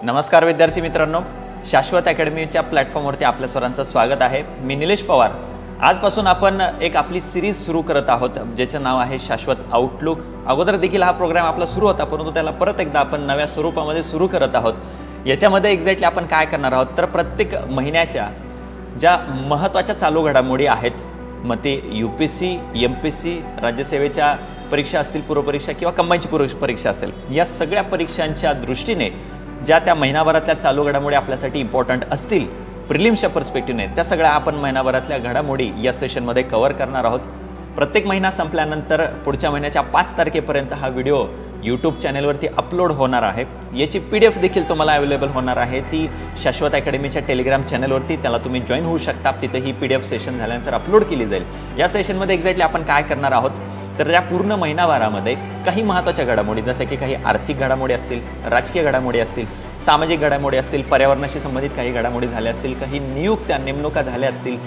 नमस्कार विद्यार्थी मित्रांनो, शाश्वत अकॅडमीच्या प्लॅटफॉर्मवरती आपल्या सर्वांचं स्वागत आहे. मी निलेश पवार. आजपासून आपण एक आपली सिरीज सुरू करत आहोत ज्याचं नाव आहे शाश्वत आउटलुक. अगोदर देखील हा प्रोग्राम आपला सुरू होता, परंतु त्याला परत एकदा आपण नव्या स्वरूपामध्ये सुरू करत आहोत. याच्यामध्ये एक्झॅक्टली आपण काय करणार आहोत तर प्रत्येक महिन्याच्या ज्या महत्त्वाच्या चालू घडामोडी आहेत, मग ते UPSC, MPSC, राज्यसेवेच्या परीक्षा असतील, पूर्वपरीक्षा किंवा कंबाईनची परीक्षा असेल, या सगळ्या परीक्षांच्या दृष्टीने ज्या त्या महिनाभरातल्या चालू घडामोडी आपल्यासाठी इम्पॉर्टंट असतील प्रिलिम्सच्या पर्स्पेक्टिव्हने, त्या सगळ्या आपण महिनाभरातल्या घडामोडी या सेशनमध्ये कव्हर करणार आहोत. प्रत्येक महिना संपल्यानंतर पुढच्या महिन्याच्या 5 तारखेपर्यंत हा व्हिडिओ यूट्यूब चॅनेलवरती अपलोड होणार आहे. याची PDF देखील तुम्हाला अवेलेबल होणार आहे. ती शाश्वत अकॅडमीच्या टेलिग्राम चॅनलवरती, त्याला तुम्ही जॉईन होऊ शकता. तिथे ही PDF सेशन झाल्यानंतर अपलोड केली जाईल. या सेशनमध्ये एक्झॅक्टली आपण काय करणार आहोत तर या पूर्ण महिनाभरामध्ये काही महत्त्वाच्या घडामोडी, जसे की काही आर्थिक घडामोडी असतील, राजकीय घडामोडी असतील, सामाजिक घडामोडी असतील, पर्यावरणाशी संबंधित काही घडामोडी झाल्या असतील, काही नियुक्त्या नेमणुका झाल्या असतील,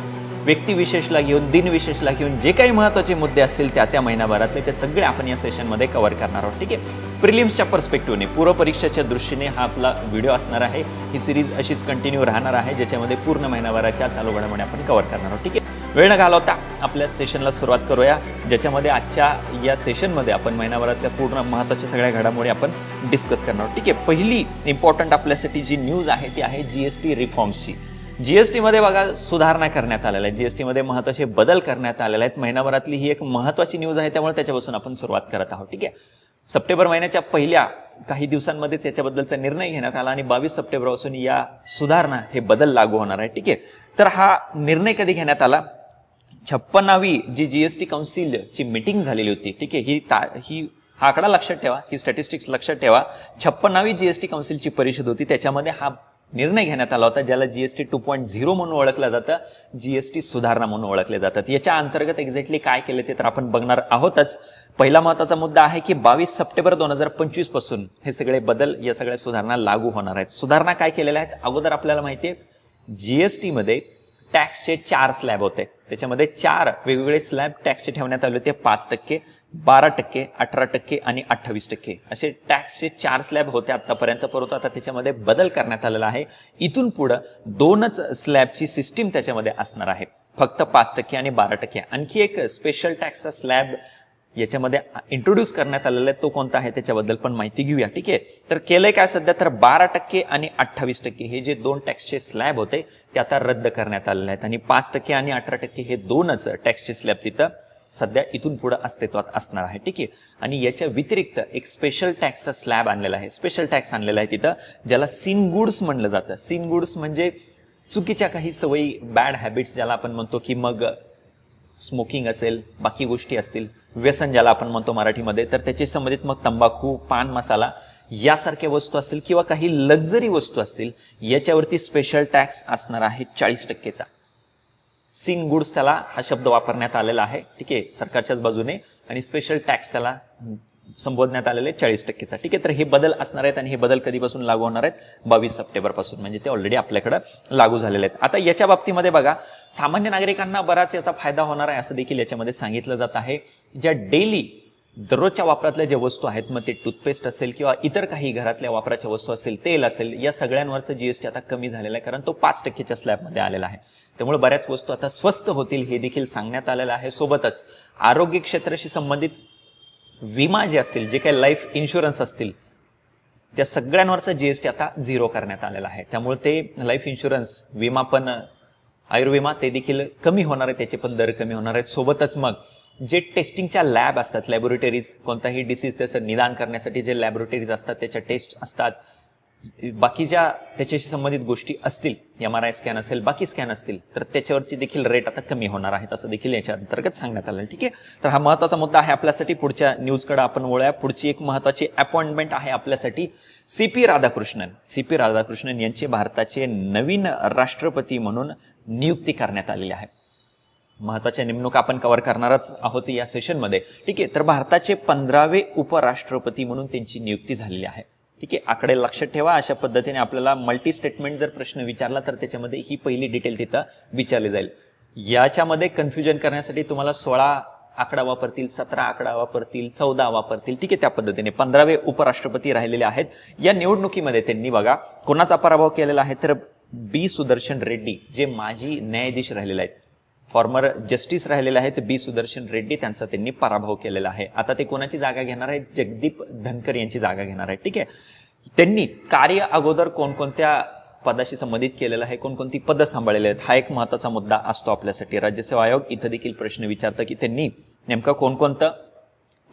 व्यक्तिविशेषला घेऊन, दिनविशेषला घेऊन जे काही महत्त्वाचे मुद्दे असतील त्या महिनाभरातले ते सगळे आपण या सेशनमध्ये कव्हर करणार आहोत. ठीक आहे. प्रिलिम्सच्या पर्स्पेक्टिव्हने, पूर्वपरीक्षेच्या दृष्टीने हा आपला व्हिडिओ असणार आहे. ही सिरीज अशीच कंटिन्यू राहणार आहे, ज्याच्यामध्ये पूर्ण महिनाभराच्या चालू घडामोडी आपण कव्हर करणार आहोत. ठीक आहे. वेळ न घालवता आपल्या सेशनला सुरुवात करूया, ज्याच्यामध्ये आजच्या या सेशनमध्ये आपण महिनाभरातल्या पूर्ण महत्त्वाच्या सगळ्या घडामोडी आपण डिस्कस करणार आहोत. ठीक आहे. पहिली इम्पॉर्टंट आपल्यासाठी जी न्यूज आहे ती आहे GST रिफॉर्म्सची. GST मध्ये बघा सुधारणा करण्यात आलेल्या आहेत, GST मध्ये महत्त्वाचे बदल करण्यात आलेले आहेत. महिनाभरातली ही एक महत्त्वाची न्यूज आहे, त्यामुळे त्याच्यापासून आपण सुरुवात करत आहोत. ठीक आहे. सप्टेंबर महिन्याच्या पहिल्या काही दिवसांमध्येच याच्याबद्दलचा निर्णय घेण्यात आला आणि 22 सप्टेंबरपासून या सुधारणा हे बदल लागू होणार आहे. ठीक आहे. तर हा निर्णय कधी घेण्यात आला? 56वी जी GST काउन्सिलची मीटिंग झालेली होती. ठीक आहे. हा आकडा लक्षात ठेवा, ही स्टॅटिस्टिक्स लक्षात ठेवा. 56वी GST काउन्सिलची परिषद होती, त्याच्यामध्ये हा निर्णय घेण्यात आला होता, ज्याला GST 2.0 म्हणून ओळखलं जातं, GST सुधारणा म्हणून ओळखले जातात. याच्या अंतर्गत एक्झॅक्टली काय केले ते तर आपण बघणार आहोतच. पहिला महत्त्वाचा मुद्दा आहे की 22 सप्टेंबर 2025 पासून हे सगळे बदल, या सगळ्या सुधारणा लागू होणार आहेत. सुधारणा काय केलेल्या आहेत? अगोदर आपल्याला माहिती आहे GST मध्ये टॅक्सचे 4 स्लॅब होते. त्याच्यामध्ये 4 वेगवेगळे स्लॅब टॅक्सचे ठेवण्यात आले होते. 5%, 12%, 18% आणि 28% असे टॅक्सचे 4 स्लॅब होते आतापर्यंत, परंतु आता त्याच्यामध्ये बदल करण्यात आलेला आहे. इथून पुढे 2च स्लॅबची सिस्टीम त्याच्यामध्ये असणार आहे, फक्त 5% आणि 12%. आणखी एक स्पेशल टॅक्सचा स्लॅब याच्यामध्ये इंट्रोड्यूस करण्यात आलेला आहे, तो कोणता आहे त्याच्याबद्दल पण माहिती घेऊया. ठीक आहे. तर केलंय काय सध्या तर 12% आणि 28% हे जे 2 टॅक्सचे स्लॅब होते ते आता रद्द करण्यात आलेले आहेत आणि 5% आणि 18% हे 2च टॅक्सचे स्लॅब तिथं सध्या इथून पुढे अस्तित्वात असणार आहे. ठीक आहे. आणि याच्या व्यतिरिक्त एक स्पेशल टॅक्सचा स्लॅब आणलेला आहे, स्पेशल टॅक्स आणलेला आहे तिथं, ज्याला सिन गुड्स म्हणलं जातं. सिन गुड्स म्हणजे चुकीच्या काही सवयी, बॅड हॅबिट्स ज्याला आपण म्हणतो, की मग स्मोकिंग असेल, बाकी गोष्टी असतील, व्यसन ज्याला आपण म्हणतो मराठीमध्ये, तर त्याची संबंधित मग तंबाखू, पान मसाला यासारख्या वस्तू असतील किंवा काही लक्झरी वस्तू असतील, याच्यावरती स्पेशल टॅक्स असणार आहे 40%चा. सिन गुड्स त्याला हा शब्द वापरण्यात आलेला आहे. ठीक आहे, सरकारच्याच बाजूने, आणि स्पेशल टॅक्स त्याला संबोधण्यात आलेले 40%चा. ठीक आहे. तर हे बदल असणार आहेत आणि हे बदल कधीपासून लागू होणार आहेत? 22 सप्टेंबर पासून, म्हणजे ते ऑलरेडी आपल्याकडे लागू झालेले आहेत. आता याच्या बाबतीमध्ये बघा, सामान्य नागरिकांना बराच याचा फायदा होणार आहे असं देखील याच्यामध्ये सांगितलं जात आहे. ज्या डेली दररोजच्या वापरातल्या ज्या वस्तू आहेत, मग ते टूथपेस्ट असेल किंवा इतर काही घरातल्या वापराच्या वस्तू असेल, तेल असेल, या सगळ्यांवरचं GST आता कमी झालेलं आहे, कारण तो 5%च्या स्लॅबमध्ये आलेला आहे. त्यामुळे बऱ्याच वस्तू आता स्वस्त होतील हे देखील सांगण्यात आलेलं आहे. सोबतच आरोग्य क्षेत्राशी संबंधित विमा जे असतील, जे काही लाईफ इन्शुरन्स असतील, त्या सगळ्यांवरचा GST आता 0 करण्यात आलेला आहे. त्यामुळे ते लाईफ इन्शुरन्स, विमा पण, आयुर्विमा, ते देखील कमी होणार आहे, त्याचे पण दर कमी होणार आहेत. सोबतच मग जे टेस्टिंगच्या लॅब असतात, लॅबोरेटरीज, कोणताही डिसीज त्याचं निदान करण्यासाठी जे लॅबोरेटरीज असतात, त्याच्या टेस्ट असतात, बाकी ज्या त्याच्याशी संबंधित गोष्टी असतील, MRI स्कॅन असेल, बाकी स्कॅन असतील, तर त्याच्यावरची देखील रेट आता कमी होणार आहेत असं देखील याच्या अंतर्गत सांगण्यात आलं. ठीक आहे. तर हा महत्त्वाचा मुद्दा आहे आपल्यासाठी. पुढच्या न्यूजकडे आपण वळूया. पुढची एक महत्त्वाची अपॉइंटमेंट आहे आपल्यासाठी CP राधाकृष्णन. CP राधाकृष्णन यांची भारताचे नवीन राष्ट्रपती म्हणून नियुक्ती करण्यात आलेली आहे. महत्त्वाच्या नेमणूक आपण कव्हर करणारच आहोत या सेशनमध्ये. ठीक आहे. तर भारताचे 15वे उपराष्ट्रपती म्हणून त्यांची नियुक्ती झालेली आहे. ठीक आहे. आकडे लक्षात ठेवा. अशा पद्धतीने आपल्याला मल्टी स्टेटमेंट जर प्रश्न विचारला तर त्याच्यामध्ये ही पहिली डिटेल तिथं विचारली जाईल. याच्यामध्ये कन्फ्युजन करण्यासाठी तुम्हाला 16 आकडा वापरतील, 17 आकडा वापरतील, 14 वापरतील, ठीक आहे, त्या पद्धतीने 15वे उपराष्ट्रपती राहिलेले आहेत. या निवडणुकीमध्ये त्यांनी बघा कोणाचा पराभव केलेला आहे तर बी सुदर्शन रेड्डी, जे माजी न्यायाधीश राहिलेले आहेत, फॉर्मर जस्टिस राहिलेले आहेत बी सुदर्शन रेड्डी, त्यांचा त्यांनी पराभव केलेला आहे. आता ते कोणाची जागा घेणार आहेत? जगदीप धनकर यांची जागा घेणार आहेत. ठीक आहे, त्यांनी कार्य अगोदर कोणकोणत्या पदाशी संबंधित केलेलं आहे, कोणकोणती पदं सांभाळलेली आहेत, हा एक महत्त्वाचा मुद्दा असतो आपल्यासाठी. राज्यसेवा आयोग इथं देखील प्रश्न विचारतं की त्यांनी नेमकं कोणकोणतं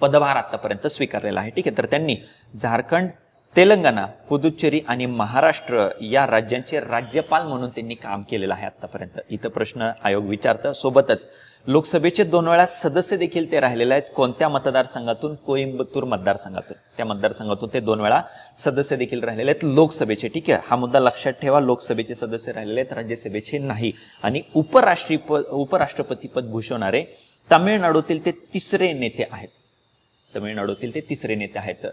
पदभार आतापर्यंत स्वीकारलेला आहे. ठीक आहे, तर त्यांनी झारखंड, तेलंगणा, पुदुच्चेरी आणि महाराष्ट्र या राज्यांचे राज्यपाल म्हणून त्यांनी काम केलेलं आहे आतापर्यंत. इथं प्रश्न आयोग विचारतं. सोबतच लोकसभेचे 2 वेळा सदस्य देखील ते राहिलेले आहेत. कोणत्या मतदारसंघातून? कोइंबतूर मतदारसंघातून. त्या मतदारसंघातून ते 2 वेळा सदस्य देखील राहिलेले आहेत लोकसभेचे. ठीक आहे, हा मुद्दा लक्षात ठेवा. लोकसभेचे सदस्य राहिलेले आहेत, राज्यसभेचे नाही. आणि उपराष्ट्रपती पद भूषवणारे तामिळनाडूतील ते तिसरे नेते आहेत. तामिळनाडूतील ते तिसरे नेते आहेत.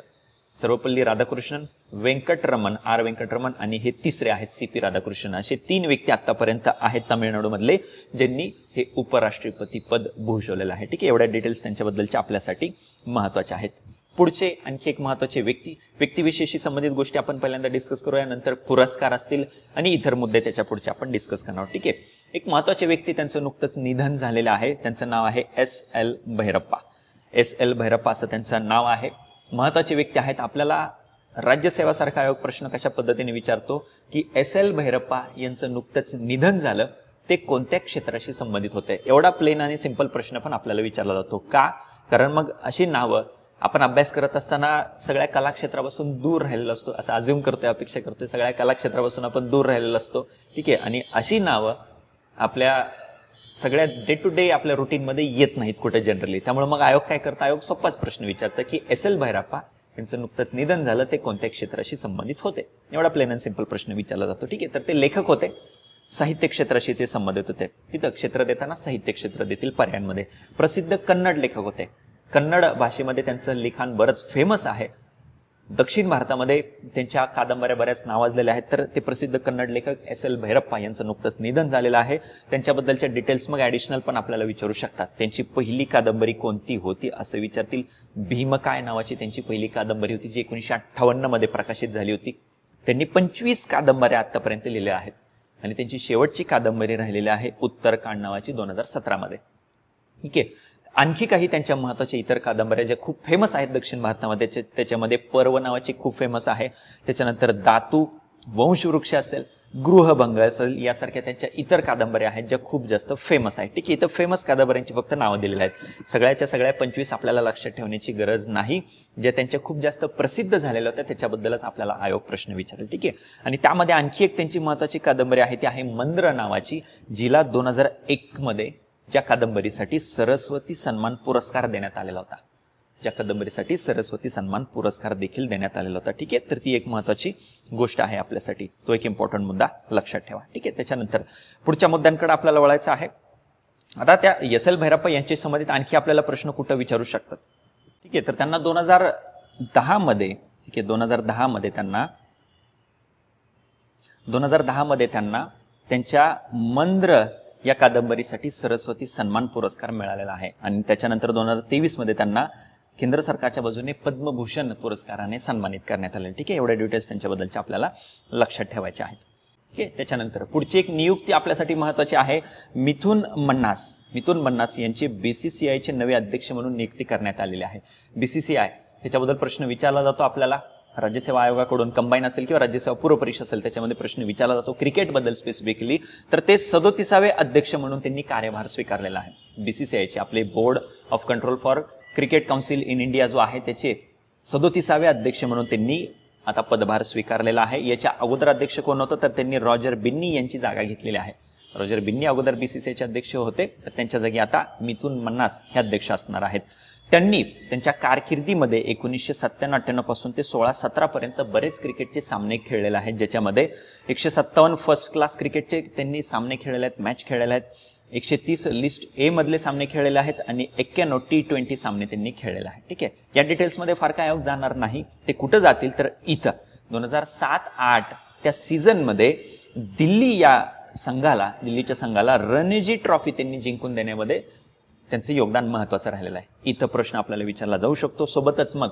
सर्वपल्ली राधाकृष्णन, व्यंकटरमण, आर व्यंकटरमण आणि हे तिसरे आहेत CP राधाकृष्णन. असे 3 व्यक्ती आतापर्यंत आहेत तामिळनाडूमधले ज्यांनी हे उपराष्ट्रपती पद भूषवलेलं आहे. ठीक आहे, एवढ्या डिटेल्स त्यांच्याबद्दलच्या आपल्यासाठी महत्वाच्या आहेत. पुढचे आणखी एक महत्वाचे व्यक्तिविशेषी संबंधित गोष्टी आपण पहिल्यांदा डिस्कस करूया, नंतर पुरस्कार असतील आणि इतर मुद्दे त्याच्या पुढचे आपण डिस्कस करणार आहोत. ठीक आहे, एक महत्वाचे व्यक्ती, त्यांचं नुकतंच निधन झालेलं आहे. त्यांचं नाव आहे SL भैरप्पा. SL भैरप्पा असं त्यांचं नाव आहे. महत्वाचे व्यक्ती आहेत. आपल्याला राज्यसेवासारखा आयोग प्रश्न कशा पद्धतीने विचारतो की SL भैरप्पा यांचं नुकतंच निधन झालं, ते कोणत्या क्षेत्राशी संबंधित होते? एवढा प्लेन आणि सिंपल प्रश्न पण आपल्याला विचारला जातो. का? कारण मग अशी नावं आपण अभ्यास करत असताना सगळ्या कलाक्षेत्रापासून दूर राहिलेलो असतो, असं अज्युम करतोय, अपेक्षा करतोय, सगळ्या कलाक्षेत्रापासून आपण दूर राहिलेलो असतो. ठीक आहे, आणि अशी नावं आपल्या सगळ्या डे टू डे आपल्या रुटीनमध्ये येत नाहीत कुठे जनरली. त्यामुळे मग आयोग काय करतं? आयोग सोपाच प्रश्न विचारतं की SL भैरप्पा यांचं नुकतंच निधन झालं, ते कोणत्या क्षेत्राशी संबंधित होते? एवढा प्लेन अँड सिंपल प्रश्न विचारला जातो. ठीक आहे, तर ते लेखक होते, साहित्य क्षेत्राशी ते संबंधित होते. तिथं क्षेत्र देताना साहित्य क्षेत्र देतील पर्यायांमध्ये. प्रसिद्ध कन्नड लेखक होते. कन्नड भाषेमध्ये त्यांचं लिखाण बरंच फेमस आहे. दक्षिण भारतामध्ये त्यांच्या कादंबऱ्या बऱ्याच नावाजलेल्या आहेत. तर ते प्रसिद्ध कन्नड लेखक SL भैरप्पा यांचं नुकतंच निधन झालेलं आहे. त्यांच्याबद्दलच्या डिटेल्स मग ॲडिशनल पण आपल्याला विचारू शकतात. त्यांची पहिली कादंबरी कोणती होती असं विचारतील. भीमकाय नावाची त्यांची पहिली कादंबरी होती, जी 1958 मध्ये प्रकाशित झाली होती. त्यांनी 25 कादंबऱ्या आतापर्यंत लिहिल्या आहेत आणि त्यांची शेवटची कादंबरी राहिलेली आहे उत्तरकांड नावाची 2017 मध्ये. ठीक आहे, आणखी काही त्यांच्या महत्वाच्या इतर कादंबऱ्या ज्या खूप फेमस आहेत दक्षिण भारतामध्ये, त्याच्यामध्ये पर्व नावाची खूप फेमस आहे. त्याच्यानंतर दातू, वंशवृक्ष असेल, गृहभंग असेल, यासारख्या त्यांच्या इतर कादंबऱ्या आहेत ज्या खूप जास्त फेमस आहेत. ठीक आहे, इथं फेमस कादंबऱ्यांची फक्त नावं दिलेली आहेत. सगळ्याच्या सगळ्या 25 आपल्याला लक्षात ठेवण्याची गरज नाही. ज्या त्यांच्या खूप जास्त प्रसिद्ध झालेल्या होत्या त्याच्याबद्दलच आपल्याला आयोग प्रश्न विचारेल. ठीक आहे, आणि त्यामध्ये आणखी एक त्यांची महत्वाची कादंबरी आहे, ती आहे मंद्र नावाची, जिला 2001 मध्ये ज्या कादंबरीसाठी सरस्वती सन्मान पुरस्कार देण्यात आलेला होता. ज्या कादंबरीसाठी सरस्वती सन्मान पुरस्कार देखील देण्यात आलेला होता. ठीक आहे, तर ती एक महत्वाची गोष्ट आहे आपल्यासाठी. तो एक इम्पॉर्टंट मुद्दा लक्षात ठेवा. ठीक आहे, त्याच्यानंतर पुढच्या मुद्द्यांकडे आपल्याला वळायचं आहे. आता त्या SL भैरप्पा यांच्या संबंधित आणखी आपल्याला प्रश्न कुठं विचारू शकतात? ठीक आहे, तर त्यांना 2010 मध्ये, ठीक आहे, 2010 मध्ये त्यांना त्यांच्या मंद्र या कादंबरीसाठी सरस्वती सन्मान पुरस्कार मिळालेला आहे. आणि त्याच्यानंतर 2023 मध्ये त्यांना केंद्र सरकारच्या बाजूने पद्मभूषण पुरस्काराने सन्मानित करण्यात आले. ठीक आहे, एवढ्या डिटेल्स त्यांच्याबद्दलच्या आपल्याला लक्षात ठेवायच्या आहेत. ठीक आहे, त्याच्यानंतर पुढची एक नियुक्ती आपल्यासाठी महत्वाची आहे. मिथुन मन्नास यांची BCCIचे नवे अध्यक्ष म्हणून नियुक्ती करण्यात आलेली आहे. BCCI त्याच्याबद्दल प्रश्न विचारला जातो आपल्याला. राज्यसेवा आयोगाकडून कंबाईन असेल किंवा राज्यसेवा पूर्व परीक्षा असेल त्याच्यामध्ये प्रश्न विचारला जातो क्रिकेटबद्दल स्पेसिफिकली. तर ते 37वे अध्यक्ष म्हणून त्यांनी कार्यभार स्वीकारलेला आहे. BCCIचे आपले board of control for cricket council in India जो आहे त्याचे 37वे अध्यक्ष म्हणून त्यांनी आता पदभार स्वीकारलेला आहे. याच्या अगोदर अध्यक्ष कोण होतं तर त्यांनी रॉजर बिन्नी यांची जागा घेतलेली आहे. रॉजर बिन्नी अगोदर BCCIचे अध्यक्ष होते, तर त्यांच्या जागी आता मिथुन मन्नास हे अध्यक्ष असणार आहेत. त्यांनी त्यांच्या कारकिर्दीमध्ये 1997-98 पासून ते 16-17 पर्यंत बरेच क्रिकेटचे सामने खेळलेले आहेत, ज्याच्यामध्ये 157 फर्स्ट क्लास क्रिकेटचे त्यांनी सामने खेळलेले आहेत, मॅच खेळलेले आहेत. 130 लिस्ट ए मधले सामने खेळलेले आहेत आणि 91 T20 सामने त्यांनी खेळलेले आहेत. ठीक आहे, या डिटेल्समध्ये फार काय आयोग जाणार नाही. ते कुठं जातील तर इथं 2007-08 त्या सीझनमध्ये दिल्लीच्या संघाला रणजी ट्रॉफी त्यांनी जिंकून देण्यामध्ये त्यांचं योगदान महत्वाचं राहिलेलं आहे. इथं प्रश्न आपल्याला विचारला जाऊ शकतो. सोबतच मग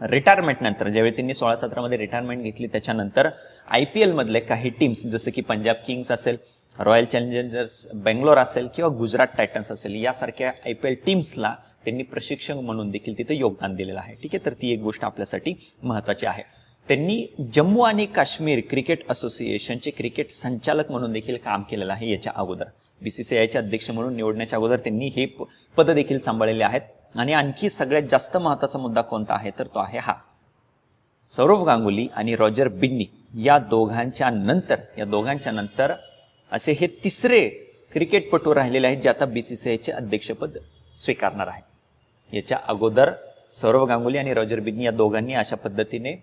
रिटायरमेंट नंतर ज्यावेळी त्यांनी 16-17 मध्ये रिटायरमेंट घेतली त्याच्यानंतर IPL मधले काही टीम्स जसं की पंजाब किंग्स असेल, रॉयल चॅलेंजर्स बेंगलोर असेल किंवा गुजरात टायटन्स असेल यासारख्या IPL टीम्सला त्यांनी प्रशिक्षक म्हणून देखील तिथे योगदान दिलेलं आहे. ठीक आहे, तर ती एक गोष्ट आपल्यासाठी महत्वाची आहे. त्यांनी जम्मू आणि काश्मीर क्रिकेट असोसिएशनचे क्रिकेट संचालक म्हणून देखील काम केलेलं आहे. याच्या अगोदर BCCIचे अध्यक्ष म्हणून निवडण्याच्या अगोदर त्यांनी हे पद देखील सांभाळलेले आहेत. आणि आणखी सगळ्यात जास्त महत्वाचा मुद्दा कोणता आहे तर तो आहे हा, सौरव गांगुली आणि रॉजर बिन्नी या दोघांच्या नंतर असे हे तिसरे क्रिकेटपटू राहिलेले आहेत जे आता BCCIचे अध्यक्षपद स्वीकारणार आहे. याच्या अगोदर सौरव गांगुली आणि रॉजर बिन्नी या दोघांनी अशा पद्धतीने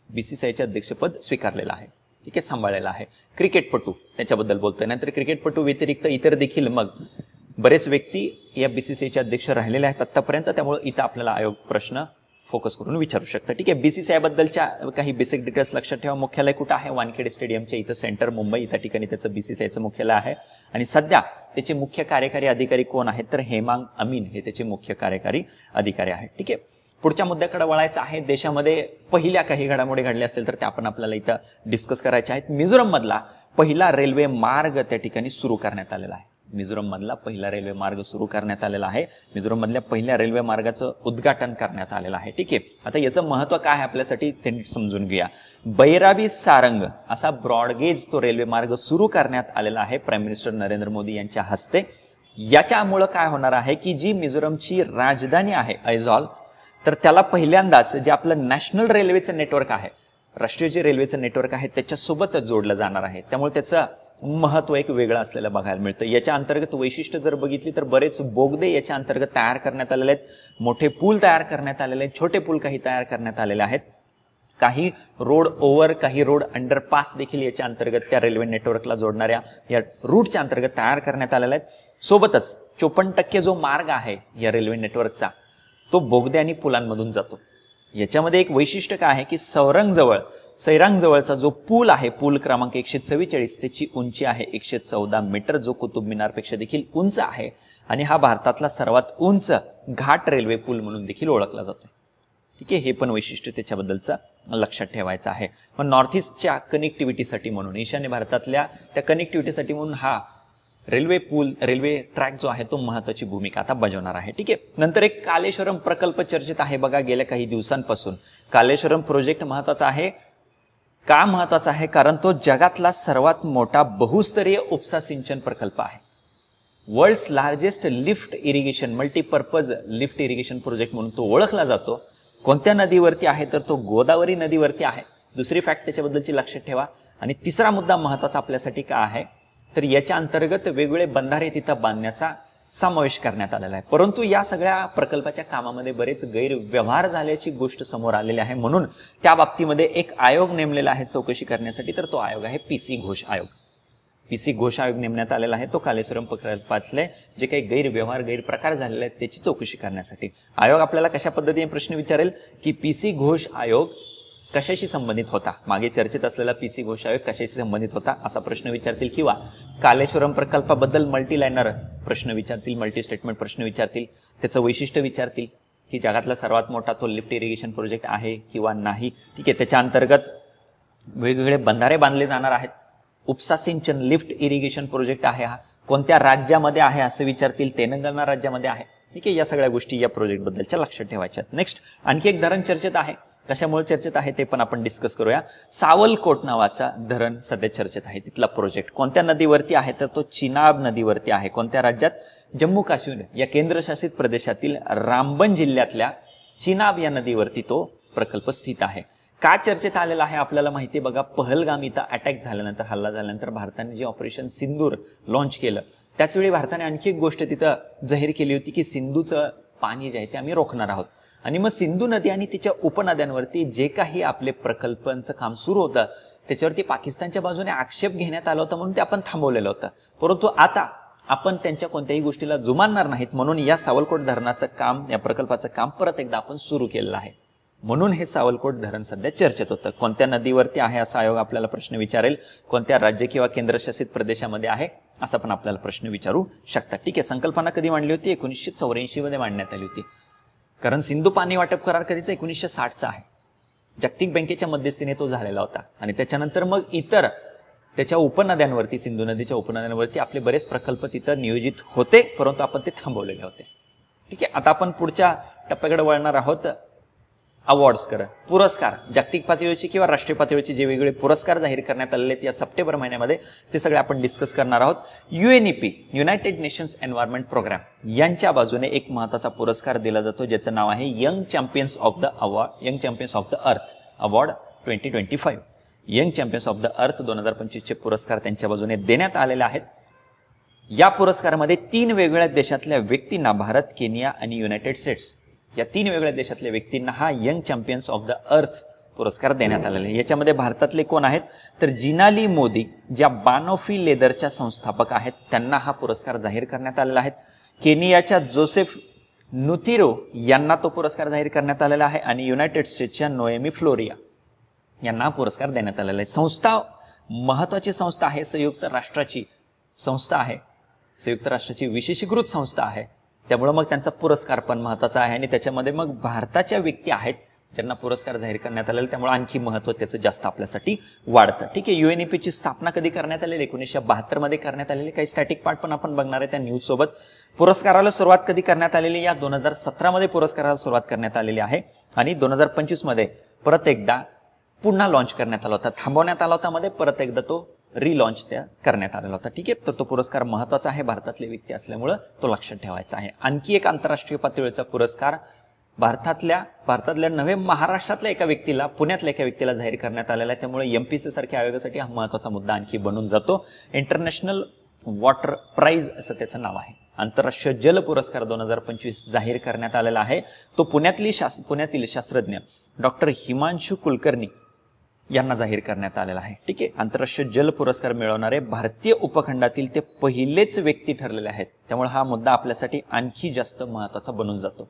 BCCIचे अध्यक्षपद स्वीकारलेलं आहे. ठीक आहे, सांभाळलेलं आहे. क्रिकेटपटू त्याच्याबद्दल बोलतोय, नंतर क्रिकेटपटू व्यतिरिक्त इतर देखील मग बरेच व्यक्ती या BCCIचे अध्यक्ष राहिलेले आहेत आतापर्यंत. त्यामुळे इथं आपल्याला आयोग प्रश्न फोकस करून विचारू शकतं. ठीक आहे, BCCI बद्दलच्या काही बेसिक डिटेल्स लक्षात ठेवा. मुख्यालय कुठं आहे? वानखेडे स्टेडियमच्या इथं सेंटर मुंबई, त्या ठिकाणी त्याचं BCCIचं मुख्यालय आहे. आणि सध्या त्याचे मुख्य कार्यकारी अधिकारी कोण आहेत तर हेमांग अमीन हे त्याचे मुख्य कार्यकारी अधिकारी आहेत. ठीक आहे, पुढच्या मुद्द्याकडे वळायचं आहे. देशामध्ये पहिल्या काही घडामोडी घडल्या असतील तर त्या आपण आपल्याला इथं डिस्कस करायच्या आहेत. मिझोरम मधला पहिला रेल्वे मार्ग त्या ठिकाणी सुरू करण्यात आलेला आहे. मिझोरम मधला पहिला रेल्वे मार्ग सुरू करण्यात आलेला आहे. मिझोरम मधल्या पहिल्या रेल्वे मार्गाचं उद्घाटन करण्यात आलेलं आहे. ठीक आहे, आता याचं महत्व काय आहे आपल्यासाठी ते समजून घेऊया. बैराबी सारंग असा ब्रॉडगेज तो रेल्वे मार्ग सुरू करण्यात आलेला आहे प्राईम मिनिस्टर नरेंद्र मोदी यांच्या हस्ते. याच्यामुळं काय होणार आहे की जी मिझोरमची राजधानी आहे ऐझॉल, तर त्याला पहिल्यांदाच जे आपलं नॅशनल रेल्वेचं नेटवर्क आहे, राष्ट्रीय जे रेल्वेचं नेटवर्क आहे त्याच्यासोबत जोडलं जाणार आहे. त्यामुळे त्याचं महत्व एक वेगळं असलेलं बघायला मिळतं. याच्या अंतर्गत वैशिष्ट्य जर बघितली तर बरेच बोगदे याच्या अंतर्गत तयार करण्यात आलेले आहेत, मोठे पूल तयार करण्यात आलेले आहेत, छोटे पूल काही तयार करण्यात आलेले आहेत, काही रोड ओव्हर, काही रोड अंडरपास देखील याच्या अंतर्गत त्या रेल्वे नेटवर्कला जोडणाऱ्या या रूटच्या अंतर्गत तयार करण्यात आलेला आहे. सोबतच 54% जो मार्ग आहे या रेल्वे नेटवर्कचा तो बोगदे आणि पुलांमधून जातो. याच्यामध्ये एक वैशिष्ट्य काय आहे की सैरांग जवळचा जो पूल आहे, पूल क्रमांक 144, त्याची उंची आहे 114 मीटर, जो कुतुब मिनारपेक्षा देखील उंच आहे. आणि हा भारतातला सर्वात उंच घाट रेल्वे पूल म्हणून देखील ओळखला जातो. ठीक आहे, हे पण वैशिष्ट्य त्याच्याबद्दलचं लक्षात ठेवायचं आहे. पण नॉर्थ ईस्टच्या कनेक्टिव्हिटीसाठी म्हणून, ईशान्य भारतातल्या त्या कनेक्टिव्हिटीसाठी म्हणून हा रेल्वे ट्रॅक जो आहे तो महत्वाची भूमिका आता बजावणार आहे. ठीक आहे, नंतर एक कालेश्वरम प्रकल्प चर्चेत आहे बघा गेल्या काही दिवसांपासून. कालेश्वरम प्रोजेक्ट महत्वाचा आहे. का महत्वाचा आहे? कारण तो जगातला सर्वात मोठा बहुस्तरीय उपसा सिंचन प्रकल्प आहे. World's largest lift irrigation multipurpose lift irrigation project म्हणून तो ओळखला जातो. कोणत्या नदीवरती आहे तर तो गोदावरी नदीवरती आहे. दुसरी फॅक्ट त्याच्याबद्दलची लक्षात ठेवा. आणि तिसरा मुद्दा महत्वाचा आपल्यासाठी का आहे तर याच्या अंतर्गत वेगवेगळे बंधारे तिथं बांधण्याचा समावेश करण्यात आलेला आहे. परंतु या सगळ्या प्रकल्पाच्या कामामध्ये बरेच गैरव्यवहार झाल्याची गोष्ट समोर आलेली आहे. म्हणून त्या बाबतीमध्ये एक आयोग नेमलेला आहे चौकशी करण्यासाठी, तर तो आयोग आहे PC घोष आयोग. PC घोष आयोग नेमण्यात आलेला आहे तो कालेश्वरम प्रकल्पातले जे काही गैरप्रकार झालेले आहेत त्याची चौकशी करण्यासाठी. आयोग आपल्याला कशा पद्धतीने प्रश्न विचारेल की PC घोष आयोग कशाशी संबंधित होता, मागे चर्चेत असलेला PC घोष आयोग कशाशी संबंधित होता असा प्रश्न विचारतील, किंवा कालेश्वरम प्रकल्पाबद्दल मल्टीलायनर प्रश्न विचारतील, मल्टी स्टेटमेंट प्रश्न विचारतील, त्याचं वैशिष्ट्य विचारतील की जगातला सर्वात मोठा तो लिफ्ट इरिगेशन प्रोजेक्ट आहे किंवा नाही. ठीक आहे, त्याच्या अंतर्गत वेगवेगळे बंधारे बांधले जाणार आहेत. उपसा सिंचन लिफ्ट इरिगेशन प्रोजेक्ट आहे हा, कोणत्या राज्यामध्ये आहे असं विचारतील, तेलंगणा राज्यामध्ये आहे. ठीक आहे, या सगळ्या गोष्टी या प्रोजेक्ट बद्दलच्या लक्षात ठेवायच्या. नेक्स्ट आणखी एक धरण चर्चेत आहे. कशामुळे चर्चेत आहे ते पण आपण डिस्कस करूया. सावलकोट नावाचा धरण सध्या चर्चेत आहे. तिथला प्रोजेक्ट कोणत्या नदीवरती आहे तर तो चिनाब नदीवरती आहे. कोणत्या राज्यात? जम्मू काश्मीर या केंद्रशासित प्रदेशातील रामबन जिल्ह्यातल्या चिनाब या नदीवरती तो प्रकल्प स्थित आहे. का चर्चेत आलेला आहे आपल्याला माहिती बघा. पहलगाम इथं अटॅक झाल्यानंतर, हल्ला झाल्यानंतर भारताने जे ऑपरेशन सिंदूर लॉन्च केलं त्याचवेळी भारताने आणखी एक गोष्ट तिथं जाहीर केली होती की सिंधूचं पाणी जे आहे ते आम्ही रोखणार आहोत. आणि मग सिंधू नदी आणि तिच्या उपनद्यांवरती जे काही आपले प्रकल्पांचं काम सुरू होतं त्याच्यावरती पाकिस्तानच्या बाजूने आक्षेप घेण्यात आला होता म्हणून ते आपण थांबवलेलं होतं. परंतु आता आपण त्यांच्या कोणत्याही गोष्टीला जुमानणार नाहीत म्हणून या सावलकोट धरणाचं काम, या प्रकल्पाचं काम परत एकदा आपण सुरू केलेलं आहे. म्हणून हे सावलकोट धरण सध्या चर्चेत होतं. कोणत्या नदीवरती आहे असा आयोग आपल्याला प्रश्न विचारेल, कोणत्या राज्य किंवा केंद्रशासित प्रदेशामध्ये आहे असा पण आपल्याला प्रश्न विचारू शकतात. ठीक आहे, संकल्पना कधी मांडली होती? 1984 मध्ये मांडण्यात आली होती. कारण सिंधू पाणी वाटप करार कधीचा? 1960चा आहे. जागतिक बँकेच्या मध्यस्थीने तो झालेला होता. आणि त्याच्यानंतर मग इतर त्याच्या उपनद्यांवरती, सिंधू नदीच्या उपनद्यांवरती आपले बरेच प्रकल्प तिथं नियोजित होते, परंतु आपण ते थांबवलेले होते. ठीक आहे, आता आपण पुढच्या टप्प्याकडे वळणार आहोत. अवॉर्ड्स कर, पुरस्कार, जागतिक पातळीवरचे किंवा राष्ट्रीय पातळीवरचे जे वेगवेगळे पुरस्कार जाहीर करण्यात आलेले आहेत या सप्टेंबर महिन्यामध्ये, ते सगळे आपण डिस्कस करणार आहोत. UNEP, United Nations environment programme, यांच्या बाजूने एक महत्त्वाचा पुरस्कार दिला जातो ज्याचं नाव आहे young champions of the earth award 2025. Young champions of the earth 2025 चे पुरस्कार त्यांच्या बाजूने देण्यात आलेले आहेत. या पुरस्कारामध्ये 3 वेगवेगळ्या देशातल्या व्यक्तींना, भारत, केनिया आणि युनायटेड स्टेट्स, या 3 वेगवेगळ्या देशातल्या व्यक्तींना हा young champions of the earth पुरस्कार देण्यात आलेला आहे. याच्यामध्ये भारतातले कोण आहेत? तर जिनाली मोदी, ज्या बानोफी लेदरच्या संस्थापक आहेत, त्यांना हा पुरस्कार जाहीर करण्यात आलेला आहे. केनियाच्या जोसेफ नुतिरो यांना तो पुरस्कार जाहीर करण्यात आलेला आहे. आणि युनायटेड स्टेट्सच्या नोएमी फ्लोरिया यांना हा पुरस्कार देण्यात आलेला आहे. संस्था महत्वाची संस्था आहे, संयुक्त राष्ट्राची संस्था आहे, संयुक्त राष्ट्राची विशेषीकृत संस्था आहे. त्यामुळे मग त्यांचा पुरस्कार पण महत्वाचा आहे. आणि त्याच्यामध्ये मग भारताच्या व्यक्ती आहेत ज्यांना पुरस्कार जाहीर करण्यात आलेला, त्यामुळे आणखी महत्व त्याचं जास्त आपल्यासाठी वाढतं. ठीक आहे, UNEP ची स्थापना कधी करण्यात आलेली? 1972 मध्ये करण्यात आलेली. काही स्टॅटिक पार्ट पण आपण बघणार आहे त्या न्यूज सोबत. पुरस्काराला सुरुवात कधी करण्यात आलेली? या 2017 मध्ये पुरस्काराला सुरुवात करण्यात आलेली आहे. आणि 2025 मध्ये परत एकदा पुन्हा लॉन्च करण्यात आला होता. थांबवण्यात आला होता मध्ये, परत एकदा तो रिलॉन्च त्या करण्यात आलेला होता. ठीक आहे, तर तो पुरस्कार महत्वाचा आहे, भारतातले व्यक्ती असल्यामुळे तो लक्षात ठेवायचा आहे. आणखी एक आंतरराष्ट्रीय पातळीवरचा पुरस्कार भारतातल्या नव्हे, महाराष्ट्रातल्या एका व्यक्तीला, पुण्यातल्या एका व्यक्तीला जाहीर करण्यात आलेला आहे. त्यामुळे MPC सारख्या आयोगासाठी हा महत्वाचा मुद्दा आणखी बनून जातो. इंटरनॅशनल वॉटर प्राइज असं त्याचं नाव आहे. आंतरराष्ट्रीय जल पुरस्कार 2025 जाहीर करण्यात आलेला आहे. तो पुण्यातील शास्त्रज्ञ डॉक्टर हिमांशू कुलकर्णी यांना जाहीर करण्यात आलेला आहे. ठीक आहे, आंतरराष्ट्रीय जल पुरस्कार मिळवणारे भारतीय उपखंडातील ते पहिलेच व्यक्ती ठरलेले आहेत. त्यामुळे हा मुद्दा आपल्यासाठी आणखी जास्त महत्वाचा बनून जातो.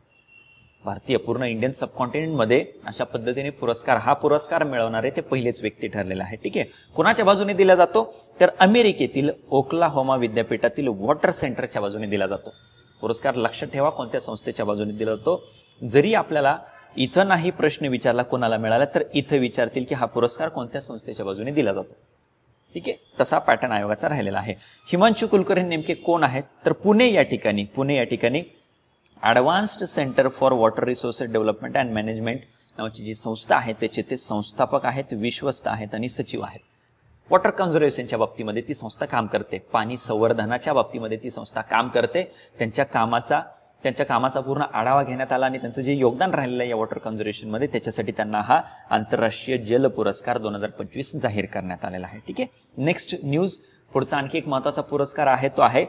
भारतीय, पूर्ण इंडियन सबकॉन्टिनेंटमध्ये अशा पद्धतीने हा पुरस्कार मिळवणारे ते पहिलेच व्यक्ती ठरलेले आहे. ठीक आहे, कोणाच्या बाजूने दिला जातो? तर अमेरिकेतील ओक्लाहोमा विद्यापीठातील वॉटर सेंटरच्या बाजूने दिला जातो. पुरस्कार लक्षात ठेवा, कोणत्या संस्थेच्या बाजूने दिला जातो. जरी आपल्याला इथं नाही प्रश्न विचारला कोणाला मिळाला, तर इथं विचारतील की हा पुरस्कार कोणत्या संस्थेच्या बाजूने दिला जातो. ठीक आहे, तसा पॅटर्न आयोगाचा राहिलेला आहे. हिमांशू कुलकर्णी नेमके कोण आहेत? तर पुणे या ठिकाणी advanced centre for water resources development and management नावाची जी संस्था आहे त्याचे ते संस्थापक आहेत, विश्वस्त आहेत आणि सचिव आहेत. वॉटर कन्झर्वेशनच्या बाबतीमध्ये ती संस्था काम करते, पाणी संवर्धनाच्या बाबतीमध्ये ती संस्था काम करते. त्यांच्या कामाचा पूर्ण आढावा घेण्यात आला आणि त्यांचं जे योगदान राहिलेलं आहे या वॉटर कन्झर्वेशनमध्ये, त्याच्यासाठी त्यांना हा आंतरराष्ट्रीय जल पुरस्कार 2025 जाहीर करण्यात आलेला आहे. ठीक आहे, नेक्स्ट न्यूज, पुढचा आणखी एक महत्वाचा पुरस्कार आहे, तो आहे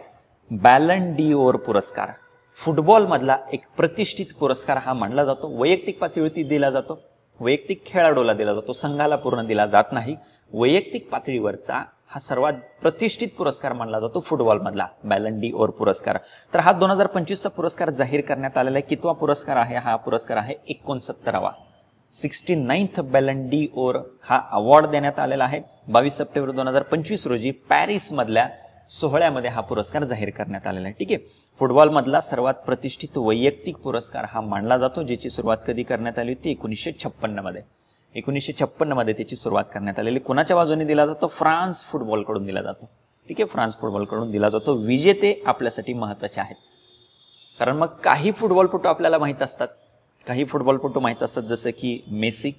बॅलन डीओर पुरस्कार. फुटबॉल मधला एक प्रतिष्ठित पुरस्कार हा मानला जातो. वैयक्तिक पातळीवरती दिला जातो, वैयक्तिक खेळाडूला दिला जातो, संघाला पूर्ण दिला जात नाही. वैयक्तिक पातळीवरचा हा सर्वात प्रतिष्ठित पुरस्कार मानला जातो फुटबॉल मधला बॅलन डीओर पुरस्कार. तर हा 2025 चा पुरस्कार जाहीर करण्यात आलेला आहे. कितवा पुरस्कार आहे? हा पुरस्कार आहे 69वा. 69th बॅलन डीओर हा अवॉर्ड देण्यात आलेला आहे. 22 सप्टेंबर 2025 रोजी पॅरिस मधल्या सोहळ्यामध्ये हा पुरस्कार जाहीर करण्यात आलेला आहे. ठीक आहे, फुटबॉल मधला सर्वात प्रतिष्ठित वैयक्तिक पुरस्कार हा मानला जातो, ज्याची सुरुवात कधी करण्यात आली होती? 1956 मध्ये. 1956 मध्ये त्याची सुरुवात करण्यात आलेली. कोणाच्या बाजूने दिला जातो? फ्रान्स फुटबॉल कडून दिला जातो. ठीक आहे, फ्रान्स फुटबॉल कडून दिला जातो. विजेते आपल्यासाठी महत्वाचे आहेत, कारण मग काही फुटबॉलपटू आपल्याला माहित असतात, जसं की मेसी,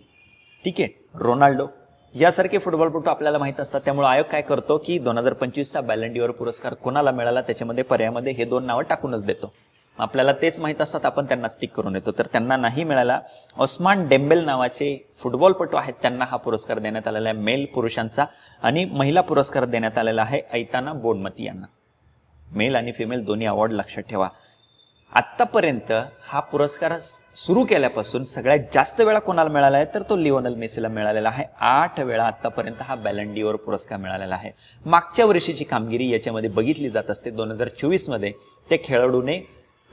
ठीक आहे, रोनाल्डो यासारखे फुटबॉलपटू आपल्याला माहित असतात. त्यामुळे आयोग काय करतो की 2025 चा बॅलन डीओर पुरस्कार कोणाला मिळाला त्याच्यामध्ये पर्यायामध्ये हे 2 नावं टाकूनच देतो. आपल्याला तेच माहित असतात, आपण त्यांना स्टिक करून येतो. तर त्यांना नाही मिळाला. ओस्मान डेम्बेल नावाचे फुटबॉलपटू आहेत, त्यांना हा पुरस्कार देण्यात आलेला आहे, मेल पुरुषांचा. आणि महिला पुरस्कार देण्यात आलेला आहे ऐताना बोनमती यांना. मेल आणि फिमेल दोन्ही अवॉर्ड लक्षात ठेवा. आतापर्यंत हा पुरस्कार सुरू केल्यापासून सगळ्यात जास्त वेळा कोणाला मिळाला आहे? तर तो लिओनेल मेसीला मिळालेला आहे. 8 वेळा आतापर्यंत हा बॅलन डीओर पुरस्कार मिळालेला आहे. मागच्या वर्षीची कामगिरी याच्यामध्ये बघितली जात असते. 2024 मध्ये त्या खेळाडूने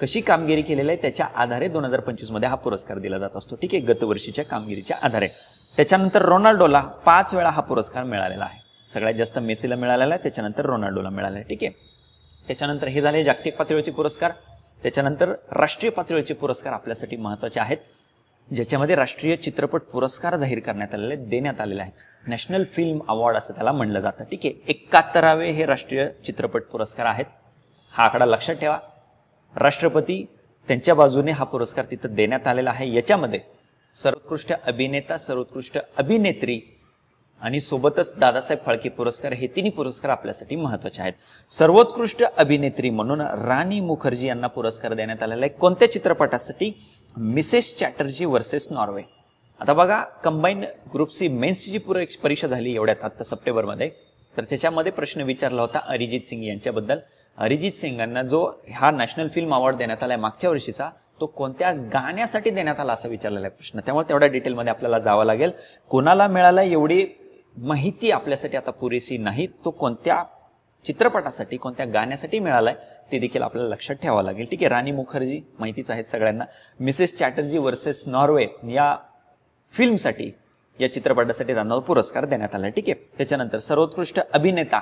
कशी कामगिरी केलेली आहे त्याच्या आधारे 2025 मध्ये हा पुरस्कार दिला जात असतो. ठीक आहे, गतवर्षीच्या कामगिरीच्या आधारे. त्याच्यानंतर रोनाल्डोला 5 वेळा हा पुरस्कार मिळालेला आहे. सगळ्यात जास्त मेसीला मिळालेला आहे, त्याच्यानंतर रोनाल्डोला मिळाला आहे. ठीक आहे, त्याच्यानंतर हे झाले जागतिक पातळीवरचे पुरस्कार. त्याच्यानंतर राष्ट्रीय पातळीवरचे पुरस्कार आपल्यासाठी महत्त्वाचे आहेत, ज्याच्यामध्ये राष्ट्रीय चित्रपट पुरस्कार जाहीर करण्यात आलेले देण्यात आलेले आहेत. नॅशनल फिल्म अवॉर्ड असं त्याला म्हणलं जातं. ठीक आहे, 71वे हे राष्ट्रीय चित्रपट पुरस्कार आहेत. हा आकडा लक्षात ठेवा. राष्ट्रपती त्यांच्या बाजूने हा पुरस्कार तिथं देण्यात आलेला आहे. याच्यामध्ये सर्वोत्कृष्ट अभिनेता, सर्वोत्कृष्ट अभिनेत्री आणि सोबतच दादासाहेब फाळके पुरस्कार, हे तिन्ही पुरस्कार आपल्यासाठी महत्त्वाचे आहेत. सर्वोत्कृष्ट अभिनेत्री म्हणून राणी मुखर्जी यांना पुरस्कार देण्यात आलेला आहे. कोणत्या चित्रपटासाठी? Mrs Chatterjee versus Norway. आता बघा, कंबाईन ग्रुप सी मेन्सची जी परीक्षा झाली एवढ्यात आता सप्टेंबरमध्ये, तर त्याच्यामध्ये प्रश्न विचारला होता अरिजित सिंग यांच्याबद्दल. अरिजित सिंग यांना जो हा नॅशनल फिल्म अवॉर्ड देण्यात आलाय मागच्या वर्षीचा, तो कोणत्या गाण्यासाठी देण्यात आला असा विचारलेला आहे प्रश्न. त्यामुळे तेवढ्या डिटेलमध्ये आपल्याला जावं लागेल. कोणाला मिळाला एवढी माहिती आपल्यासाठी आता पुरेशी नाही. तो कोणत्या चित्रपटासाठी, कोणत्या गाण्यासाठी मिळालाय ते देखील आपल्याला लक्षात ठेवावं लागेल. ठीक आहे, राणी मुखर्जी माहितीच आहेत सगळ्यांना. मिसेस चॅटर्जी वर्सेस नॉर्वे या फिल्मसाठी, या चित्रपटासाठी त्यांना पुरस्कार देण्यात आला. ठीक आहे, त्याच्यानंतर सर्वोत्कृष्ट अभिनेता,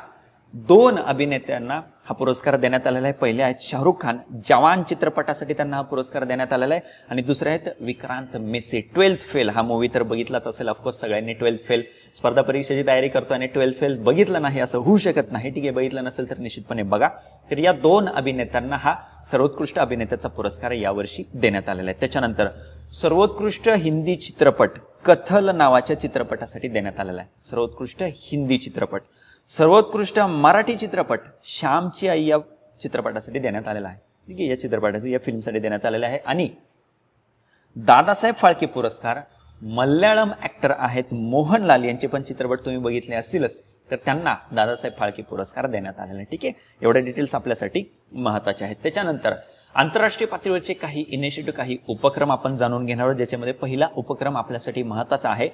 2 अभिनेत्यांना हा पुरस्कार देण्यात आलेला आहे. पहिले आहेत शाहरुख खान, जवान चित्रपटासाठी त्यांना हा पुरस्कार देण्यात आलेला आहे. आणि दुसरे आहेत विक्रांत मेसी. 12th फेल हा मूवी तर बघितलाच असेल ऑफकोर्स सगळ्यांनी. 12th फेल स्पर्धा परीक्षेची तयारी करतो आणि 12th फेल बघितलं नाही असं होऊ शकत नाही. ठीक आहे, बघितलं नसेल तर निश्चितपणे बघा. तर या 2 अभिनेत्यांना हा सर्वोत्कृष्ट अभिनेत्याचा पुरस्कार यावर्षी देण्यात आलेला आहे. त्याच्यानंतर सर्वोत्कृष्ट हिंदी चित्रपट कथल नावाच्या चित्रपटासाठी देण्यात आलेला आहे. सर्वोत्कृष्ट हिंदी चित्रपट. सर्वोत्कृष्ट मराठी चित्रपट श्यामची आई या चित्रपटासाठी देण्यात आलेला आहे. ठीक आहे, या चित्रपटासाठी, या फिल्मसाठी देण्यात आलेला आहे. आणि दादासाहेब फाळके पुरस्कार मल्याळम ऍक्टर आहेत मोहनलाल यांचे पण चित्रपट तुम्ही बघितले असतीलच, तर त्यांना दादासाहेब फाळके पुरस्कार देण्यात आलेला आहे. ठीक आहे, एवढ्या डिटेल्स आपल्यासाठी महत्त्वाचे आहेत. त्याच्यानंतर आंतरराष्ट्रीय पातळीवरचे काही इनिशिएटिव्ह, काही उपक्रम आपण जाणून घेणार आहोत, ज्याच्यामध्ये पहिला उपक्रम आपल्यासाठी महत्त्वाचा आहे.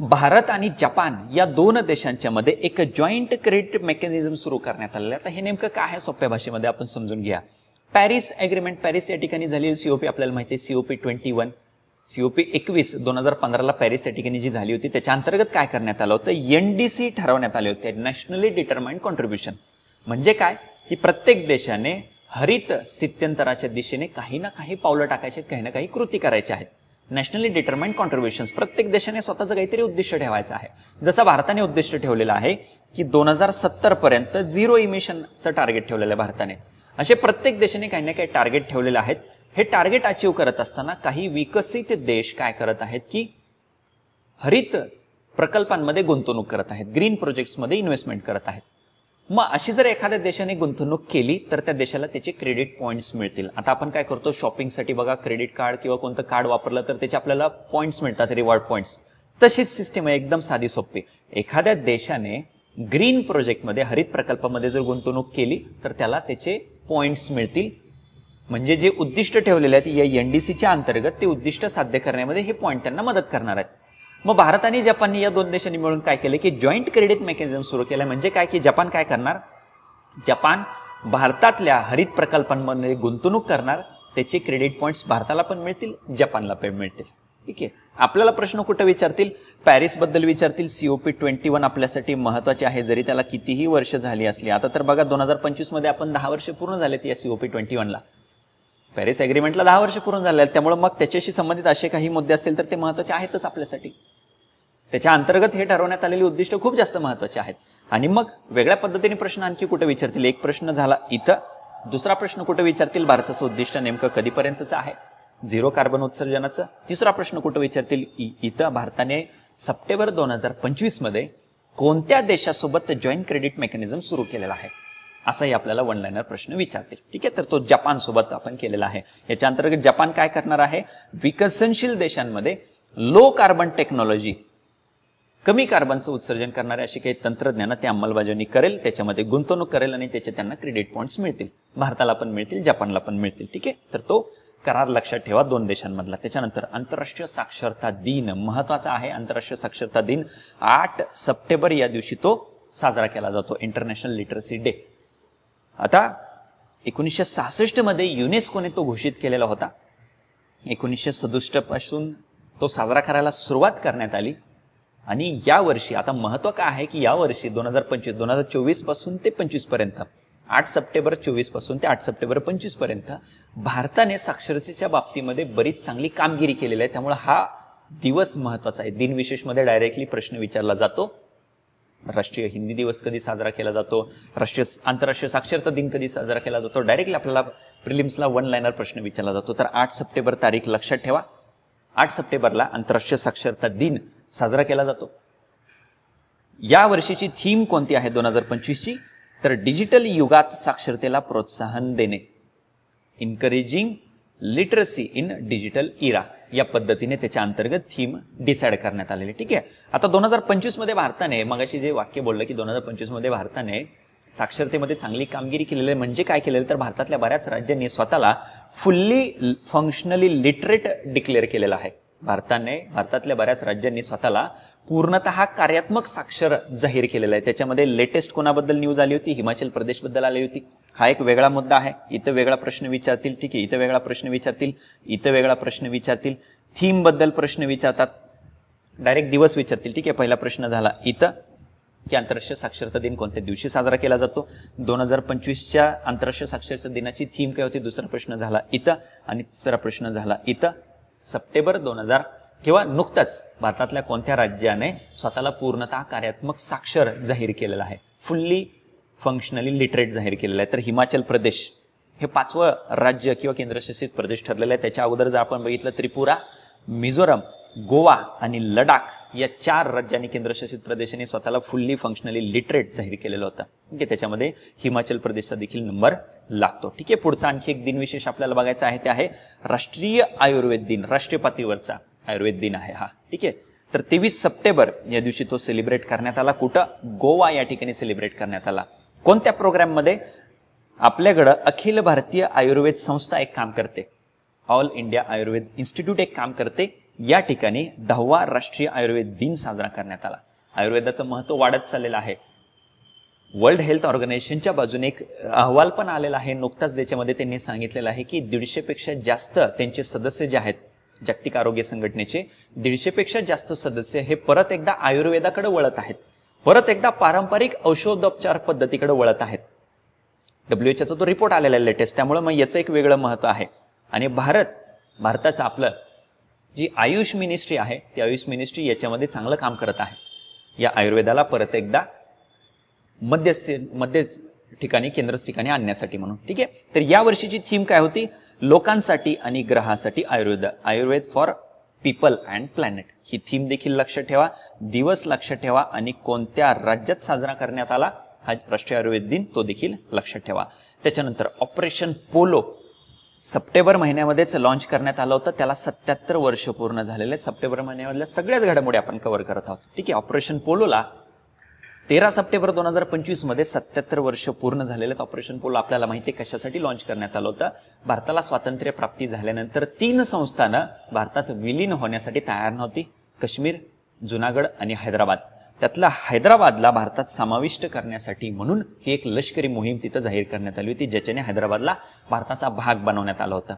भारत आणि जपान या 2 देशांच्या मध्ये एक जॉईंट क्रेडिट मेकॅनिझम सुरू करण्यात आलेलं आहे. आता हे नेमकं काय आहे सोप्या भाषेमध्ये आपण समजून घ्या. पॅरिस एग्रीमेंट, पॅरिस या ठिकाणी झालेली सीओपी आपल्याला माहिती आहे, सीओपी 21, सीओपी 21 2015ला पॅरिस या ठिकाणी जी झाली होती, त्याच्या अंतर्गत काय करण्यात आलं होतं, एनडीसी ठरवण्यात आले होते, नॅशनली डिटरमाइंड कॉन्ट्रीब्युशन. म्हणजे काय की प्रत्येक देशाने हरित स्थित्यंतराच्या दिशेने काही ना काही पावलं टाकायची, काही ना काही कृती करायची आहेत. नॅशनली डिटरमाइंड कॉन्ट्रीब्युशन्स, प्रत्येक देशाने स्वतःचं काहीतरी उद्दिष्ट ठेवायचं आहे. जसं भारताने उद्दिष्ट ठेवलेलं आहे की 2070 पर्यंत 0 इमिशनचं टार्गेट ठेवलेलं आहे भारताने. असे प्रत्येक देशाने काही ना काही टार्गेट ठेवलेले आहेत. हे टार्गेट अचीव्ह करत असताना काही विकसित देश काय करत आहेत की हरित प्रकल्पांमध्ये गुंतवणूक करत आहेत, ग्रीन प्रोजेक्ट्समध्ये इन्व्हेस्टमेंट करत आहेत. मग अशी जर एखाद्या देशाने गुंतवणूक केली तर त्या देशाला त्याचे क्रेडिट पॉईंट्स मिळतील. आता आपण काय करतो शॉपिंगसाठी बघा, क्रेडिट कार्ड किंवा कोणतं कार्ड वापरलं तर त्याचे आपल्याला पॉईंट्स मिळतात, रिवॉर्ड पॉईंट्स. तशीच सिस्टीम आहे, एकदम साधी सोपी. एखाद्या देशाने ग्रीन प्रोजेक्टमध्ये, हरित प्रकल्पामध्ये जर गुंतवणूक केली तर त्याला त्याचे पॉईंट्स मिळतील. म्हणजे जे उद्दिष्ट ठेवलेले आहेत या एनडीसीच्या अंतर्गत ते उद्दिष्ट साध्य करण्यामध्ये हे पॉईंट त्यांना मदत करणार आहेत. मग भारत आणि जपानने या 2 देशांनी मिळून काय केलं की जॉईंट क्रेडिट मेकॅनिझम सुरू केलं. म्हणजे काय की जपान काय करणार, जपान भारतातल्या हरित प्रकल्पांमध्ये गुंतवणूक करणार, त्याचे क्रेडिट पॉईंट्स भारताला पण मिळतील, जपानला पण मिळतील. ठीक आहे, आपल्याला प्रश्न कुठे विचारतील, पॅरिस बद्दल विचारतील. सीओपी 21 आपल्यासाठी महत्वाचे आहे, जरी त्याला कितीही वर्ष झाली असली. आता तर बघा 2025 मध्ये आपण 10 वर्ष पूर्ण झालेत या सीओपी 21ला. पॅरिस अग्रीमेंटला 10 वर्ष पूर्ण झाले आहेत, त्यामुळे मग त्याच्याशी संबंधित असे काही मुद्दे असतील तर ते महत्त्वाचे आहेतच आपल्यासाठी. त्याच्या अंतर्गत हे ठरवण्यात आलेली उद्दिष्ट खूप जास्त महत्त्वाचे आहेत. आणि मग वेगळ्या पद्धतीने प्रश्न आणखी कुठे विचारतील, एक प्रश्न झाला इथं, दुसरा प्रश्न कुठे विचारतील, भारताचं उद्दिष्ट नेमकं कधीपर्यंतचं आहे 0 कार्बन उत्सर्जनाचं. तिसरा प्रश्न कुठे विचारतील, इथं भारताने सप्टेंबर 2025 मध्ये कोणत्या देशासोबत जॉईंट क्रेडिट मेकॅनिझम सुरू केलेला आहे, असाही आपल्याला 1 लाइनर प्रश्न विचारतील. ठीक आहे, तर तो जपान सोबत आपण केलेला आहे. याच्या अंतर्गत जपान काय करणार आहे, विकसनशील देशांमध्ये लो कार्बन टेक्नॉलॉजी, कमी कार्बनचं उत्सर्जन करणारे अशी काही तंत्रज्ञान ते अंमलबजावणी करेल, त्याच्यामध्ये गुंतवणूक करेल आणि त्याचे त्यांना क्रेडिट पॉईंट्स मिळतील. भारताला पण मिळतील, जपानला पण मिळतील. ठीक आहे, तर तो करार लक्षात ठेवा 2 देशांमधला. त्याच्यानंतर आंतरराष्ट्रीय साक्षरता दिन महत्वाचा आहे. आंतरराष्ट्रीय साक्षरता दिन 8 सप्टेंबर या दिवशी तो साजरा केला जातो, इंटरनॅशनल लिटरसी डे. आता 1966 मध्ये युनेस्कोने तो घोषित केलेला होता. 1967 पासून तो साजरा करायला सुरुवात करण्यात आली. आणि या वर्षी आता महत्व काय आहे की या वर्षी 2024 पासून ते 25 पर्यंत 8 सप्टेंबर 24 पासून ते 8 सप्टेंबर 25 पर्यंत भारताने साक्षरतेच्या बाबतीमध्ये बरीच चांगली कामगिरी केलेली आहे. त्यामुळे हा दिवस महत्वाचा आहे. दिनविशेषमध्ये डायरेक्टली प्रश्न विचारला जातो. राष्ट्रीय हिंदी दिवस कधी साजरा केला जातो, आंतरराष्ट्रीय साक्षरता दिन कधी साजरा केला जातो, डायरेक्टली आपल्याला प्रिलिम्सला वन लाईनर प्रश्न विचारला जातो. तर 8 सप्टेंबर तारीख लक्षात ठेवा. 8 सप्टेंबरला आंतरराष्ट्रीय साक्षरता दिन साजरा केला जातो. या वर्षीची थीम कोणती आहे 2025ची? तर डिजिटल युगात साक्षरतेला प्रोत्साहन देणे, इनकरेजिंग लिटरसी इन डिजिटल इरा, या पद्धतीने त्याच्या अंतर्गत थीम डिसाइड करण्यात आलेली. ठीक आहे. आता 2025 मध्ये भारताने, मगाशी जे वाक्य बोललं की 2025 मध्ये भारताने साक्षरतेमध्ये चांगली कामगिरी केलेली आहे, म्हणजे काय केलेलं तर भारतातल्या बऱ्याच राज्यांनी स्वतःला फुल्ली फंक्शनली लिटरेट डिक्लेअर केलेलं आहे. भारतातल्या बऱ्याच राज्यांनी स्वतःला पूर्णतः कार्यात्मक साक्षर जाहीर केलेला आहे. त्याच्यामध्ये लेटेस्ट कोणाबद्दल न्यूज आली होती? हिमाचल प्रदेश बद्दल आली होती. हा एक वेगळा मुद्दा आहे. इथं वेगळा प्रश्न विचारतील. ठीक आहे, इथं वेगळा प्रश्न विचारतील, इथं वेगळा प्रश्न विचारतील, थीम बद्दल प्रश्न विचारतात, डायरेक्ट दिवस विचारतील. ठीक आहे, पहिला प्रश्न झाला इथं की आंतरराष्ट्रीय साक्षरता दिन कोणत्या दिवशी साजरा केला जातो. 2025च्या आंतरराष्ट्रीय साक्षरता दिनाची थीम काय होती? दुसरा प्रश्न झाला इथं. आणि तिसरा प्रश्न झाला इथं. सप्टेंबर 2000 किंवा नुकताच भारतातल्या कोणत्या राज्याने स्वतःला पूर्णतः कार्यात्मक साक्षर जाहीर केलेला आहे, फुल्ली फंक्शनली लिटरेट जाहीर केलेलं आहे? तर हिमाचल प्रदेश हे 5वं राज्य किंवा केंद्रशासित प्रदेश ठरलेलं आहे. त्याच्या अगोदर जर आपण बघितलं त्रिपुरा, मिझोरम, गोवा आणि लडाख या 4 राज्यांनी केंद्रशासित प्रदेशांनी स्वतःला फुल्ली फंक्शनली लिटरेट जाहीर केलेलं होतं. ठीक आहे, त्याच्यामध्ये हिमाचल प्रदेशचा देखील नंबर लागतो. ठीक आहे, पुढचा आणखी एक दिनविशेष आपल्याला बघायचा आहे, ते आहे राष्ट्रीय आयुर्वेद दिन. राष्ट्रीय पातळीवरचा आयुर्वेद दिन आहे हा. ठीक आहे, तर 23 सप्टेंबर या दिवशी तो सेलिब्रेट करण्यात आला. कुठं? गोवा या ठिकाणी सेलिब्रेट करण्यात आला. कोणत्या प्रोग्राममध्ये? आपल्याकडं अखिल भारतीय आयुर्वेद संस्था एक काम करते, ऑल इंडिया आयुर्वेद इन्स्टिट्यूट एक काम करते. या ठिकाणी 10वा राष्ट्रीय आयुर्वेद दिन साजरा करण्यात आला. आयुर्वेदाचं महत्व वाढत चाललेलं आहे. वर्ल्ड हेल्थ ऑर्गनायझेशनच्या बाजूने एक अहवाल पण आलेला आहे नुकताच, ज्याच्यामध्ये त्यांनी सांगितलेलं आहे की 150 पेक्षा जास्त त्यांचे सदस्य जे आहेत जागतिक आरोग्य संघटनेचे, 150 पेक्षा जास्त सदस्य हे परत एकदा आयुर्वेदाकडे वळत आहेत, परत एकदा पारंपरिक औषधोपचार पद्धतीकडे वळत आहेत. WHO तो रिपोर्ट आलेला आहे लेटेस्ट. त्यामुळे मग याचं एक वेगळं महत्व आहे. आणि भारताचं आपलं जी आयुष मिनिस्ट्री आहे, ती आयुष मिनिस्ट्री याच्यामध्ये चांगलं काम करत आहे, या आयुर्वेदाला परत एकदा मध्य ठिकाणी, केंद्र ठिकाणी आणण्यासाठी म्हणून. ठीक आहे, तर या वर्षीची थीम काय होती? लोकांसाठी आणि ग्रहासाठी Ayurveda for people and planet. ही थीम देखील लक्षात ठेवा, दिवस लक्षात ठेवा, आणि कोणत्या राज्यात साजरा करण्यात आला हा राष्ट्रीय आयुर्वेद दिन तो देखील लक्षात ठेवा. त्याच्यानंतर ऑपरेशन पोलो सप्टेंबर महिन्यामध्येच लॉन्च करण्यात आलं होतं. त्याला 77 वर्ष पूर्ण झालेले आहेत. सप्टेंबर महिन्यामधल्या सगळ्याच घडामोडी आपण कव्हर करत आहोत. ठीक आहे, ऑपरेशन पोलोला 13 सप्टेंबर 2025 मध्ये 77 वर्ष पूर्ण झालेले आहेत. ऑपरेशन पोलो आपल्याला माहिती आहे कशासाठी लॉन्च करण्यात आलं होतं? भारताला स्वातंत्र्य प्राप्ती झाल्यानंतर 3 संस्थानं भारतात विलीन होण्यासाठी तयार नव्हती, काश्मीर, जुनागड आणि हैदराबाद. त्यातला हैदराबादला भारतात समाविष्ट करण्यासाठी म्हणून ही एक लष्करी मोहीम तिथं जाहीर करण्यात आली होती, ज्याच्याने हैदराबादला भारताचा भाग बनवण्यात आला होता.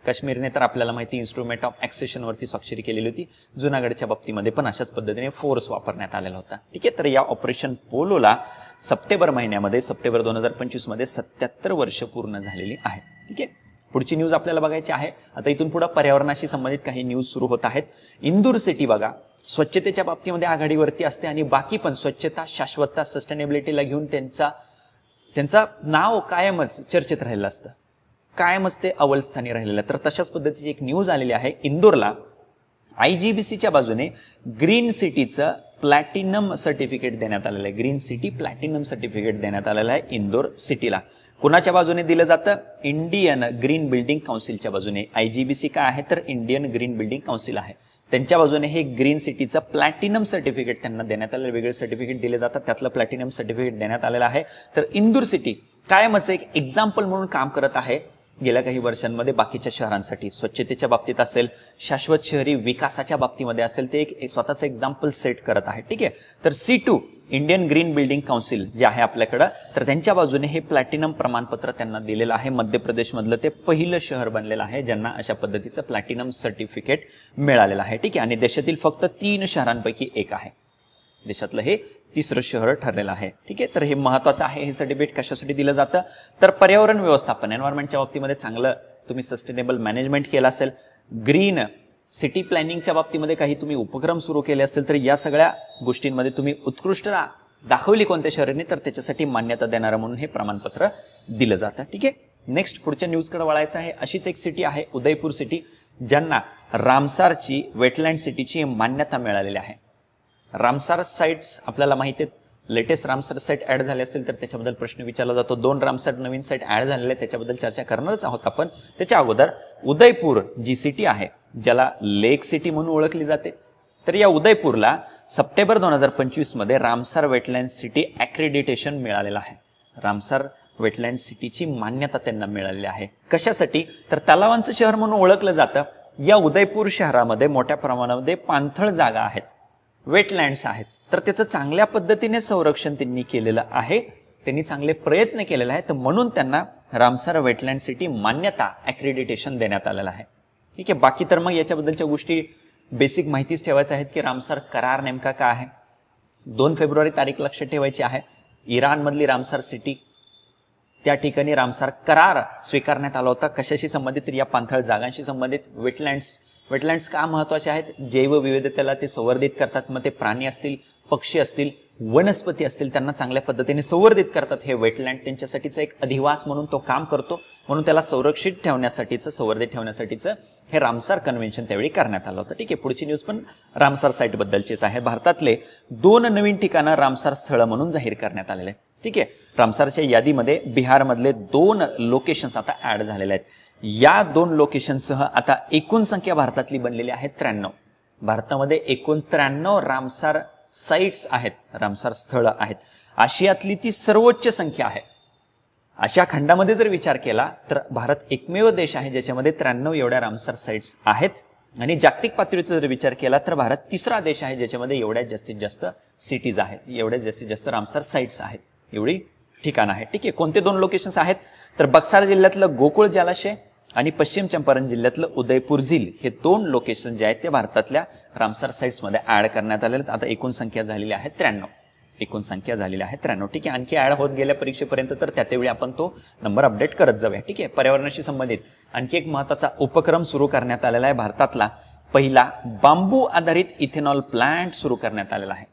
काश्मीरने तर आपल्याला माहिती इन्स्ट्रुमेंट ऑफ ॲक्सेशन वरती स्वाक्षरी केलेली होती. जुनागडच्या बाबतीमध्ये पण अशाच पद्धतीने फोर्स वापरण्यात आलेला होता. ठीक आहे, तर या ऑपरेशन पोलोला सप्टेंबर महिन्यामध्ये, सप्टेंबर 2025 मध्ये 77 वर्ष पूर्ण झालेली आहे. ठीक आहे, पुढची न्यूज आपल्याला बघायची आहे. आता इथून पुढे पर्यावरणाशी संबंधित काही न्यूज सुरू होत आहेत. इंदूर सिटी बघा, स्वच्छतेच्या बाबतीमध्ये आघाडीवरती असते आणि बाकी पण स्वच्छता, शाश्वतता, सस्टेनेबिलिटीला घेऊन त्यांचा नाव कायमच चर्चेत राहिलं असतं, कायमच ते अव्वल स्थानी राहिलेलं. तर तशाच पद्धतीची एक न्यूज आलेली आहे. इंदोरला IGBCच्या बाजूने ग्रीन सिटीचं प्लॅटिनम सर्टिफिकेट देण्यात आलेलं आहे. ग्रीन सिटी प्लॅटिनम सर्टिफिकेट देण्यात आलेलं आहे इंदोर सिटीला. कुणाच्या बाजूने दिलं जातं? इंडियन ग्रीन बिल्डिंग काउन्सिलच्या बाजूने. IGBC काय आहे तर इंडियन ग्रीन बिल्डिंग काउन्सिल आहे. त्यांच्या बाजूने हे ग्रीन सिटीचं प्लॅटिनम सर्टिफिकेट त्यांना देण्यात आलेलं. वेगळे सर्टिफिकेट दिले जातात, त्यातलं प्लॅटिनम सर्टिफिकेट देण्यात आलेलं आहे. तर इंदूर सिटी कायमच एक एक्झाम्पल म्हणून काम करत आहे गेल्या काही वर्षांमध्ये बाकीच्या शहरांसाठी स्वच्छतेच्या बाबतीत असेल, शाश्वत शहरी विकासाच्या बाबतीमध्ये असेल, ते एक स्वतःचं एक्झाम्पल सेट करत आहे. ठीक आहे. तर C2 Indian green building council जे आहे आपल्याकडं, तर त्यांच्या बाजूने हे प्लॅटिनम प्रमाणपत्र त्यांना दिलेलं आहे. मध्य प्रदेशमधलं ते पहिलं शहर बनलेलं आहे ज्यांना अशा पद्धतीचं प्लॅटिनम सर्टिफिकेट मिळालेलं आहे. ठीक आहे. आणि देशातील फक्त 3 शहरांपैकी एक आहे. देशातलं हे 3रं शहर ठरलेलं आहे. ठीक आहे. तर हे महत्वाचं आहे. हे सर्टिफिकेट कशासाठी दिलं जातं, तर पर्यावरण व्यवस्थापन, एन्व्हायरमेंटच्या बाबतीमध्ये चांगलं तुम्ही सस्टेनेबल मॅनेजमेंट केलं असेल, ग्रीन सिटी प्लॅनिंगच्या बाबतीमध्ये काही तुम्ही उपक्रम सुरू केले असतील, तर या सगळ्या गोष्टींमध्ये तुम्ही उत्कृष्टता दाखवली कोणत्या शहरांनी, तर त्याच्यासाठी मान्यता देणारं म्हणून हे प्रमाणपत्र दिलं जातं. ठीक आहे. नेक्स्ट पुढच्या न्यूजकडे वळायचं आहे. अशीच एक सिटी आहे उदयपूर सिटी, ज्यांना रामसारची वेटलँड सिटीची मान्यता मिळालेली आहे. रामसार साइट्स आपल्याला माहिती आहेत, लेटेस्ट रामसार साईट ऍड झाले असतील तर त्याच्याबद्दल प्रश्न विचारला जातो. 2 रामसार नवीन साईट ऍड झालेले आहेत, त्याच्याबद्दल चर्चा करणारच आहोत आपण. त्याच्या अगोदर उदयपूर जी सिटी आहे, ज्याला लेक सिटी म्हणून ओळखली जाते, तर या उदयपूरला सप्टेंबर 2025 मध्ये रामसार वेटलँड सिटी ॲक्रेडिटेशन मिळालेलं आहे. रामसार वेटलँड सिटीची मान्यता त्यांना मिळालेली आहे. कशासाठी, तर तलावांचं शहर म्हणून ओळखलं जातं. या उदयपूर शहरामध्ये मोठ्या प्रमाणामध्ये पाणथळ जागा आहेत, वेटलँड्स आहेत, तर त्याचं चांगल्या पद्धतीने संरक्षण त्यांनी केलेलं आहे. त्यांनी चांगले प्रयत्न केलेले आहेत, म्हणून त्यांना रामसार वेटलँड सिटी मान्यता ॲक्रेडिटेशन देण्यात आलेलं आहे. ठीक आहे. बाकी तर मग याच्याबद्दलच्या गोष्टी बेसिक माहितीच ठेवायच्या आहेत की रामसार करार नेमका काय आहे. 2 फेब्रुवारी तारीख लक्षात ठेवायची आहे. इराणमधली रामसार सिटी, त्या ठिकाणी रामसार करार स्वीकारण्यात आला होता. कशाशी संबंधित, तर या पाणथळ जागांशी संबंधित. वेटलँड्स का महत्वाचे आहेत, जैवविविधतेला ते संवर्धित करतात. मग ते प्राणी असतील, पक्षी असतील, वनस्पती असतील, त्यांना चांगल्या पद्धतीने संवर्धित करतात. हे वेटलँड त्यांच्यासाठीचं एक अधिवास म्हणून तो काम करतो, म्हणून त्याला संरक्षित ठेवण्यासाठीचं, संवर्धित ठेवण्यासाठीचं हे रामसार कन्व्हेन्शन त्यावेळी करण्यात आलं होतं. ठीक आहे. पुढची न्यूज पण रामसार साईट बद्दलचीच आहे. भारतातले 2 नवीन ठिकाणं रामसार स्थळ म्हणून जाहीर करण्यात आलेले. ठीक आहे. रामसारच्या यादीमध्ये बिहारमधले 2 लोकेशन्स आता ऍड झालेले आहेत. या 2 लोकेशनसह आता एकूण संख्या भारतातली बनलेली आहे 93. भारतामध्ये एकूण 93 रामसार साइट्स आहेत, रामसार स्थळं आहेत. आशियातली ती सर्वोच्च संख्या आहे. अशा खंडामध्ये जर विचार केला तर भारत एकमेव देश आहे ज्याच्यामध्ये 93 एवढ्या रामसार साइट्स आहेत. आणि जागतिक पातळीचा जर विचार केला तर भारत 3रा देश आहे ज्याच्यामध्ये एवढ्यात जास्तीत जास्त सिटीज आहेत, एवढ्यात जास्तीत जास्त रामसार साइट्स आहेत, एवढी ठिकाणं आहेत. ठीक आहे. कोणते 2 लोकेशन्स आहेत, तर बक्सार जिल्ह्यातलं गोकुळ जलाशय आणि पश्चिम चंपारण जिल्ह्यातलं उदयपूर झील, हे 2 लोकेशन जे आहेत ते भारतातल्या रामसार साइट्स मध्ये ऍड करण्यात आलेले आहेत. आता एकूण संख्या झालेली आहे 93. एकूण संख्या झालेली आहे 93. ठीक आहे. आणखी ऍड होत गेल्या परीक्षेपर्यंत, तर त्यावेळी आपण तो नंबर अपडेट करत जाऊया. ठीक आहे. पर्यावरणाशी संबंधित आणखी एक महत्त्वाचा उपक्रम सुरू करण्यात आलेला आहे. भारतातला पहिला बांबू आधारित इथेनॉल प्लांट सुरू करण्यात आलेला आहे.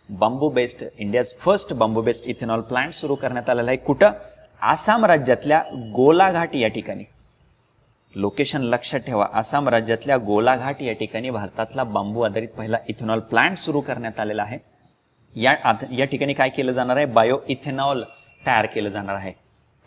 बांबू बेस्ड, इंडियाज फर्स्ट बांबू बेस्ड इथेनॉल प्लांट सुरू करण्यात आलेला आहे. कुठं, आसाम राज्यातल्या गोलाघाट या ठिकाणी. लोकेशन लक्षात ठेवा, आसाम राज्यातल्या गोलाघाट या ठिकाणी भारतातला बांबू आधारित पहिला इथेनॉल प्लांट सुरू करण्यात आलेला आहे. या ठिकाणी काय केलं जाणार आहे, बायो इथेनॉल तयार केलं जाणार आहे.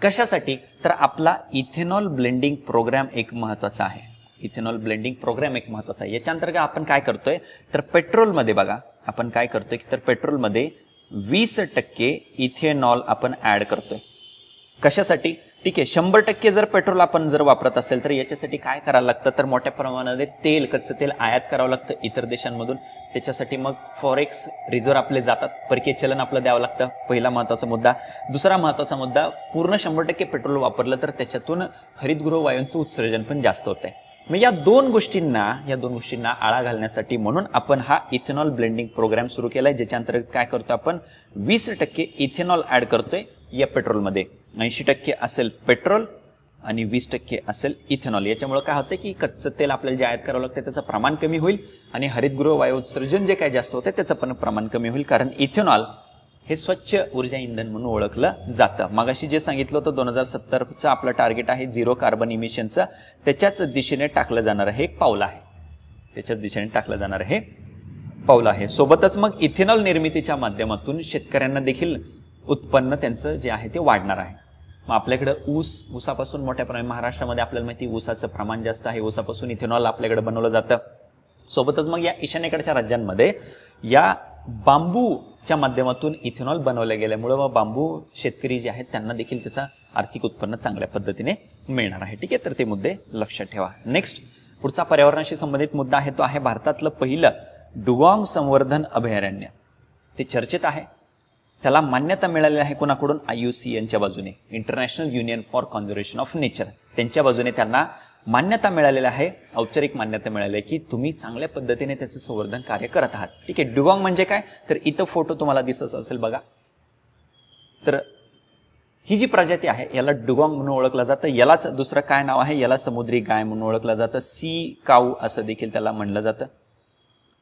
कशासाठी, तर आपला इथेनॉल ब्लेंडिंग प्रोग्राम एक महत्वाचा आहे. इथेनॉल ब्लेंडिंग प्रोग्राम एक महत्वाचा आहे. याच्या अंतर्गत आपण काय करतोय, तर पेट्रोलमध्ये बघा आपण काय करतोय, तर पेट्रोलमध्ये 20% इथेनॉल आपण ऍड करतोय. कशासाठी, ठीक आहे. 100% जर पेट्रोल आपण जर वापरत असेल तर याच्यासाठी काय करायला लागतं, तर मोठ्या प्रमाणामध्ये तेल, कच्चं तेल आयात करावं लागतं इतर देशांमधून. त्याच्यासाठी मग फॉरेक्स रिझर्व्ह आपले जातात, परकीय चलन आपलं द्यावं लागतं. पहिला महत्वाचा मुद्दा. दुसरा महत्वाचा मुद्दा, पूर्ण 100% पेट्रोल वापरलं तर त्याच्यातून हरितगृह वायूंचं उत्सर्जन पण जास्त होत आहे. मग या दोन गोष्टींना आळा घालण्यासाठी म्हणून आपण हा इथेनॉल ब्लेंडिंग प्रोग्राम सुरू केलाय, ज्याच्या अंतर्गत काय करतो, आपण 20% इथेनॉल ऍड करतोय या पेट्रोलमध्ये. 80% असेल पेट्रोल आणि 20% असेल इथेनॉल. याच्यामुळे काय होतं की कच्चं तेल आपल्याला जे आयात करावं लागतं त्याचं प्रमाण कमी होईल आणि हरितगृह वायू उत्सर्जन जे काय जास्त होतं त्याचं पण प्रमाण कमी होईल, कारण इथेनॉल हे स्वच्छ ऊर्जा इंधन म्हणून ओळखलं जातं. मगाशी जे सांगितलं होतं 2070चं आपलं टार्गेट आहे 0 कार्बन इमिशनचं, त्याच्याच दिशेने टाकलं जाणारं हे एक पाऊल आहे. त्याच्याच दिशेने टाकलं जाणारं हे पाऊल आहे. सोबतच मग इथेनॉल निर्मितीच्या माध्यमातून शेतकऱ्यांना देखील उत्पन्न त्यांचं जे आहे ते वाढणार आहे. मग आपल्याकडे ऊसापासून मोठ्या प्रमाणात महाराष्ट्रामध्ये आपल्याला माहिती ऊसाचं प्रमाण जास्त आहे. ऊसापासून इथेनॉल आपल्याकडे बनवलं जातं. सोबतच मग या ईशान्येकडच्या राज्यांमध्ये या बांबूच्या माध्यमातून इथेनॉल बनवलं गेल्यामुळे व बांबू शेतकरी जे आहेत त्यांना देखील त्याचा आर्थिक उत्पन्न चांगल्या पद्धतीने मिळणार आहे. ठीक आहे, तर ते मुद्दे लक्षात ठेवा. नेक्स्ट पुढचा पर्यावरणाशी संबंधित मुद्दा आहे तो आहे भारतातलं पहिलं डुगॉंग संवर्धन अभयारण्य. ते चर्चेत आहे. त्याला मान्यता मिळाली आहे कोणाकडून? IUCNच्या बाजूने, international union for conservation of nature. त्यांच्या बाजूने त्यांना मान्यता मिळालेली आहे, औपचारिक मान्यता मिळाली आहे की तुम्ही चांगल्या पद्धतीने त्याचं संवर्धन कार्य करत आहात. ठीक आहे, डुगॉंग म्हणजे काय तर इथं फोटो तुम्हाला दिसत असेल बघा. तर ही जी प्रजाती आहे याला डुगॉंग म्हणून ओळखलं जातं. यालाच दुसरं काय नाव आहे? याला समुद्री गाय म्हणून ओळखलं जातं. सी काऊ असं देखील त्याला म्हणलं जातं.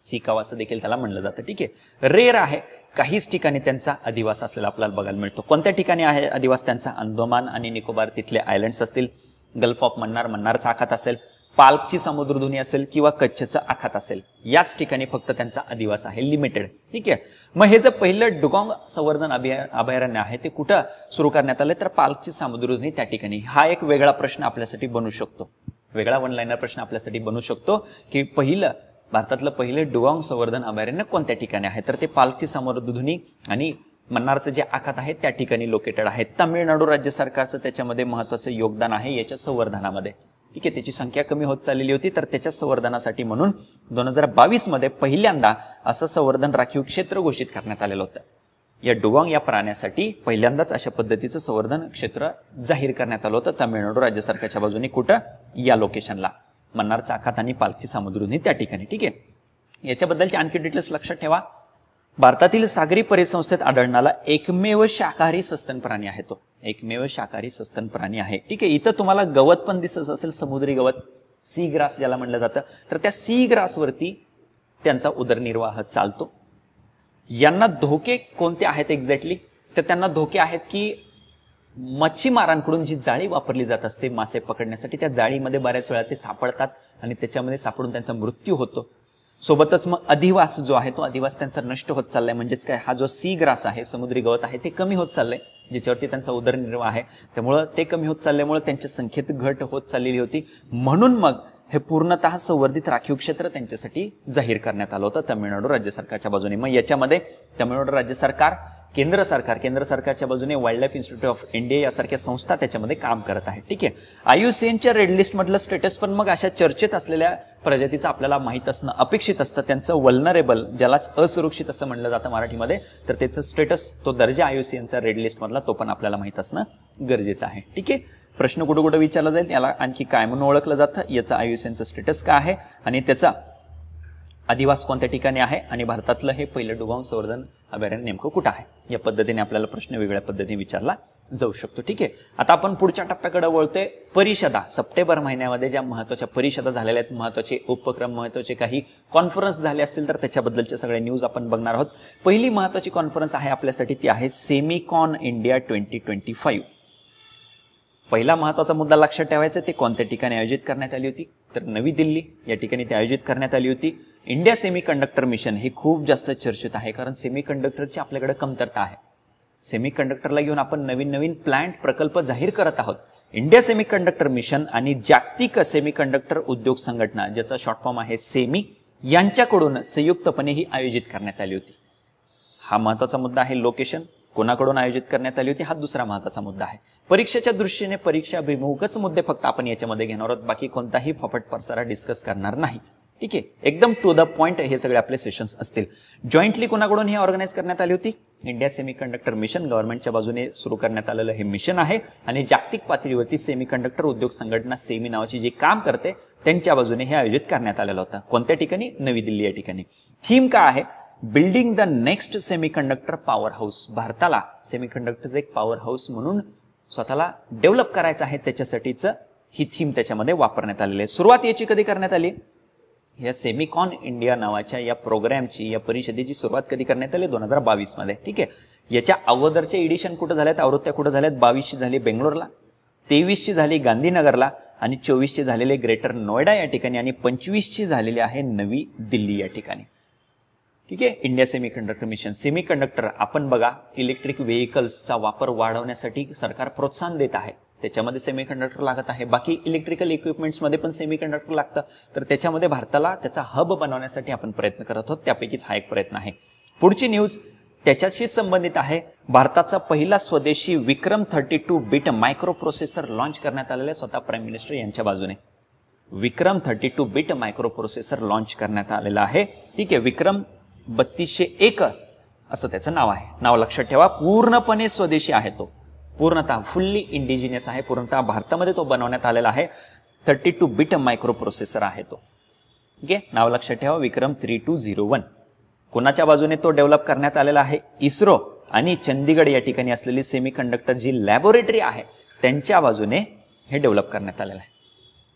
सी काऊ असं देखील त्याला म्हणलं जातं. ठीक आहे, रेअर आहे. काहीच ठिकाणी त्यांचा अधिवास असलेला आपल्याला बघायला मिळतो. कोणत्या ठिकाणी आहे अधिवास त्यांचा? अंदमान आणि निकोबार तिथले आयलँड्स असतील, गल्फ ऑफ मन्नार, मन्नारचा आखात असेल, पाल्पची समुद्रधुनी असेल किंवा कच्छचं आखात असेल, याच ठिकाणी फक्त त्यांचा अधिवास आहे, लिमिटेड. ठीक आहे, मग हे जर पहिलं डुगॉंग संवर्धन अभयारण्य आहे ते कुठं सुरू करण्यात आलं तर पाल्पची समुद्रधुनी त्या ठिकाणी. हा एक वेगळा प्रश्न आपल्यासाठी बनू शकतो, वेगळा वन लाईनर प्रश्न आपल्यासाठी बनू शकतो की पहिलं भारतातलं पहिले डुगॉंग संवर्धन अभयारण्य कोणत्या ठिकाणी आहे तर ते पाल्पची समुद्रधुनी आणि मन्नारचं जे आखात आहे त्या ठिकाणी लोकेटेड आहे. तामिळनाडू राज्य सरकारचं त्याच्यामध्ये महत्वाचं योगदान आहे याच्या संवर्धनामध्ये. ठीक आहे, त्याची संख्या कमी होत चाललेली होती तर त्याच्या संवर्धनासाठी म्हणून 2022 मध्ये पहिल्यांदा असं संवर्धन राखीव क्षेत्र घोषित करण्यात आलेलं होतं. या डुगॉंग या प्राण्यासाठी पहिल्यांदाच अशा पद्धतीचं संवर्धन क्षेत्र जाहीर करण्यात आलं होतं तामिळनाडू राज्य सरकारच्या बाजूने. कुठं? या लोकेशनला, मन्नारचा आखात आणि पाल्पची समुद्रधुनी त्या ठिकाणी. ठीक आहे, याच्याबद्दलचे आणखी डिटेल्स लक्षात ठेवा. भारतातील सागरी परिसंस्थेत आढळणारा एकमेव शाकाहारी सस्तन प्राणी आहे तो, एकमेव शाकाहारी सस्तन प्राणी आहे. ठीक आहे, इथं तुम्हाला गवत पण दिसत असेल, समुद्री गवत, सी ग्रास ज्याला म्हणलं जातं. तर त्या सी ग्रासवरती त्यांचा उदरनिर्वाह चालतो. यांना धोके कोणते आहेत एक्झॅक्टली तर त्यांना धोके आहेत की मच्छीमारांकडून जी जाळी वापरली जात असते मासे पकडण्यासाठी, त्या जाळीमध्ये बऱ्याच वेळा ते सापडतात आणि त्याच्यामध्ये सापडून त्यांचा मृत्यू होतो. सोबतच मग अधिवास जो आहे तो अधिवास त्यांचा नष्ट होत चाललाय. म्हणजेच काय, हा जो सी ग्रास आहे, समुद्री गवत आहे, ते कमी होत चाललंय, ज्याच्यावरती त्यांचा उदरनिर्वाह आहे. त्यामुळं ते कमी होत चालल्यामुळे त्यांच्या संख्येत घट होत चाललेली होती. म्हणून मग हे पूर्णतः संवर्धित राखीव क्षेत्र त्यांच्यासाठी जाहीर करण्यात आलं होतं तामिळनाडू राज्य सरकारच्या बाजूने. मग याच्यामध्ये तामिळनाडू राज्य सरकार, केंद्र सरकारच्या बाजूने wild life institute of India यासारख्या संस्था त्याच्यामध्ये काम करत आहेत. ठीक आहे, IUCNच्या रेड लिस्ट मधलं स्टेटस पण मग अशा चर्चेत असलेल्या प्रजातीचं आपल्याला माहित असणं अपेक्षित असतं. त्यांचं वल्नरेबल, ज्यालाच असुरक्षित असं म्हणलं जातं मराठीमध्ये, तर त्याचं स्टेटस, तो दर्जा IUCNचा रेड लिस्ट मधला तो पण आपल्याला माहित असणं गरजेचं आहे. ठीक आहे, प्रश्न कुठं कुठं विचारला जाईल, याला आणखी काय म्हणून ओळखलं जातं, याचा IUCNचं स्टेटस काय आहे आणि त्याचा अधिवास कोणत्या ठिकाणी आहे आणि भारतातलं हे पहिलं डुगॉंग संवर्धन अभयारण्य नेमकं कुठं आहे, या पद्धतीने आपल्याला प्रश्न वेगळ्या पद्धतीने विचारला जाऊ शकतो. ठीक आहे, आता आपण पुढच्या टप्प्याकडे वळतोय. परिषदा, सप्टेंबर महिन्यामध्ये ज्या महत्वाच्या परिषदा झालेल्या आहेत, महत्वाचे उपक्रम, महत्वाचे काही कॉन्फरन्स झाले असतील तर त्याच्याबद्दलचे सगळे न्यूज आपण बघणार आहोत. पहिली महत्वाची कॉन्फरन्स आहे आपल्यासाठी ती आहे सेमिकॉन इंडिया 2025. पहिला महत्वाचा मुद्दा लक्षात ठेवायचा, ते कोणत्या ठिकाणी आयोजित करण्यात आली होती तर नवी दिल्ली या ठिकाणी ती आयोजित करण्यात आली होती. इंडिया सेमीकंडक्टर मिशन हे खूप जास्त चर्चेत आहे, कारण सेमीकंडक्टरची आपल्याकडे कमतरता आहे. सेमीकंडक्टरला घेऊन आपण नवीन नवीन प्लांट प्रकल्प जाहीर करत आहोत. इंडिया सेमीकंडक्टर मिशन आणि जागतिक सेमीकंडक्टर उद्योग संघटना, ज्याचा शॉर्ट फॉर्म आहे सेमी, यांच्याकडून संयुक्तपणे ही आयोजित करण्यात आली होती. हा महत्वाचा मुद्दा आहे. लोकेशन कोणाकडून आयोजित करण्यात आली होती हा दुसरा महत्वाचा मुद्दा आहे. परीक्षेच्या दृष्टीने परीक्षाभिमुखच मुद्दे फक्त आपण याच्यामध्ये घेणार आहोत, बाकी कोणताही फफट परसारा डिस्कस करणार नाही. ठीक आहे, एकदम टू द पॉइंट हे सगळे आपले सेशन्स असतील. जॉईंटली कोणाकडून हे ऑर्गनाईज करण्यात आली होती? इंडिया सेमीकंडक्टर मिशन, गव्हर्नमेंटच्या बाजूने सुरू करण्यात आलेलं हे मिशन आहे आणि जागतिक पातळीवरती सेमीकंडक्टर उद्योग संघटना सेमी नावाची जे काम करते त्यांच्या बाजूने हे आयोजित करण्यात आलेलं होतं. कोणत्या ठिकाणी? नवी दिल्ली या ठिकाणी. थीम काय आहे? Building the next semiconductor power house. भारताला सेमीकंडक्टरचं एक पॉवर हाऊस म्हणून स्वतःला डेव्हलप करायचं आहे, त्याच्यासाठीच ही थीम त्याच्यामध्ये वापरण्यात आलेली आहे. सुरुवात याची कधी करण्यात आली? या सेमिकॉन इंडिया नावाच्या या प्रोग्रामची, या परिषदेची सुरुवात कधी करण्यात आली? 2022 मध्ये. ठीक आहे, याच्या अगोदरचे एडिशन कुठं झाल्यात, आवृत्त्या कुठं झाल्यात? 22ची झाली बेंगलोरला, 23ची झाली गांधीनगरला आणि 24ची झालेले ग्रेटर नोएडा या ठिकाणी आणि 25ची झालेली आहे नवी दिल्ली या ठिकाणी. ठीक आहे, इंडिया सेमीकंडक्टर मिशन. सेमीकंडक्टर आपण बघा, इलेक्ट्रिक व्हेकल्सचा वापर वाढवण्यासाठी सरकार प्रोत्साहन देत आहे, त्याच्यामध्ये सेमीकंडक्टर लागत आहे. बाकी इलेक्ट्रिकल इक्विपमेंट्समध्ये पण सेमीकंडक्टर लागतं, तर त्याच्यामध्ये भारताला त्याचा हब बनवण्यासाठी आपण प्रयत्न करत आहोत, त्यापैकीच हा एक प्रयत्न आहे. पुढची न्यूज, त्याच्याशी संबंधित आहे भारताचा पहिला स्वदेशी विक्रम 32 बिट मायक्रो प्रोसेसर लॉन्च करण्यात आलेला आहे स्वतः प्राईम मिनिस्टर यांच्या बाजूने. विक्रम 32 बिट मायक्रो प्रोसेसर लॉन्च करण्यात आलेला आहे. ठीक आहे, विक्रम 3201 असं त्याचं नाव आहे. नाव लक्षात ठेवा. पूर्णपणे स्वदेशी आहे तो, पूर्णतः फुल्ली इंडिजिनियस आहे, पूर्णतः भारतामध्ये तो बनवण्यात आलेला आहे. 32 बिट मायक्रो प्रोसेसर आहे तो. ठीक आहे, नाव लक्षात ठेवा. विक्रम 3201 कोणाच्या बाजूने तो डेव्हलप करण्यात आलेला आहे? इस्रो आणि चंदीगड या ठिकाणी असलेली सेमीकंडक्टर जी लॅबोरेटरी आहे त्यांच्या बाजूने हे डेव्हलप करण्यात आलेलं आहे.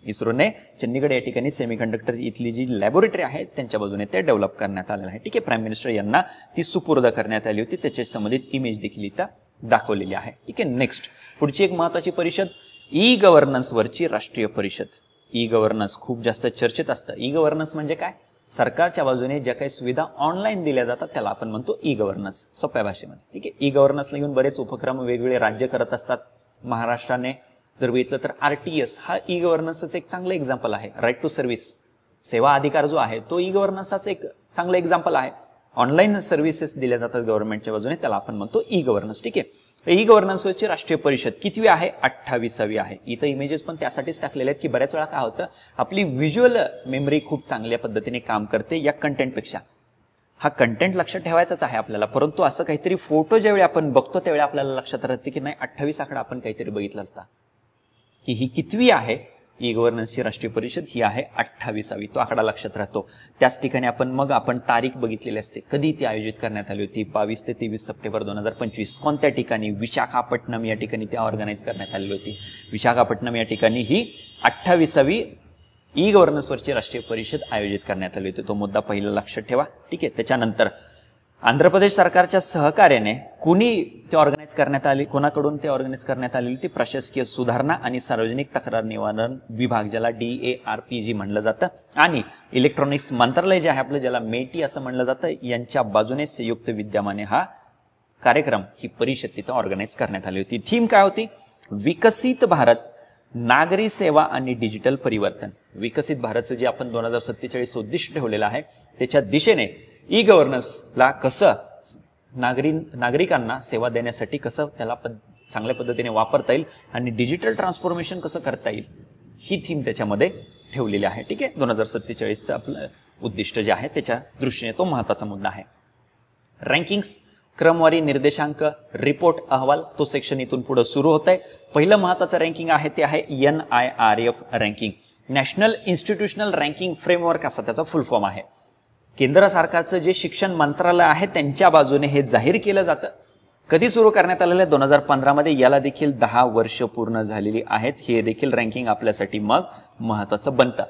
इस्रोने चंदीगड या ठिकाणी सेमीकंडक्टर इथली जी लॅबोरेटरी आहे त्यांच्या बाजूने ते डेव्हलप करण्यात आलेलं आहे. ठीक आहे, प्राईम मिनिस्टर यांना ती सुपूर्द करण्यात आली होती. त्याच्या संबंधित इमेज देखील इथं दाखवलेली आहे. ठीक आहे, नेक्स्ट पुढची एक महत्वाची परिषद ई गव्हर्नन्सवरची राष्ट्रीय परिषद. ई गव्हर्नन्स खूप जास्त चर्चेत असतं. ई गव्हर्नन्स म्हणजे काय? सरकारच्या बाजूने ज्या काही सुविधा ऑनलाईन दिल्या जातात त्याला आपण म्हणतो ई गव्हर्नन्स, सोप्या भाषेमध्ये. ठीक आहे, ई गव्हर्नन्सला घेऊन बरेच उपक्रम वेगवेगळे राज्य करत असतात. महाराष्ट्राने जर बघितलं तर आरटीएस हा ई गव्हर्नन्सच एक चांगलं एक्झाम्पल आहे. राईट टू सर्व्हिस, सेवा अधिकार जो आहे तो ई गव्हर्नन्सचाच एक चांगलं एक्झाम्पल आहे. ऑनलाईन सर्व्हिसेस दिल्या जातात गव्हर्नमेंटच्या बाजूने, त्याला आपण म्हणतो ई गव्हर्नन्स. ठीक आहे, ई गव्हर्नन्सवरची राष्ट्रीय परिषद कितवी आहे? 28वी आहे. इथं इमेजेस पण त्यासाठीच टाकलेले आहेत की बऱ्याच वेळा काय होतं, आपली व्हिज्युअल मेमरी खूप चांगल्या पद्धतीने काम करते या कंटेंटपेक्षा. हा कंटेंट लक्षात ठेवायचाच आहे आपल्याला, परंतु असं काहीतरी फोटो ज्यावेळी आपण बघतो त्यावेळी आपल्याला लक्षात राहते की नाही 28 आकडा आपण काहीतरी बघितला होता, की ही कितवी आहे ई गव्हर्नन्सची राष्ट्रीय परिषद? ही आहे 28वी. तो आकडा लक्षात राहतो. त्याच ठिकाणी आपण तारीख बघितलेली असते, कधी ती आयोजित करण्यात आली होती. 22 ते 23 सप्टेंबर 2025. कोणत्या ठिकाणी? विशाखापट्टणम या ठिकाणी ती ऑर्गनाईज करण्यात आलेली होती. विशाखापट्टणम या ठिकाणी ही 28वी ई गव्हर्नन्सवरची राष्ट्रीय परिषद आयोजित करण्यात आली होती. तो मुद्दा पहिला लक्षात ठेवा. ठीक आहे, त्याच्यानंतर आंध्र प्रदेश सरकारच्या सहकार्याने कुणी ते ऑर्गनाईज करण्यात आली, कोणाकडून ते ऑर्गनाईज करण्यात आलेली ती प्रशासकीय सुधारणा आणि सार्वजनिक तक्रार निवारण विभाग, ज्याला DARPG म्हणलं जातं, आणि इलेक्ट्रॉनिक्स मंत्रालय जे आहे आपलं, ज्याला मेटी असं म्हणलं जातं, यांच्या बाजूने संयुक्त विद्यमाने हा कार्यक्रम, ही परिषद तिथं ऑर्गनाईज करण्यात आली होती. थीम काय होती? विकसित भारत, नागरी सेवा आणि डिजिटल परिवर्तन. विकसित भारतचं जे आपण 2047 उद्दिष्ट ठेवलेलं आहे त्याच्या दिशेने ई गव्हर्नन्सला कसं नागरिकांना सेवा देण्यासाठी कसं त्याला चांगल्या पद्धतीने वापरता येईल आणि डिजिटल ट्रान्सफॉर्मेशन कसं करता येईल, ही थीम त्याच्यामध्ये ठेवलेली आहे. ठीक आहे, 2047चं आपलं उद्दिष्ट जे आहे त्याच्या दृष्टीने तो महत्वाचा मुद्दा आहे. रँकिंग्स, क्रमवारी निर्देशांक, रिपोर्ट, अहवाल, तो सेक्शन इथून पुढे सुरू होत आहे. पहिलं महत्वाचं रँकिंग आहे ते आहे NIRF ranking, national institutional ranking framework असा त्याचा फुल फॉर्म आहे. केंद्र सरकारचं जे शिक्षण मंत्रालय आहे त्यांच्या बाजूने हे जाहीर केलं जातं. कधी सुरू करण्यात आलेलं आहे? 2015 मध्ये. याला देखील 10 वर्ष पूर्ण झालेली आहेत. हे देखील रँकिंग आपल्यासाठी मग महत्वाचं बनतं.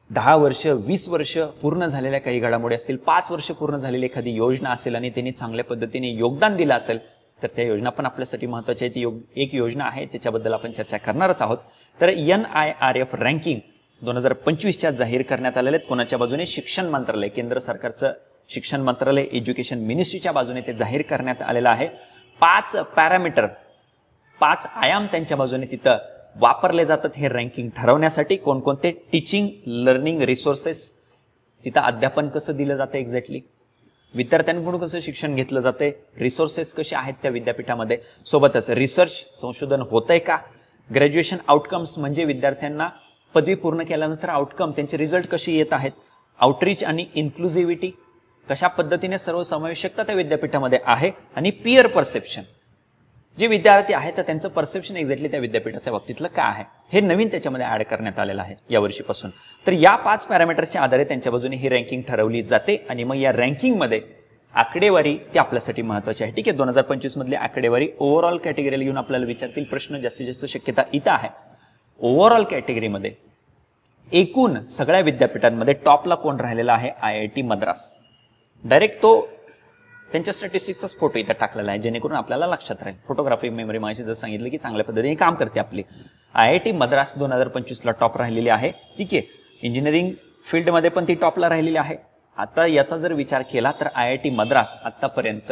10 वर्ष, 20 वर्ष पूर्ण झालेल्या काही घडामोडी असतील, 5 वर्ष पूर्ण झालेली एखादी योजना असेल आणि त्यांनी चांगल्या पद्धतीने योगदान दिलं असेल तर त्या योजना पण आपल्यासाठी महत्वाच्या आहेत. ती एक योजना आहे त्याच्याबद्दल आपण चर्चा करणारच आहोत. तर NIRF रँकिंग 2025च्या जाहीर करण्यात आलेले आहेत. कोणाच्या बाजूने? शिक्षण मंत्रालय, केंद्र सरकारचं शिक्षण मंत्रालय, एज्युकेशन मिनिस्ट्रीच्या बाजूने ते जाहीर करण्यात आलेलं आहे. 5 पॅरामीटर, 5 आयाम त्यांच्या बाजूने तिथं वापरले जातात हे रँकिंग ठरवण्यासाठी. कोणकोणते? टीचिंग लर्निंग रिसोर्सेस, तिथं अध्यापन कसं दिलं जातं एक्झॅक्टली, विद्यार्थ्यांकडून कसं शिक्षण घेतलं जाते, रिसोर्सेस कसे आहेत त्या विद्यापीठामध्ये, सोबतच रिसर्च संशोधन होतंय का, ग्रॅज्युएशन आउटकम्स म्हणजे विद्यार्थ्यांना पदवी पूर्ण केल्यानंतर आउटकम त्यांचे रिझल्ट कसे येत आहेत, आउटरीच आणि इन्क्लुझिव्हिटी कशा पद्धतीने सर्वसमावेशकता त्या विद्यापीठामध्ये आहे, आणि पिअर परसेप्शन, जे विद्यार्थी आहेत तर त्यांचं परसेप्शन एक्झॅक्टली त्या विद्यापीठाच्या बाबतीतलं काय आहे हे नवीन त्याच्यामध्ये ऍड करण्यात आलेलं आहे या वर्षीपासून. तर या 5 पॅरामीटरच्या आधारे त्यांच्या बाजूने ही रँकिंग ठरवली जाते आणि मग या रँकिंगमध्ये आकडेवारी ती आपल्यासाठी महत्वाची आहे. ठीक आहे, 2025 मधली आकडेवारी ओव्हरऑल कॅटेगरीला घेऊन आपल्याला विचारतील प्रश्न, जास्तीत जास्त शक्यता इथं आहे. ओव्हरऑल कॅटेगरीमध्ये एकूण सगळ्या विद्यापीठांमध्ये टॉपला कोण राहिलेला आहे? IIT मद्रास. डायरेक्ट तो त्यांच्या स्टॅटिस्टिक्सचाच फोटो इथं टाकलेला आहे जेणेकरून आपल्याला लक्षात राहील. फोटोग्राफी मेमरी माहिती जर सांगितलं की चांगल्या पद्धतीने काम करते आपली. IIT मद्रास 2025ला टॉप राहिलेली आहे. ठीक आहे, इंजिनिअरिंग फील्डमध्ये पण ती टॉपला राहिलेली आहे. आता याचा जर विचार केला तर IIT मद्रास आतापर्यंत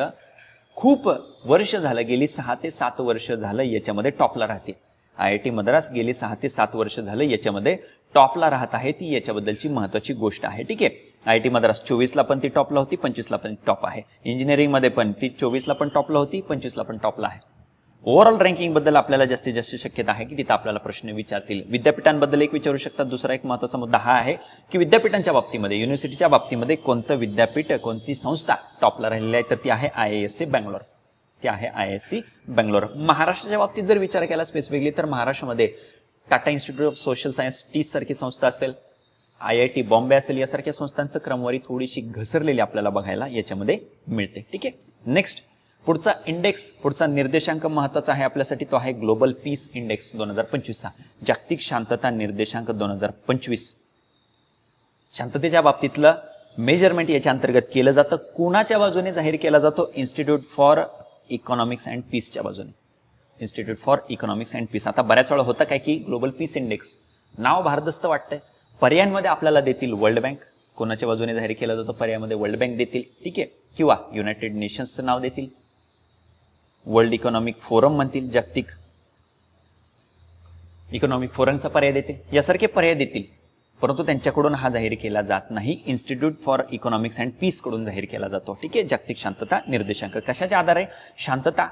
खूप वर्ष झालं, गेली 6 ते 7 वर्ष झालं याच्यामध्ये टॉपला राहते. IIT मद्रास गेली 6 ते 7 वर्ष झालं याच्यामध्ये टॉपला राहत आहे ती याच्याबद्दलची महत्वाची गोष्ट आहे. ठीक आहे, IIT मद्रास 24ला पण ती टॉपला होती, 25ला पण टॉप आहे. इंजिनिअरिंग मध्ये पण ती 24ला पण टॉपला होती, 25ला पण टॉपला आहे. ओव्हरऑल रँकिंग बद्दल आपल्याला जास्तीत जास्त शक्यता आहे की तिथं आपल्याला प्रश्न विचारतील. विद्यापीठांबद्दल एक विचारू शकतात. दुसरा एक महत्त्वाचा मुद्दा हा आहे की विद्यापीठांच्या बाबतीमध्ये, युनिव्हर्सिटीच्या बाबतीमध्ये कोणतं विद्यापीठ, कोणती संस्था टॉपला राहिलेली आहे, तर ती आहे IISc बेंगलोर. ती आहे IISc बेंगलोर. महाराष्ट्राच्या बाबतीत जर विचार केला स्पेसिफिकली, तर महाराष्ट्रामध्ये Tata institute of social science टीस सारखी संस्था असेल, IIT बॉम्बे असेल, यासारख्या संस्थांचं क्रमवारी थोडीशी घसरलेली आपल्याला बघायला याच्यामध्ये मिळते. ठीक आहे, नेक्स्ट पुढचा इंडेक्स, पुढचा निर्देशांक महत्वाचा आहे आपल्यासाठी, तो आहे ग्लोबल पीस इंडेक्स 2025चा, जागतिक शांतता निर्देशांक 2025. शांततेच्या बाबतीतलं मेजरमेंट याच्या अंतर्गत केलं जातं. कुणाच्या बाजूने जाहीर केला जातो? इन्स्टिट्यूट फॉर इकॉनॉमिक्स अँड पीसच्या बाजूने, institute for economics and peace. आता बऱ्याच वेळा होतं काय की ग्लोबल पीस इंडेक्स नाव भारदस्त वाटतंय, पर्यायांमध्ये आपल्याला देतील वर्ल्ड बँक, कोणाच्या बाजूने जाहीर केलं जातं पर्यायामध्ये वर्ल्ड बँक देतील. ठीक आहे, किंवा युनायटेड नेशन्सचं नाव देतील, वर्ल्ड इकॉनॉमिक फोरम म्हणतील, जागतिक इकॉनॉमिक फोरमचा पर्याय देतील, यासारखे पर्याय देतील. परंतु त्यांच्याकडून हा जाहीर केला जात नाही, institute for economics and peace कडून जाहीर केला जातो. ठीक आहे, जागतिक शांतता निर्देशांक कशाच्या आधारे? शांतता,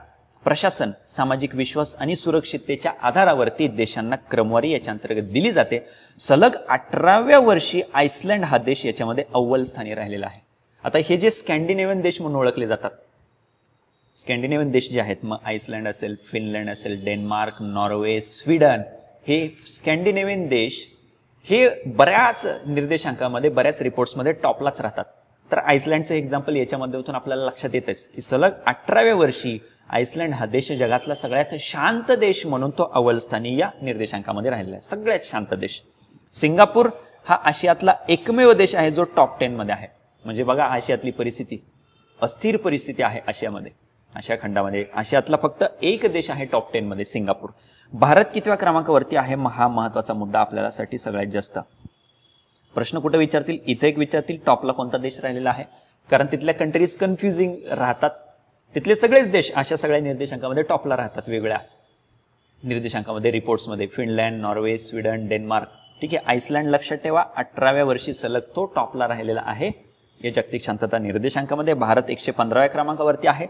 प्रशासन, सामाजिक विश्वास आणि सुरक्षिततेच्या आधारावरती देशांना क्रमवारी याच्या अंतर्गत दिली जाते. सलग 18व्या वर्षी आइसलँड हा देश याच्यामध्ये अव्वल स्थानी राहिलेला आहे. आता हे जे स्कॅन्डिनेव्हियन देश म्हणून ओळखले जातात, स्कॅन्डिनेव्हियन देश जे आहेत, मग आइसलँड असेल, फिनलँड असेल, डेन्मार्क, नॉर्वे, स्वीडन, हे स्कॅन्डिनेव्हियन देश हे बऱ्याच निर्देशांकामध्ये, बऱ्याच रिपोर्ट्समध्ये टॉपलाच राहतात. तर आइसलँडचं एक्झाम्पल याच्या माध्यमातून आपल्याला लक्षात येतच की सलग 18व्या वर्षी आइसलँड हा देश जगातला सगळ्यात शांत देश म्हणून तो अव्वल स्थानी या निर्देशांकामध्ये राहिलेला आहे, सगळ्यात शांत देश. सिंगापूर हा आशियातला एकमेव देश आहे जो टॉप 10 मध्ये आहे. म्हणजे बघा आशियातली परिस्थिती, अस्थिर परिस्थिती आहे आशियामध्ये, आशिया खंडामध्ये आशियातला फक्त एक देश आहे टॉप 10 मध्ये, सिंगापूर. भारत कितव्या क्रमांकावरती आहे? हा महत्वाचा मुद्दा आपल्याला साठी सगळ्यात जास्त. प्रश्न कुठे विचारतील? इथे एक विचारतील, टॉपला कोणता देश राहिलेला आहे, कारण तिथल्या कंट्रीज कन्फ्युजिंग राहतात. तिथले सगळेच देश अशा सगळ्या निर्देशांकामध्ये टॉपला राहतात, वेगळ्या निर्देशांकामध्ये, रिपोर्ट्समध्ये. Finland, Norway, Sweden, Denmark. ठीक आहे, आइसलँड लक्षात ठेवा, 18व्या वर्षी सलग तो टॉपला राहिलेला आहे या जागतिक शांतता निर्देशांकामध्ये. भारत 115व्या क्रमांकावरती आहे.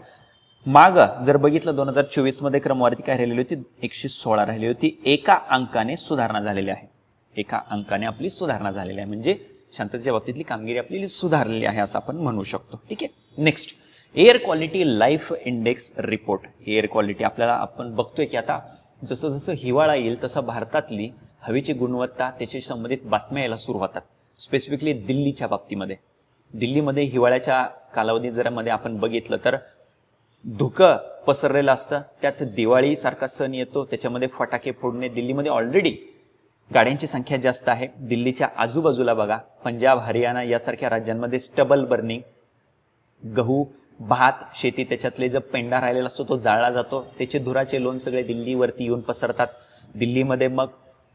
माग जर बघितलं 2024 मध्ये क्रमवारी काय राहिलेली होती? 116 राहिली होती. एका अंकाने सुधारणा झालेली आहे, एका अंकाने आपली सुधारणा झालेली आहे, म्हणजे शांततेच्या बाबतीतली कामगिरी आपली सुधारलेली आहे असं आपण म्हणू शकतो. ठीक आहे, next air quality life index report. Air quality आपल्याला आपण बघतोय की आता जसं जसं हिवाळा येईल तसं भारतातली हवेची गुणवत्ता, त्याशी संबंधित बातम्या यायला सुरू होतात. स्पेसिफिकली दिल्लीच्या बाबतीमध्ये, दिल्लीमध्ये हिवाळ्याच्या कालावधी जर मध्ये आपण बघितलं तर धुकं पसरलेलं असतं, त्यात दिवाळी सारखा सण येतो, त्याच्यामध्ये फटाके फोडणे. दिल्लीमध्ये ऑलरेडी गाड्यांची संख्या जास्त आहे. दिल्लीच्या आजूबाजूला बघा, पंजाब, हरियाणा यासारख्या राज्यांमध्ये स्टबल बर्निंग, गहू, भात, शेती, त्याच्यातले जो पेंडा राहिलेला असतो तो जाळला जातो, त्याचे धुराचे लोण सगळे दिल्लीवरती येऊन पसरतात. दिल्लीमध्ये मग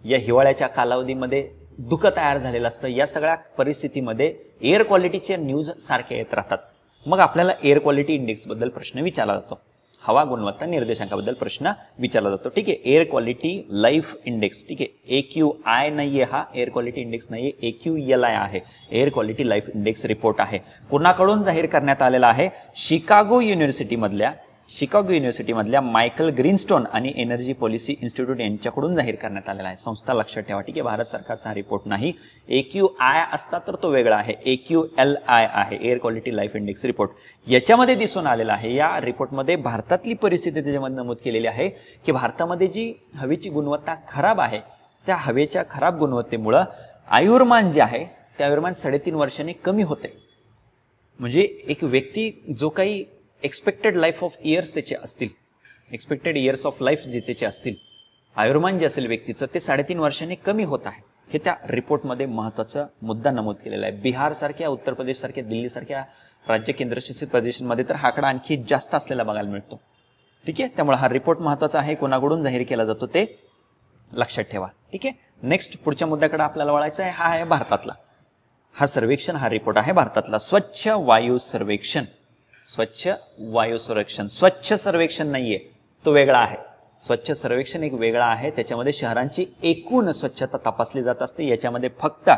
या हिवाळ्याच्या कालावधीमध्ये धुकं तयार झालेलं असतं. या सगळ्या परिस्थितीमध्ये एअर क्वालिटीचे न्यूज सारखे येत राहतात. मग आपल्याला एअर क्वालिटी इंडेक्स बद्दल प्रश्न विचारला जातो, हवा गुणवत्ता निर्देशांकाबद्दल प्रश्न विचारला जातो. ठीक आहे, एअर क्वालिटी लाईफ इंडेक्स. ठीक आहे, AQI नाहीये, हा एअर क्वालिटी इंडेक्स नाहीये, AQLI आहे, air quality life index report आहे. कोणाकडून जाहीर करण्यात आलेला आहे? शिकागो युनिव्हर्सिटीमधल्या मायकल ग्रीनस्टोन आणि एनर्जी पॉलिसी इन्स्टिट्यूट यांच्याकडून जाहीर करण्यात आलेला आहे. संस्था लक्षात ठेवा. ठीक आहे, भारत सरकारचा हा रिपोर्ट नाही. AQI असता तर तो वेगळा आहे, AQLI आहे, air quality life index report. याच्यामध्ये दिसून आलेला आहे, या रिपोर्टमध्ये भारतातली परिस्थिती त्याच्यामध्ये नमूद केलेली आहे की भारतामध्ये जी हवेची गुणवत्ता खराब आहे, त्या हवेच्या खराब गुणवत्तेमुळं आयुर्मान जे आहे ते आयुर्मान 3.5 वर्षांनी कमी होते. म्हणजे एक व्यक्ती जो काही एक्सपेक्टेड लाईफ ऑफ इयर्स त्याचे असतील, एक्सपेक्टेड इयर्स ऑफ लाईफ जे त्याचे असतील, आयुर्मान जे असेल व्यक्तीचं, ते 3.5 वर्षांनी कमी होत आहे. हे त्या रिपोर्टमध्ये महत्वाचा मुद्दा नमूद केलेला आहे. बिहार सारख्या, उत्तर प्रदेश सारख्या, दिल्ली सारख्या राज्य केंद्रशासित प्रदेशांमध्ये तर हा आकडा आणखी जास्त असलेला बघायला मिळतो. ठीक आहे, त्यामुळे हा रिपोर्ट महत्वाचा आहे. कोणाकडून जाहीर केला जातो ते लक्षात ठेवा. ठीक आहे, नेक्स्ट पुढच्या मुद्द्याकडे आपल्याला वळायचं आहे. हा आहे भारतातला, हा सर्वेक्षण, हा रिपोर्ट आहे भारतातला. स्वच्छ वायू सर्वेक्षण. स्वच्छ वायू सर्वेक्षण, स्वच्छ सर्वेक्षण नाहीये, तो वेगळा आहे. स्वच्छ सर्वेक्षण एक वेगळा आहे, त्याच्यामध्ये शहरांची एकूण स्वच्छता तपासली जात असते, याच्यामध्ये फक्त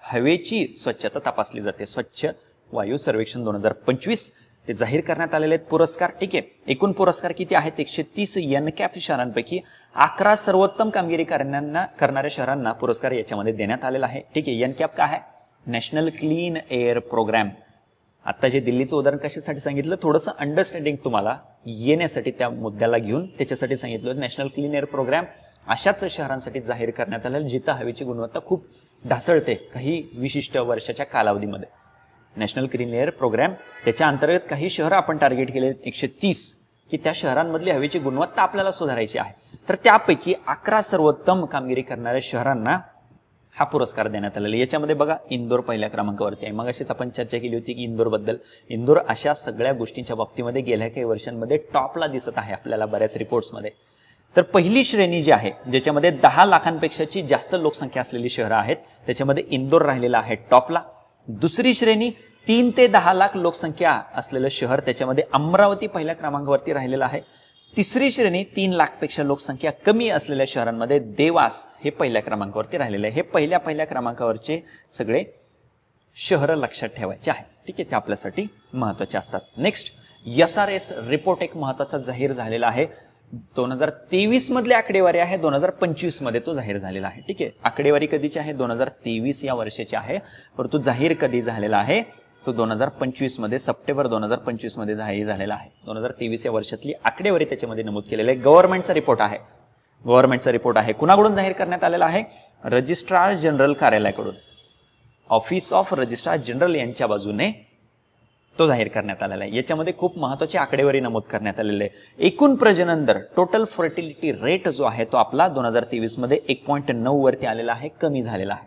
हवेची स्वच्छता तपासली जाते. स्वच्छ वायू सर्वेक्षण 2025 ते जाहीर करण्यात आलेले आहेत पुरस्कार. ठीक आहे, एकूण पुरस्कार किती आहेत? 130 NCAP शहरांपैकी 11 सर्वोत्तम कामगिरी करणाऱ्या शहरांना पुरस्कार याच्यामध्ये देण्यात आलेला आहे. ठीक आहे, NCAP काय आहे? National clean air programme. आता जे दिल्लीचं उदाहरण कशासाठी सांगितलं, थोडंसं अंडरस्टँडिंग तुम्हाला येण्यासाठी त्या मुद्द्याला घेऊन त्याच्यासाठी सांगितलं. नॅशनल क्लीन एअर प्रोग्राम अशाच शहरांसाठी जाहीर करण्यात आलेलं जिथं हवेची गुणवत्ता खूप ढासळते काही विशिष्ट वर्षाच्या कालावधीमध्ये. नॅशनल क्लीन एअर प्रोग्राम त्याच्या अंतर्गत काही शहरं आपण टार्गेट केले 130 की त्या शहरांमधली हवेची गुणवत्ता आपल्याला सुधारायची आहे. तर त्यापैकी 11 सर्वोत्तम कामगिरी करणाऱ्या शहरांना हा पुरस्कार देण्यात आलेला. याच्यामध्ये बघा इंदोर पहिल्या क्रमांकावरती आहे. मग अशीच आपण चर्चा केली होती की इंदोरबद्दल. इंदोर अशा सगळ्या गोष्टींच्या बाबतीमध्ये गेल्या काही वर्षांमध्ये टॉपला दिसत आहे आपल्याला बऱ्याच रिपोर्ट्समध्ये. तर पहिली श्रेणी जी आहे ज्याच्यामध्ये 10 लाखांपेक्षाची जास्त लोकसंख्या असलेली शहरं आहेत त्याच्यामध्ये इंदोर राहिलेला आहे टॉपला. दुसरी श्रेणी 3 ते 10 लाख लोकसंख्या असलेलं शहर, त्याच्यामध्ये अमरावती पहिल्या क्रमांकावरती राहिलेलं आहे. तिसरी श्रेणी 3 लाखपेक्षा लोकसंख्या कमी असलेल्या शहरांमध्ये देवास हे पहिल्या क्रमांकावरती राहिलेलं आहे. हे पहिल्या क्रमांकावरचे सगळे शहरं लक्षात ठेवायचे आहे. ठीक आहे, ते आपल्यासाठी महत्वाचे असतात. नेक्स्ट, SRS रिपोर्ट एक महत्वाचा जाहीर झालेला आहे. 2023 मधली आकडेवारी आहे, 2025 मध्ये तो जाहीर झालेला आहे. ठीक आहे, आकडेवारी कधीची आहे? 2023 या वर्षाची आहे, परंतु जाहीर कधी झालेला आहे तो 2025 मध्ये, सप्टेंबर 2025 मध्ये जाहीर झालेला आहे. 2023 या वर्षातली आकडेवारी त्याच्यामध्ये नमूद केलेली आहे. गव्हर्नमेंटचा रिपोर्ट आहे. गव्हर्नमेंटचा रिपोर्ट आहे. कुणाकडून जाहीर करण्यात आलेला आहे? रजिस्ट्रार जनरल कार्यालयाकडून, ऑफिस ऑफ रजिस्ट्रार जनरल यांच्या बाजूने तो जाहीर करण्यात आलेला आहे. याच्यामध्ये खूप महत्वाची आकडेवारी नमूद करण्यात आलेली आहे. एकूण प्रजनन दर, टोटल फर्टिलिटी रेट जो आहे तो आपला 2023 मध्ये 1.9 वरती आलेला आहे, कमी झालेला आहे.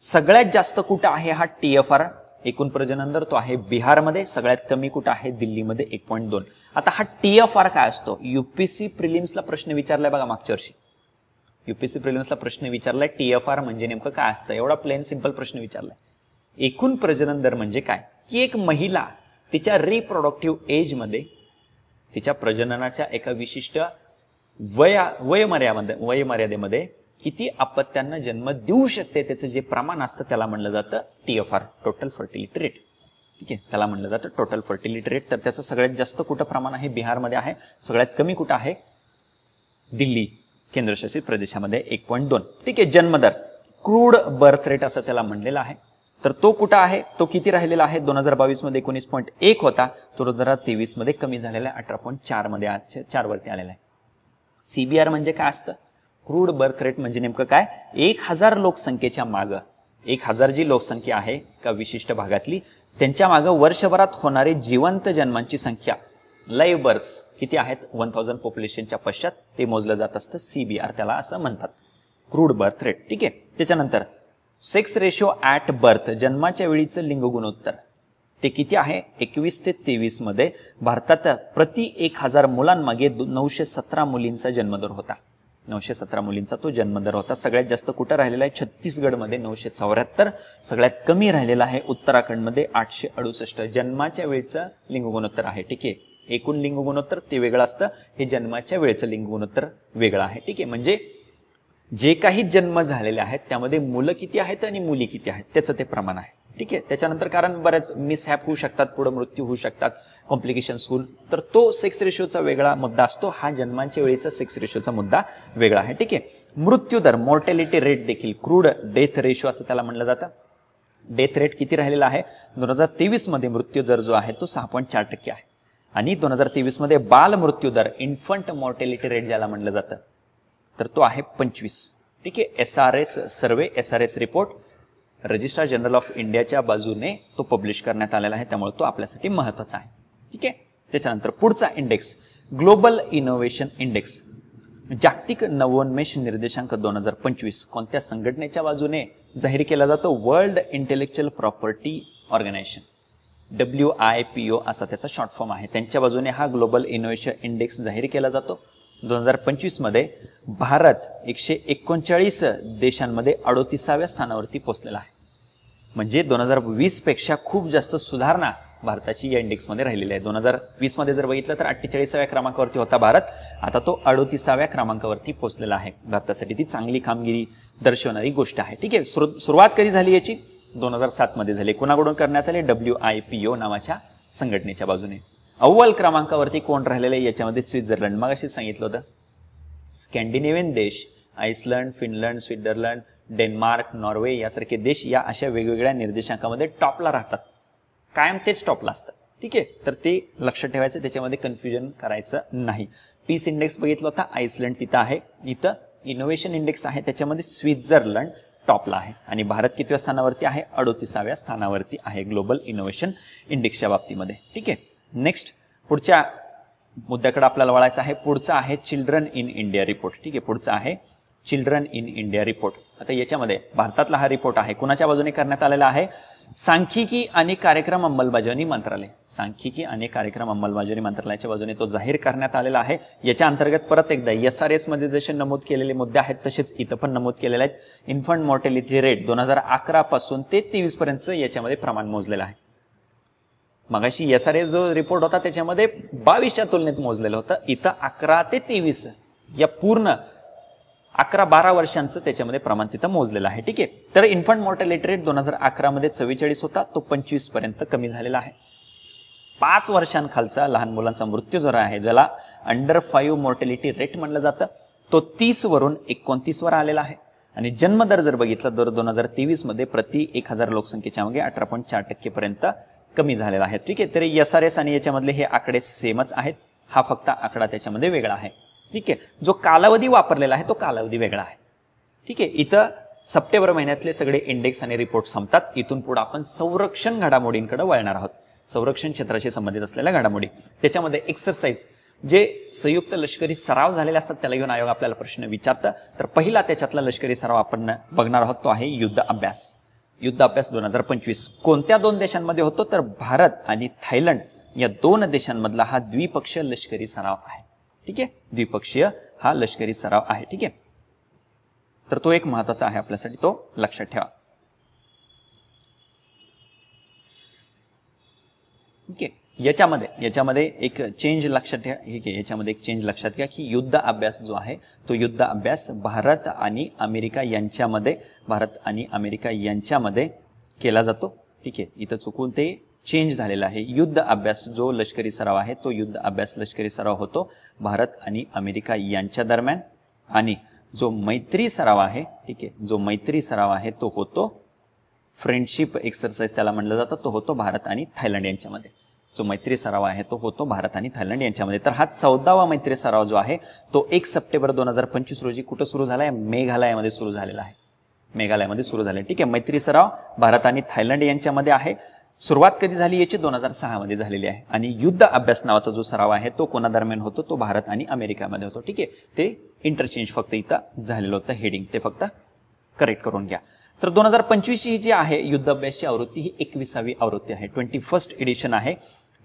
सगळ्यात जास्त कुठं आहे हा TFR एकूण प्रजनन दर, तो आहे बिहारमध्ये. सगळ्यात कमी कुठं आहे? दिल्लीमध्ये 1.2. आता हा TFR काय असतो? UPSC प्रिलिम्सला प्रश्न विचारलाय बघा मागच्या वर्षी. UPSC प्रिलिम्सला प्रश्न विचारलाय TFR म्हणजे नेमकं काय असतं, एवढा प्लेन सिंपल प्रश्न विचारलाय. एकूण प्रजनन दर म्हणजे काय की एक महिला तिच्या रिप्रोडक्टिव्ह एज मध्ये तिच्या प्रजननाच्या एका विशिष्ट वयमर्यादेमध्ये किती अपत्यांना जन्म देऊ शकते त्याचं जे प्रमाण असतं त्याला म्हणलं जातं TFR, टोटल फर्टिलिटी रेट. ठीक आहे, त्याला म्हणलं जातं टोटल फर्टिलिटी रेट. तर त्याचं सगळ्यात जास्त कुठं प्रमाण आहे? बिहारमध्ये आहे. सगळ्यात कमी कुठं आहे? दिल्ली केंद्रशासित प्रदेशामध्ये 1.2. ठीक आहे, जन्मदर, क्रूड बर्थ रेट असं त्याला म्हणलेलं आहे. तर तो कुठं आहे? तो किती राहिलेला आहे? 2022 मध्ये 19.1 होता, तो 2023 मध्ये कमी झालेला आहे, 18.4 मध्ये 4 वरती आलेला आहे. CBR म्हणजे काय असतं? क्रूड बर्थ रेट म्हणजे नेमकं काय? 1000 लोकसंख्येच्या मागं, 1000 जी लोकसंख्या आहे का विशिष्ट भागातली, त्यांच्या मागं वर्षभरात होणारी जिवंत जन्मांची संख्या, लाईव्ह बर्थ्स किती आहेत 1000 पॉप्युलेशनच्या पश्चात ते मोजलं जात असतं. CBR त्याला असं म्हणतात, क्रूड बर्थ रेट. ठीक आहे, त्याच्यानंतर सेक्स रेशो ॲट बर्थ, जन्माच्या वेळीचं लिंग गुणोत्तर, ते किती आहे? 21 ते 23 मध्ये भारतात प्रति 1000 मुलांमागे 917 मुलींचा जन्मदर होता. 917 मुलींचा तो जन्मदर होता. सगळ्यात जास्त कुठं राहिलेला आहे? छत्तीसगडमध्ये 974. सगळ्यात कमी राहिलेला आहे उत्तराखंडमध्ये 868. जन्माच्या वेळचं लिंग गुणोत्तर आहे. ठीक आहे, एकूण लिंग गुणोत्तर ते वेगळं असतं, हे जन्माच्या वेळचं लिंग गुणोत्तर वेगळं आहे. ठीक आहे, म्हणजे जे काही जन्म झालेले आहेत त्यामध्ये मुलं किती आहेत आणि मुली किती आहेत त्याचं ते प्रमाण आहे. ठीक आहे, त्याच्यानंतर कारण बऱ्याच मिसहॅप होऊ शकतात, पुढे मृत्यू होऊ शकतात, कॉम्प्लिकेशन्स होईल, तर तो सेक्स रेशोचा वेगळा मुद्दा असतो. हा जन्माच्या वेळीचा सेक्स रेशोचा मुद्दा वेगळा आहे. ठीक आहे, मृत्यू दर, मॉर्टॅलिटी रेट देखील क्रूड डेथ रेशो असं त्याला म्हणलं जातं. डेथ रेट किती राहिलेला आहे? 2023 मध्ये मृत्यू दर जो आहे तो 6.4% आहे. आणि 2023 मध्ये बाल मृत्यू दर, इन्फंट मॉर्टॅलिटी रेट ज्याला म्हणलं जातं, तर तो आहे 25. ठीक आहे, SRS survey, SRS report registrar general of इंडियाच्या बाजूने तो पब्लिश करण्यात आलेला आहे, त्यामुळे तो आपल्यासाठी महत्वाचा आहे. ठीक आहे, त्याच्यानंतर पुढचा इंडेक्स, ग्लोबल इनोव्हेशन इंडेक्स, जागतिक नवोन्मेष निर्देशांक 2025 कोणत्या संघटनेच्या बाजूने जाहीर केला जातो? World intellectual property organisation, WIPO असा त्याचा शॉर्ट फॉर्म आहे. त्यांच्या बाजूने हा ग्लोबल इनोव्हेशन इंडेक्स जाहीर केला जातो. 2025 मध्ये भारत 139 देशांमध्ये 38व्या स्थानावरती पोहोचलेला आहे. म्हणजे 2020 पेक्षा खूप जास्त सुधारणा भारताची या इंडेक्समध्ये राहिलेली आहे. 2020 मध्ये जर बघितलं तर 48व्या क्रमांकावरती होता भारत, आता तो 38व्या क्रमांकावरती पोहोचलेला आहे. भारतासाठी ती चांगली कामगिरी दर्शवणारी गोष्ट आहे. ठीक आहे, सुरुवात कधी झाली याची? 2007 मध्ये झाली. कोणाकडून करण्यात आले? WIPO नावाच्या संघटनेच्या बाजूने. अव्वल क्रमांकावरती कोण राहिलेले? याच्यामध्ये स्वित्झर्लंड. मग अशी सांगितलं होतं स्कॅन्डिनेव्हियन देश, Iceland, Finland, Switzerland, Denmark, Norway यासारखे देश या अशा वेगवेगळ्या निर्देशांकामध्ये टॉपला राहतात, कायम तेच टॉपला असतात. ठीक आहे, तर ते लक्षात ठेवायचं, त्याच्यामध्ये कन्फ्युजन करायचं नाही. पीस इंडेक्स बघितलं होता, आइसलंड तिथं आहे. इथं इनोव्हेशन इंडेक्स आहे, त्याच्यामध्ये स्वित्झर्लंड टॉपला आहे. आणि भारत कितव्या स्थानावरती आहे? 38व्या स्थानावरती आहे ग्लोबल इनोव्हेशन इंडेक्सच्या बाबतीमध्ये. ठीक आहे, नेक्स्ट पुढच्या मुद्द्याकडे आपल्याला वळायचं आहे. पुढचा आहे चिल्ड्रन इन इंडिया रिपोर्ट. ठीक आहे, पुढचा आहे चिल्ड्रन इन इंडिया रिपोर्ट. आता याच्यामध्ये भारतातला हा रिपोर्ट आहे, कुणाच्या बाजूने करण्यात आलेला आहे? सांख्यिकी आणि कार्यक्रम अंमलबजावणी मंत्रालय. सांख्यिकी आणि कार्यक्रम अंमलबजावणी मंत्रालयाच्या बाजूने तो जाहीर करण्यात आलेला आहे. याच्या अंतर्गत परत एकदा SRS मध्ये जसे नमूद केलेले मुद्दे आहेत तसेच इथं पण नमूद केलेले आहेत. इन्फंट मॉर्टॅलिटी रेट 2011 पासून ते 23 पर्यंत याच्यामध्ये प्रमाण मोजलेलं आहे. मगाशी SRS जो रिपोर्ट होता त्याच्यामध्ये 22च्या तुलनेत मोजलेलं होतं, इथं 11 ते 23 या पूर्ण 11-12 वर्षांचं त्याच्यामध्ये प्रमाण तिथं मोजलेलं आहे. ठीक आहे, तर इन्फंट मॉर्टॅलिटी रेट 2011 मध्ये 44 होता, तो 25 पर्यंत कमी झालेला आहे. 5 वर्षांखालचा लहान मुलांचा मृत्यू दर आहे, ज्याला अंडर 5 मॉर्टॅलिटी रेट म्हणलं जातं, तो 30 वरून 29 वर आलेला आहे. आणि जन्मदर जर बघितला तर 2023 मध्ये प्रति 1000 लोकसंख्येच्या मागे 18.4% पर्यंत कमी झालेला आहे. ठीक आहे, तर SRS आणि याच्यामधले हे आकडे सेमच आहेत, हा फक्त आकडा त्याच्यामध्ये वेगळा आहे. ठीक आहे, जो कालावधी वापरलेला आहे तो कालावधी वेगळा आहे. ठीक आहे, इथं सप्टेंबर महिन्यातले सगळे इंडेक्स आणि रिपोर्ट संपतात. इथून पुढे आपण संरक्षण घडामोडींकडे वळणार आहोत. संरक्षण क्षेत्राशी संबंधित असलेल्या घडामोडी, त्याच्यामध्ये एक्सरसाइज जे संयुक्त लष्करी सराव झालेले असतात त्याला घेऊन आयोग आपल्याला प्रश्न विचारतं. तर पहिला त्याच्यातला लष्करी सराव आपण बघणार आहोत, तो आहे युद्ध अभ्यास. युद्ध अभ्यास 2025 कोणत्या 2 देशांमध्ये होतो? तर भारत आणि थायलंड या 2 देशांमधला हा द्विपक्षीय लष्करी सराव आहे. ठीक आहे, द्विपक्षीय हा लष्करी सराव आहे. ठीक आहे, तर तो एक महत्वाचा आहे आपल्यासाठी, तो लक्षात ठेवा. ठीक आहे, याच्यामध्ये एक चेंज लक्षात ठेवा. ठीक आहे, याच्यामध्ये एक चेंज लक्षात घ्या की युद्ध अभ्यास जो आहे तो युद्ध अभ्यास भारत आणि अमेरिका यांच्यामध्ये केला जातो. ठीक आहे, इथं चुकून ते चेंज झालेला आहे. युद्ध अभ्यास जो लष्करी सराव आहे तो युद्ध अभ्यास लष्करी सराव होतो भारत आणि अमेरिका यांच्या दरम्यान. आणि जो मैत्री सराव आहे, ठीक आहे, जो मैत्री सराव आहे तो होतो फ्रेंडशिप एक्सरसाइज त्याला म्हणलं जातं, तो होतो भारत आणि थायलंड यांच्यामध्ये. जो मैत्री सराव आहे तो होतो भारत आणि थायलंड यांच्यामध्ये. तर हा 14वा मैत्री सराव जो आहे तो 1 सप्टेंबर 2025 रोजी कुठं सुरू झालाय? मेघालयामध्ये सुरू झालेला आहे. मेघालयामध्ये सुरू झाले. ठीक आहे, मैत्री सराव भारत आणि थायलंड यांच्यामध्ये आहे. सुरुवात कधी झाली याची? 2006 मध्ये झालेली आहे. आणि युद्ध अभ्यास नावाचा जो सराव आहे तो कोणादरम्यान होतो? तो भारत आणि अमेरिकामध्ये होतो. ठीक आहे, ते इंटरचेंज फक्त इथं झालेलं होतं, हेडिंग ते फक्त करेक्ट करून घ्या. तर 2025 ही जी आहे युद्ध अभ्यासची आवृत्ती ही 21वी आवृत्ती आहे, 21st एडिशन आहे.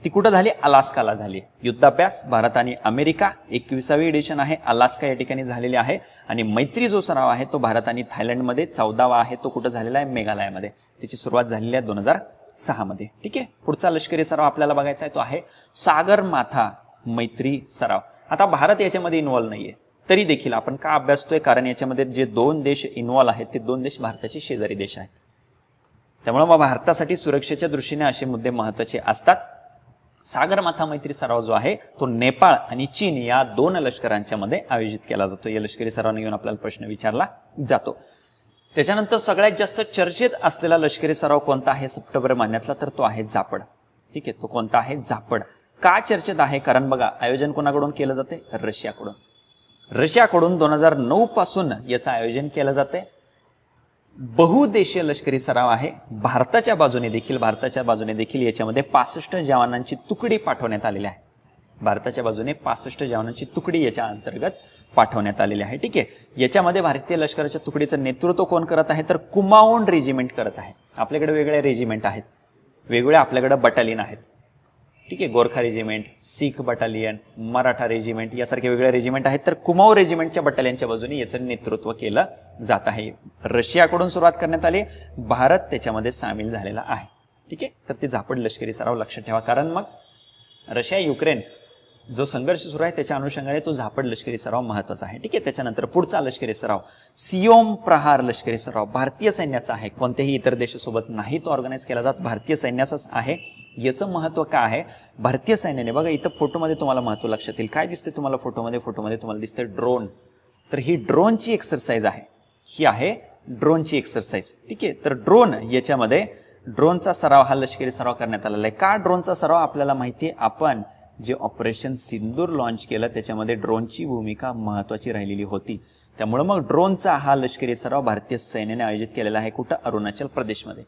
ती कुठं झाली? अलास्काला झाली. युद्ध अभ्यास भारत आणि अमेरिका 21वी एडिशन आहे, अलास्का या ठिकाणी झालेली आहे. आणि मैत्री जो सराव आहे तो भारत आणि थायलंडमध्ये 14वा आहे, तो कुठं झालेला आहे? मेघालयामध्ये. त्याची सुरुवात झालेली आहे 2006 मध्ये. ठीक आहे, पुढचा लष्करी सराव आपल्याला बघायचा आहे तो आहे सागरमाथा मैत्री सराव. आता भारत याच्यामध्ये इन्व्हॉल्व नाहीये, तरी देखील आपण का अभ्यासतोय? कारण याच्यामध्ये जे 2 देश इन्व्हॉल्व आहेत ते 2 देश भारताचे शेजारी देश आहेत. त्यामुळे मग भारतासाठी सुरक्षेच्या दृष्टीने असे मुद्दे महत्वाचे असतात. सागरमाथा मैत्री सराव जो आहे तो नेपाळ आणि चीन या 2 लष्करांच्या मध्ये आयोजित केला जातो. या लष्करी सरावाने घेऊन आपल्याला प्रश्न विचारला जातो. त्याच्यानंतर सगळ्यात जास्त चर्चेत असलेला लष्करी सराव कोणता आहे सप्टेंबर महिन्यातला? तर तो आहे जापड. ठीक आहे, तो कोणता आहे? जापड. का चर्चेत आहे? कारण बघा, आयोजन कोणाकडून केलं जाते? रशियाकडून. रशियाकडून 2009 पासून याचं आयोजन केलं जाते. बहुदेशीय लष्करी सराव आहे. भारताच्या बाजूने देखील याच्यामध्ये 65 जवानांची तुकडी पाठवण्यात आलेली आहे. भारताच्या बाजूने 65 जवानांची तुकडी याच्या अंतर्गत पाठवण्यात आलेली आहे. ठीक आहे, याच्यामध्ये भारतीय लष्कराच्या तुकडीचं नेतृत्व कोण करत आहे? तर कुमाऊन रेजिमेंट करत आहे. आपल्याकडे वेगळे रेजिमेंट आहेत, वेगवेगळे आपल्याकडे बटालियन आहेत. ठीक आहे, गोरखा रेजिमेंट, सीख बटालियन, मराठा रेजिमेंट यासारखे वेगळे रेजिमेंट आहेत. तर कुमाऊ रेजिमेंटच्या बटालियनच्या बाजूने याचं नेतृत्व केलं जात आहे. रशियाकडून सुरुवात करण्यात आली, भारत त्याच्यामध्ये सामील झालेला आहे. ठीक आहे. तर ते झापड लष्करी सराव लक्षात ठेवा, कारण मग रशिया युक्रेन जो संघर्ष सुरू आहे त्याच्या अनुषंगाने तो झापड लष्करी सराव महत्वाचा आहे. ठीक आहे. त्याच्यानंतर पुढचा लष्करी सराव सियोम प्रहार लष्करी सराव भारतीय सैन्याचा आहे. कोणत्याही इतर देशासोबत नाही तो ऑर्गनाईज केला जात, भारतीय सैन्याचाच आहे. याचं महत्व काय आहे, भारतीय सैन्याने बघा इथं फोटोमध्ये तुम्हाला महत्व लक्षात येईल. काय दिसते तुम्हाला फोटोमध्ये तुम्हाला दिसते ड्रोन. तर ही ड्रोनची एक्सरसाइज आहे, ही आहे ड्रोनची एक्सरसाइज. ठीक आहे. तर ड्रोन याच्यामध्ये ड्रोनचा सराव हा लष्करी सराव करण्यात आलेला आहे. का ड्रोनचा सराव आपल्याला माहिती आहे, आपण जे ऑपरेशन सिंदूर लॉन्च केलं त्याच्यामध्ये ड्रोनची भूमिका महत्वाची राहिलेली होती. त्यामुळे मग ड्रोनचा हा लष्करी सराव भारतीय सैन्याने आयोजित केलेला आहे. कुठं, अरुणाचल प्रदेशमध्ये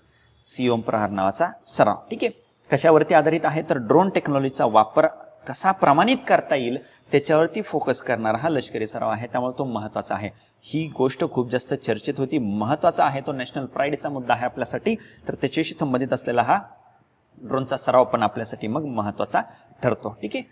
सियोम प्रहार नावाचा सराव. ठीक आहे. कशावरती आधारित आहे, तर ड्रोन टेक्नॉलॉजीचा वापर कसा प्रमाणित करता येईल त्याच्यावरती फोकस करणारा हा लष्करी सराव आहे. त्यामुळे तो महत्वाचा आहे. ही गोष्ट खूप जास्त चर्चेत होती, महत्वाचा आहे, तो नॅशनल प्राईडचा मुद्दा आहे आपल्यासाठी. तर त्याच्याशी संबंधित असलेला हा ड्रोनचा सराव पण आपल्यासाठी मग महत्वाचा ठरतो. ठीक आहे.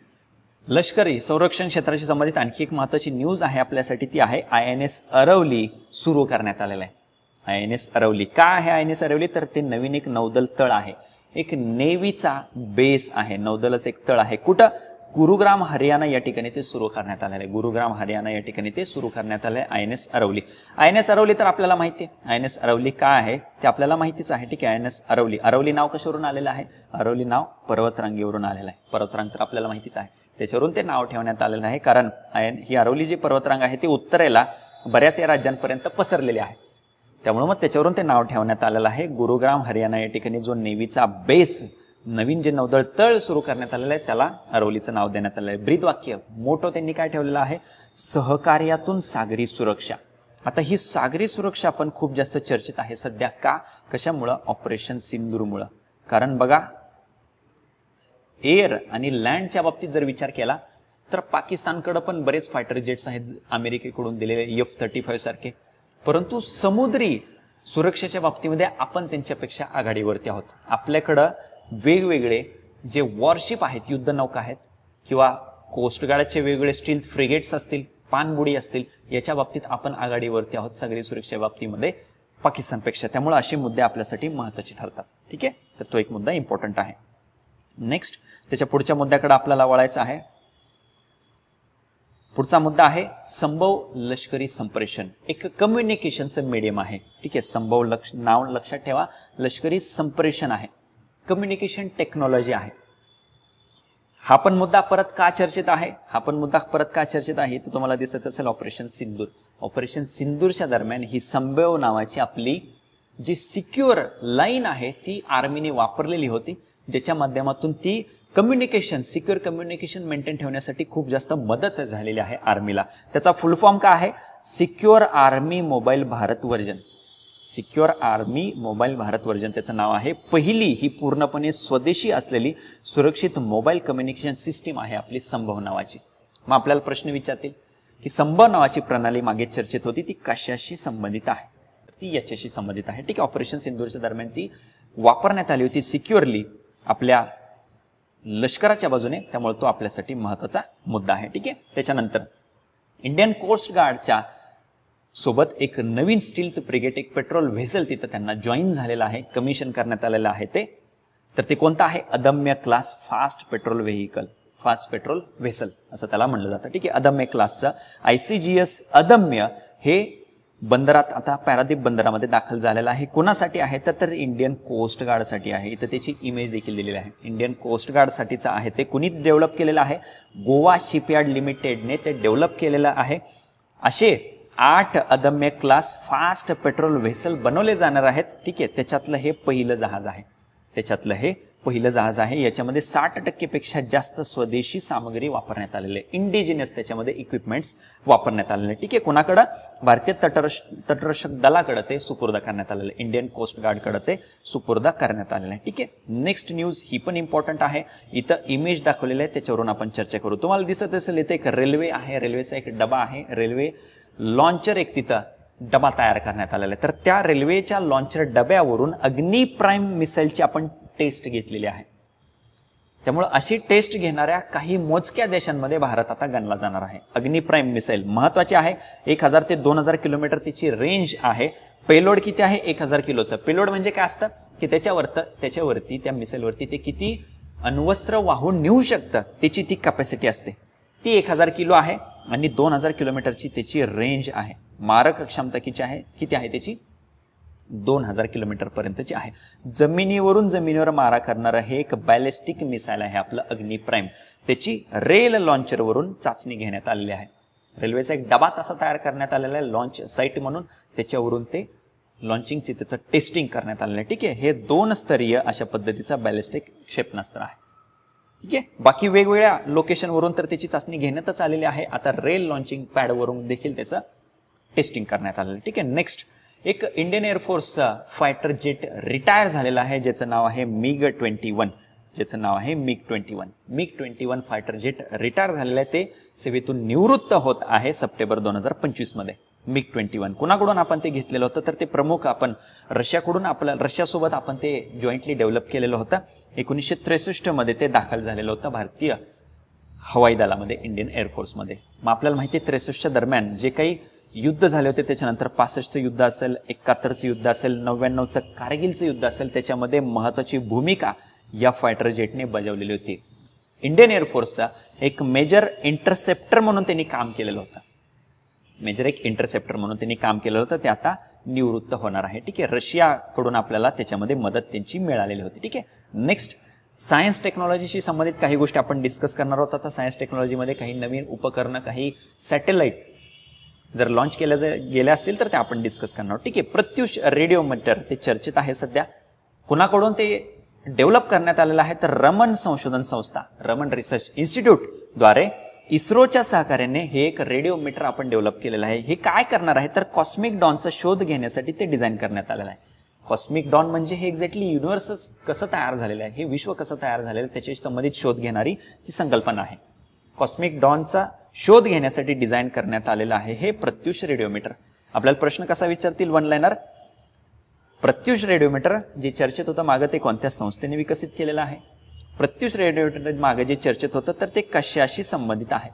लष्करी संरक्षण क्षेत्राशी संबंधित आणखी एक महत्वाची न्यूज आहे आपल्यासाठी, ती आहे INS अरवली सुरू करण्यात आलेला आहे. INS अरवली का आहे INS अरवली, तर ते नवीन एक नौदल तळ आहे, एक नेव्हीचा बेस आहे, नौदलाचं एक तळ आहे. कुठं, गुरुग्राम हरियाणा या ठिकाणी ते सुरू करण्यात आलेलं आहे. गुरुग्राम हरियाणा या ठिकाणी ते सुरू करण्यात आलं आहे INS अरवली. INS अरवली तर आपल्याला माहिती आहे, INS अरवली काय आहे ते आपल्याला माहितीच आहे. ठीक आहे. INS अरवली, अरवली नाव कशावरून आलेलं आहे, अरवली नाव पर्वतरांगेवरून आलेलं आहे. पर्वतरांग तर आपल्याला माहितीच आहे, त्याच्यावरून ते नाव ठेवण्यात आलेलं आहे. कारण ही अरवली जी पर्वतरांग आहे ती उत्तरेला बऱ्याच या राज्यांपर्यंत पसरलेली आहे. त्यामुळे मग त्याच्यावरून ते नाव ठेवण्यात आलेलं आहे. गुरुग्राम हरियाणा या ठिकाणी जो नेव्हीचा बेस, नवीन जे नौदल तळ सुरू करण्यात आलेलं आहे त्याला अरवलीचं नाव देण्यात आलं आहे. ब्रीदवाक्य मोठो त्यांनी काय ठेवलेलं आहे, सहकार्यातून सागरी सुरक्षा. आता ही सागरी सुरक्षा पण खूप जास्त चर्चेत आहे सध्या. का, कशामुळं, ऑपरेशन सिंदूरमुळं. कारण बघा, एअर आणि लँडच्या बाबतीत जर विचार केला तर पाकिस्तानकडे पण बरेच फायटर जेट्स आहेत अमेरिकेकडून दिलेले F-35 सारखे, परंतु समुद्री सुरक्षेच्या बाबतीमध्ये आपण त्यांच्यापेक्षा आघाडीवरती आहोत. आपल्याकडं वेगवेगळे जे वॉरशिप आहेत, युद्धनौका आहेत, किंवा कोस्टगार्डचे वेगवेगळे स्टील्थ फ्रिगेट्स असतील, पाणबुडी असतील, याच्या बाबतीत आपण आघाडीवरती आहोत सागरी सुरक्षे बाबतीमध्ये पाकिस्तानपेक्षा. त्यामुळे असे मुद्दे आपल्यासाठी महत्त्वाचे ठरतात. ठीक आहे. तर तो एक मुद्दा इम्पॉर्टंट आहे. नेक्स्ट, त्याच्या पुढच्या मुद्द्याकडे आपल्याला वळायचं आहे. पुढचा मुद्दा आहे संभव लष्करी संप्रेषण. एक कम्युनिकेशनचं मीडियम आहे. ठीक आहे. संभव नाव लक्षात ठेवा, लष्करी संप्रेषण आहे, कम्युनिकेशन टेक्नॉलॉजी आहे. हा पण मुद्दा परत का चर्चेत आहे, तो तुम्हाला दिसत असेल ऑपरेशन सिंदूर. ऑपरेशन सिंदूरच्या दरम्यान ही संभव नावाची आपली जी सिक्युअर लाईन आहे ती आर्मीने वापरलेली होती, ज्याच्या माध्यमातून ती कम्युनिकेशन, सिक्युअर कम्युनिकेशन मेंटेन ठेवण्यासाठी खूप जास्त मदत झालेली आहे आर्मीला. त्याचा फुल फॉर्म काय आहे, secure army mobile Bharat version. Secure army mobile Bharat version त्याचं नाव आहे. पहिली ही पूर्णपणे स्वदेशी असलेली सुरक्षित मोबाईल कम्युनिकेशन सिस्टीम आहे आपली संभव नावाची. मग आपल्याला प्रश्न विचारतील की संभव नावाची प्रणाली मागे चर्चेत होती, ती कशाशी संबंधित आहे, ती याच्याशी संबंधित आहे. ठीक आहे. ऑपरेशन सिंदूरच्या दरम्यान ती वापरण्यात आली होती सिक्युअरली आपल्या लष्कराच्या बाजूने, त्यामुळे तो आपल्यासाठी महत्वाचा मुद्दा आहे. ठीक आहे. त्याच्यानंतर इंडियन कोस्ट गार्डच्या सोबत एक नवीन स्टील्थ ब्रिगेड, एक पेट्रोल व्हेसल तिथं त्यांना जॉईन झालेला आहे, कमिशन करण्यात आलेलं आहे. ते कोणतं आहे, अदम्य class fast patrol vehicle, fast patrol vessel असं त्याला म्हणलं जातं. ठीक आहे. अदम्य क्लासचं ICGS अदम्य हे बंदरात आता पॅरादीप बंदरामध्ये दाखल झालेला आहे. कोणासाठी आहे तर इंडियन कोस्ट गार्डसाठी आहे. इथं त्याची इमेज देखील दिलेली आहे. इंडियन कोस्ट गार्डसाठीचं आहे. ते कुणी डेव्हलप केलेलं आहे, गोवा शिपयार्ड लिमिटेडने ते डेव्हलप केलेलं आहे. असे 8 अदम्य क्लास फास्ट पेट्रोल व्हेसल बनवले जाणार आहेत. ठीक आहे. त्याच्यातलं हे पहिलं जहाज आहे. याच्यामध्ये 60% पेक्षा जास्त स्वदेशी सामग्री वापरण्यात आलेली आहे. इंडिजिनियस त्याच्यामध्ये इक्विपमेंट्स वापरण्यात आलेले. ठीक आहे. कोणाकडं, भारतीय तटरक्षक दलाकडे ते सुपूर्द करण्यात आलेले, इंडियन कोस्ट गार्डकडे ते सुपूर्द करण्यात आलेले आहे. ठीक आहे. नेक्स्ट न्यूज ही पण इम्पॉर्टंट आहे. इथं इमेज दाखवलेलं आहे, त्याच्यावरून आपण चर्चा करू. तुम्हाला दिसत असेल इथे एक रेल्वे आहे, रेल्वेचा एक डबा आहे, रेल्वे लॉन्चर एक तिथं डबा तयार करण्यात आलेला आहे. तर त्या रेल्वेच्या लॉन्चर डब्यावरून अग्नी प्राईम मिसाईलची आपण टेस्ट घेतलेली आहे. त्यामुळे अशी टेस्ट घेणाऱ्या काही मोजक्या देशांमध्ये भारत आता गणला जाणार आहे. अग्नि प्राईम मिसाईल महत्वाची आहे. 1000 ते 2000 किलोमीटर तिची रेंज आहे. पेलोड किती आहे, 1000 किलोचं. पेलोड म्हणजे काय असतं, की त्याच्यावरती त्या मिसाईलवरती ते किती अण्वस्त्र वाहून नेऊ शकतं त्याची ती कॅपॅसिटी असते. ती 1000 किलो आहे आणि 2000 किलोमीटरची त्याची रेंज आहे. मारक क्षमता किती आहे त्याची 2000 किलोमीटर पर्यंतची आहे. जमिनीवर मारा करणारं हे एक बॅलिस्टिक मिसाईल आहे आपलं अग्नी प्राईम. त्याची रेल लॉन्चरवरून चाचणी घेण्यात आलेली आहे. रेल्वेचा एक डबा तसा तयार करण्यात आलेला आहे लॉन्च साईट म्हणून, त्याच्यावरून ते लॉन्चिंगची त्याचं टेस्टिंग करण्यात आलेलं आहे. ठीक आहे, हे 2 स्तरीय अशा पद्धतीचा बॅलिस्टिक क्षेपणास्त्र आहे. ठीक आहे, बाकी वेगवेगळ्या लोकेशनवरून तर त्याची चाचणी घेण्यातच आलेली आहे. आता रेल लॉन्चिंग पॅडवरून देखील त्याचं टेस्टिंग करण्यात आलेलं आहे. ठीक आहे, नेक्स्ट एक इंडियन एअरफोर्सचा फायटर जेट रिटायर झालेला आहे ज्याचं नाव आहे मिग 21 फायटर जेट रिटायर झालेलं आहे. ते सेवेतून निवृत्त होत आहे सप्टेंबर 2025 मध्ये. मिग 21 कुणाकडून आपण ते घेतलेलं होतं तर ते प्रमुख आपण रशियासोबत आपण ते जॉईंटली डेव्हलप केलेलं होतं. 1963 मध्ये ते दाखल झालेलं होतं भारतीय हवाई दलामध्ये, इंडियन एअरफोर्समध्ये. मग आपल्याला माहिती आहे 63च्या दरम्यान जे काही युद्ध झाले होते, त्याच्यानंतर 65चं युद्ध असेल, 71चं युद्ध असेल, 99चं कारगिलचं युद्ध असेल, त्याच्यामध्ये महत्वाची भूमिका या फायटर जेटने बजावलेली होती. इंडियन एअरफोर्सचा एक मेजर इंटरसेप्टर म्हणून त्यांनी काम केलेलं होतं. ते आता निवृत्त होणार आहे. ठीक आहे, रशियाकडून आपल्याला त्याच्यामध्ये मदत त्यांची मिळालेली होती. ठीक आहे, नेक्स्ट सायन्स टेक्नॉलॉजीशी संबंधित काही गोष्टी आपण डिस्कस करणार आहोत. आता सायन्स टेक्नॉलॉजीमध्ये काही नवीन उपकरणं, काही सॅटेलाइट जर लॉन्च गेल्या असतील तर ते आपण डिस्कस करणार आहोत. ठीक आहे, प्रत्युष रेडिओमीटर ते चर्चेत आहे सध्या. कुणाकडून ते डेव्हलप करण्यात आलेलं आहे तर रमन संशोधन संस्था, रमन रिसर्च इन्स्टिट्यूट द्वारे इस्रोच्या सहकार्याने हे एक रेडिओमीटर आपण डेव्हलप केलेलं आहे. हे काय करणार आहे तर कॉस्मिक डॉनचा शोध घेण्यासाठी ते डिझाईन करण्यात आलेलं आहे. कॉस्मिक डॉन म्हणजे हे एक्झॅक्टली युनिव्हर्स कसं तयार झालेलं आहे, हे विश्व कसं तयार झालेलं आहे त्याच्याशी संबंधित शोध घेणारी ती संकल्पना आहे. कॉस्मिक डॉनचा शोध घेण्यासाठी डिझाईन करण्यात आलेलं आहे हे प्रत्युष रेडिओमीटर. आपल्याला प्रश्न कसा विचारतील वन लाईनर, प्रत्युष रेडिओमीटर जे चर्चेत होतं मागं ते कोणत्या संस्थेने विकसित केलेलं आहे. प्रत्युष रेडिओमीटर मागे जे चर्चेत होतं तर ते कशाशी संबंधित आहे,